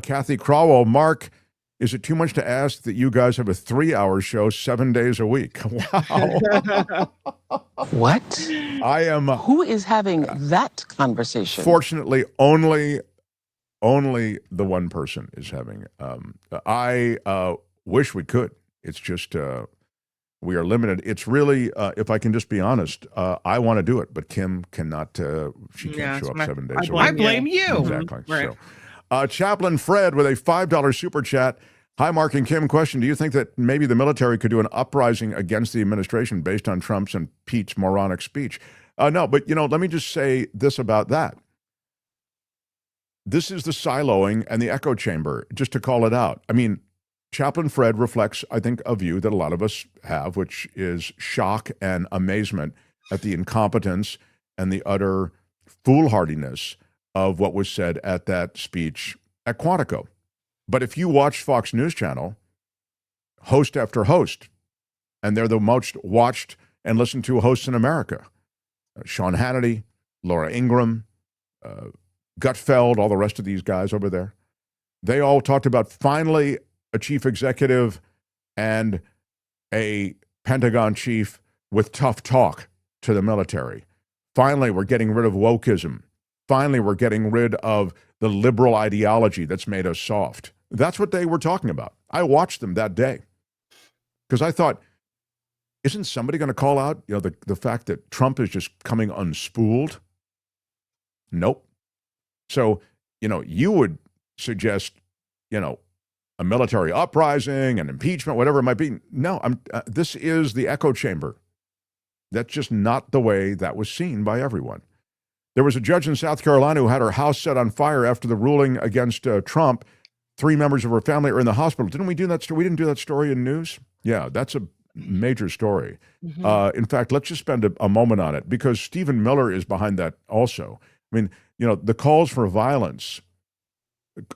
Kathy Crowell, Mark, is it too much to ask that you guys have a 3-hour show 7 days a week? Wow. What? I am. Who is having that conversation? Fortunately, only the one person is having. I wish we could. It's just we are limited. It's really, if I can just be honest, I want to do it, but Kim cannot. She can't show up 7 days a week. I blame you. Exactly. Right. So, Chaplain Fred with a $5 super chat. Hi, Mark and Kim. Question: do you think that maybe the military could do an uprising against the administration based on Trump's and Pete's moronic speech? No, but you know, let me just say this about that. This is the siloing and the echo chamber, just to call it out. I mean, Chaplain Fred reflects, I think, a view that a lot of us have, which is shock and amazement at the incompetence and the utter foolhardiness of what was said at that speech at Quantico. But if you watch Fox News Channel, host after host, and they're the most watched and listened to hosts in America, Sean Hannity, Laura Ingraham, Gutfeld, all the rest of these guys over there, they all talked about finally a chief executive and a Pentagon chief with tough talk to the military. Finally, we're getting rid of wokeism. Finally, we're getting rid of the liberal ideology that's made us soft. That's what they were talking about. I watched them that day because I thought, isn't somebody going to call out, you know, the fact that Trump is just coming unspooled? Nope. So, you know, you would suggest, you know, a military uprising, an impeachment, whatever it might be. No, this is the echo chamber. That's just not the way that was seen by everyone. There was a judge in South Carolina who had her house set on fire after the ruling against Trump. 3 members of her family are in the hospital. Didn't we do that story? We didn't do that story in news? Yeah, that's a major story. In fact, let's just spend a moment on it because Stephen Miller is behind that also. I mean, you know, the calls for violence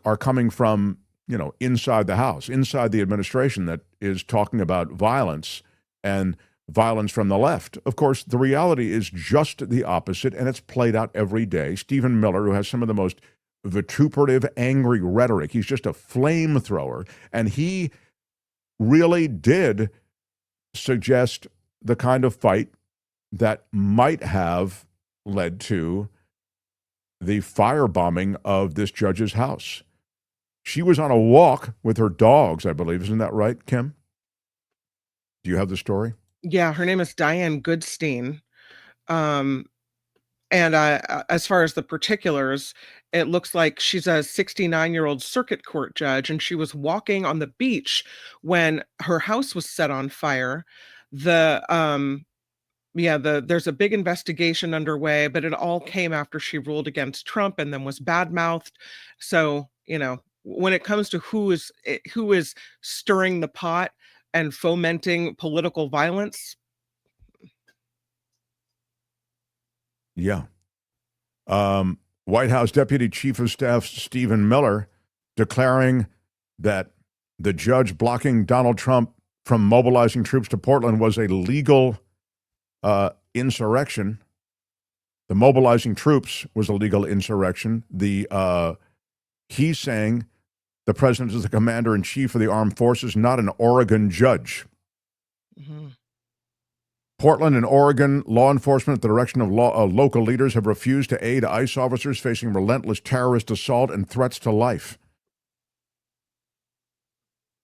are coming from, you know, inside the House, inside the administration that is talking about violence and violence from the left. Of course, the reality is just the opposite, and it's played out every day. Stephen Miller, who has some of the most vituperative, angry rhetoric, he's just a flamethrower, and he really did suggest the kind of fight that might have led to the firebombing of this judge's house. She was on a walk with her dogs, I believe. Isn't that right, Kim? Do you have the story? Yeah, her name is Diane Goodstein. And as far as the particulars, it looks like she's a 69-year-old circuit court judge, and she was walking on the beach when her house was set on fire. The Yeah, there's a big investigation underway, but it all came after she ruled against Trump and then was badmouthed. So, when it comes to who is stirring the pot and fomenting political violence. Yeah. White House Deputy Chief of Staff Stephen Miller declaring that the judge blocking Donald Trump from mobilizing troops to Portland was a legal insurrection. The mobilizing troops was a legal insurrection. He's saying the president is the commander-in-chief of the armed forces, not an Oregon judge. Mm-hmm. Portland and Oregon law enforcement at the direction of local leaders have refused to aid ICE officers facing relentless terrorist assault and threats to life.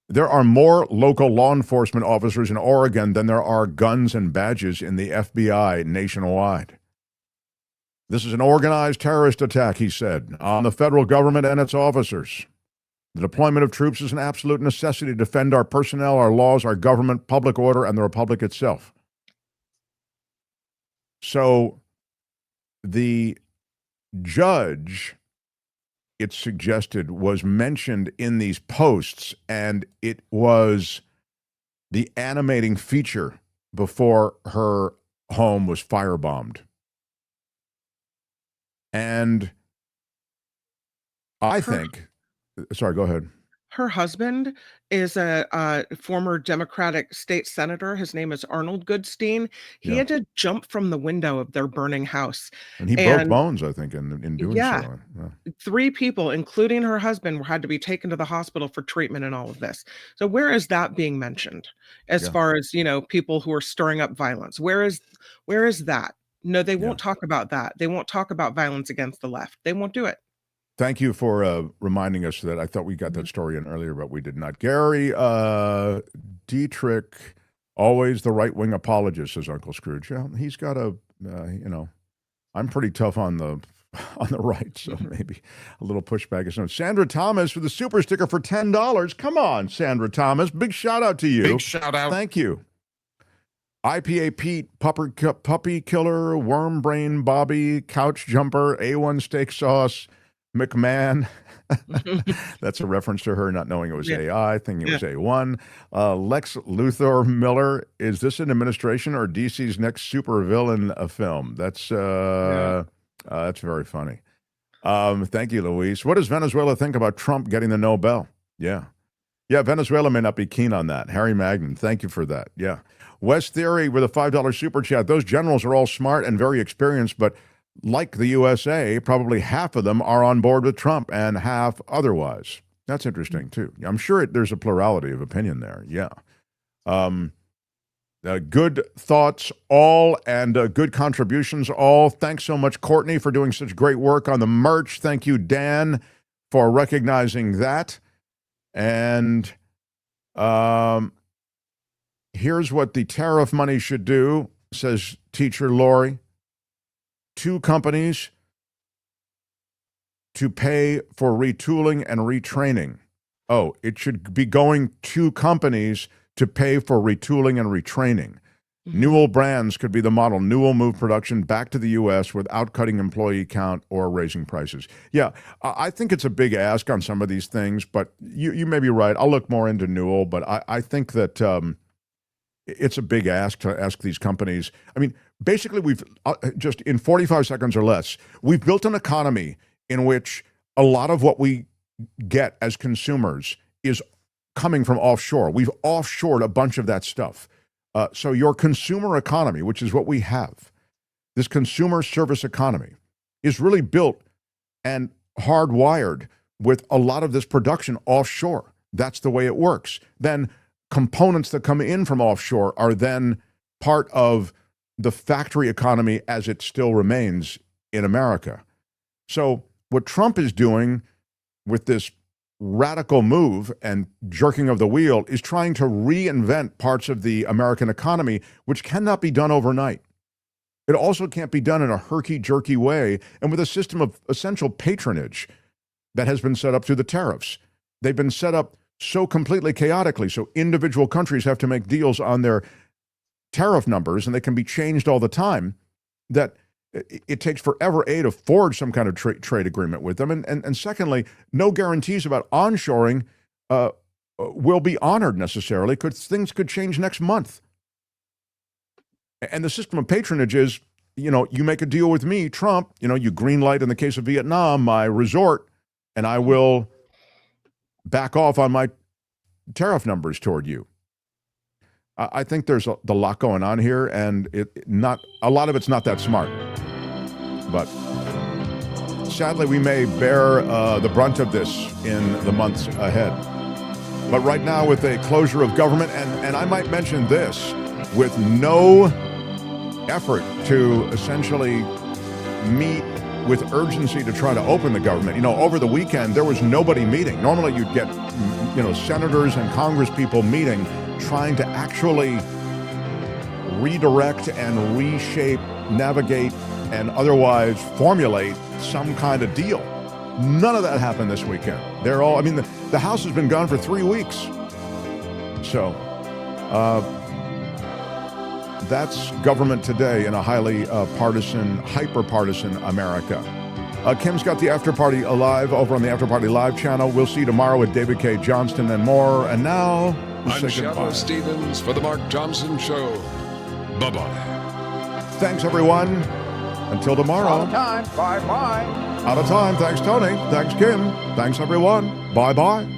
There are more local law enforcement officers in Oregon than there are guns and badges in the FBI nationwide. This is an organized terrorist attack, he said, on the federal government and its officers. The deployment of troops is an absolute necessity to defend our personnel, our laws, our government, public order, and the republic itself. So the judge, it's suggested, was mentioned in these posts, and it was the animating feature before her home was firebombed. And I think, sorry, go ahead. Her husband is a former Democratic state senator. His name is Arnold Goodstein. He had to jump from the window of their burning house. And he broke bones, I think, in doing so. Yeah. 3 people, including her husband, had to be taken to the hospital for treatment and all of this. So where is that being mentioned as far as, people who are stirring up violence? Where is that? No, they won't talk about that. They won't talk about violence against the left. They won't do it. Thank you for reminding us that. I thought we got that story in earlier, but we did not. Gary Dietrich, always the right-wing apologist, says Uncle Scrooge. Yeah, he's got I'm pretty tough on the right, so maybe a little pushback is no. Sandra Thomas with the super sticker for $10. Come on, Sandra Thomas. Big shout out to you. Big shout out. Thank you. IPA Pete, Puppy Killer, Worm Brain Bobby, Couch Jumper, A1 Steak Sauce, McMahon. That's a reference to her not knowing it was AI, thinking it was A1. Lex Luthor Miller, is this an administration or DC's next supervillain film? That's very funny. Thank you, Luis. What does Venezuela think about Trump getting the Nobel? Yeah, Venezuela may not be keen on that. Harry Magnan, thank you for that. Yeah. West Theory with a $5 super chat. Those generals are all smart and very experienced, but like the USA, probably half of them are on board with Trump and half otherwise. That's interesting, too. I'm sure there's a plurality of opinion there. Yeah. Good thoughts all and good contributions all. Thanks so much, Courtney, for doing such great work on the merch. Thank you, Dan, for recognizing that. And here's what the tariff money should do, says teacher Lori. 2 companies to pay for retooling and retraining. Oh, it should be going to companies to pay for retooling and retraining. Newell Brands could be the model. Newell move production back to the U.S. without cutting employee count or raising prices. Yeah, I think it's a big ask on some of these things, but you may be right. I'll look more into Newell, but I think that it's a big ask to ask these companies. I mean, basically, we've just in 45 seconds or less, we've built an economy in which a lot of what we get as consumers is coming from offshore. We've offshored a bunch of that stuff. So your consumer economy, which is what we have, this consumer service economy, is really built and hardwired with a lot of this production offshore. That's the way it works. Then components that come in from offshore are then part of the factory economy as it still remains in America. So what Trump is doing with this radical move and jerking of the wheel is trying to reinvent parts of the American economy, which cannot be done overnight. It also can't be done in a herky-jerky way and with a system of essential patronage that has been set up through the tariffs. They've been set up so completely chaotically, so individual countries have to make deals on their tariff numbers, and they can be changed all the time, that it takes forever, to forge some kind of trade agreement with them. And secondly, no guarantees about onshoring will be honored necessarily, because things could change next month. And the system of patronage is, you make a deal with me, Trump, you green light in the case of Vietnam, my resort, and I will back off on my tariff numbers toward you. I think there's a lot going on here, and a lot of it's not that smart. But sadly, we may bear the brunt of this in the months ahead. But right now, with a closure of government, and I might mention this, with no effort to essentially meet with urgency to try to open the government. Over the weekend, there was nobody meeting. Normally you'd get, senators and Congress people meeting, trying to actually redirect and reshape, navigate, and otherwise formulate some kind of deal. None of that happened this weekend. The House has been gone for 3 weeks. So, that's government today in a highly partisan, hyper-partisan America. Kim's got the After Party Alive over on the After Party Live channel. We'll see you tomorrow with David K. Johnston and more. And now, I'm Shadow Stevens for the Mark Thompson Show. Bye-bye. Thanks, everyone. Until tomorrow. Out of time. Bye-bye. Out of time. Thanks, Tony. Thanks, Kim. Thanks, everyone. Bye-bye.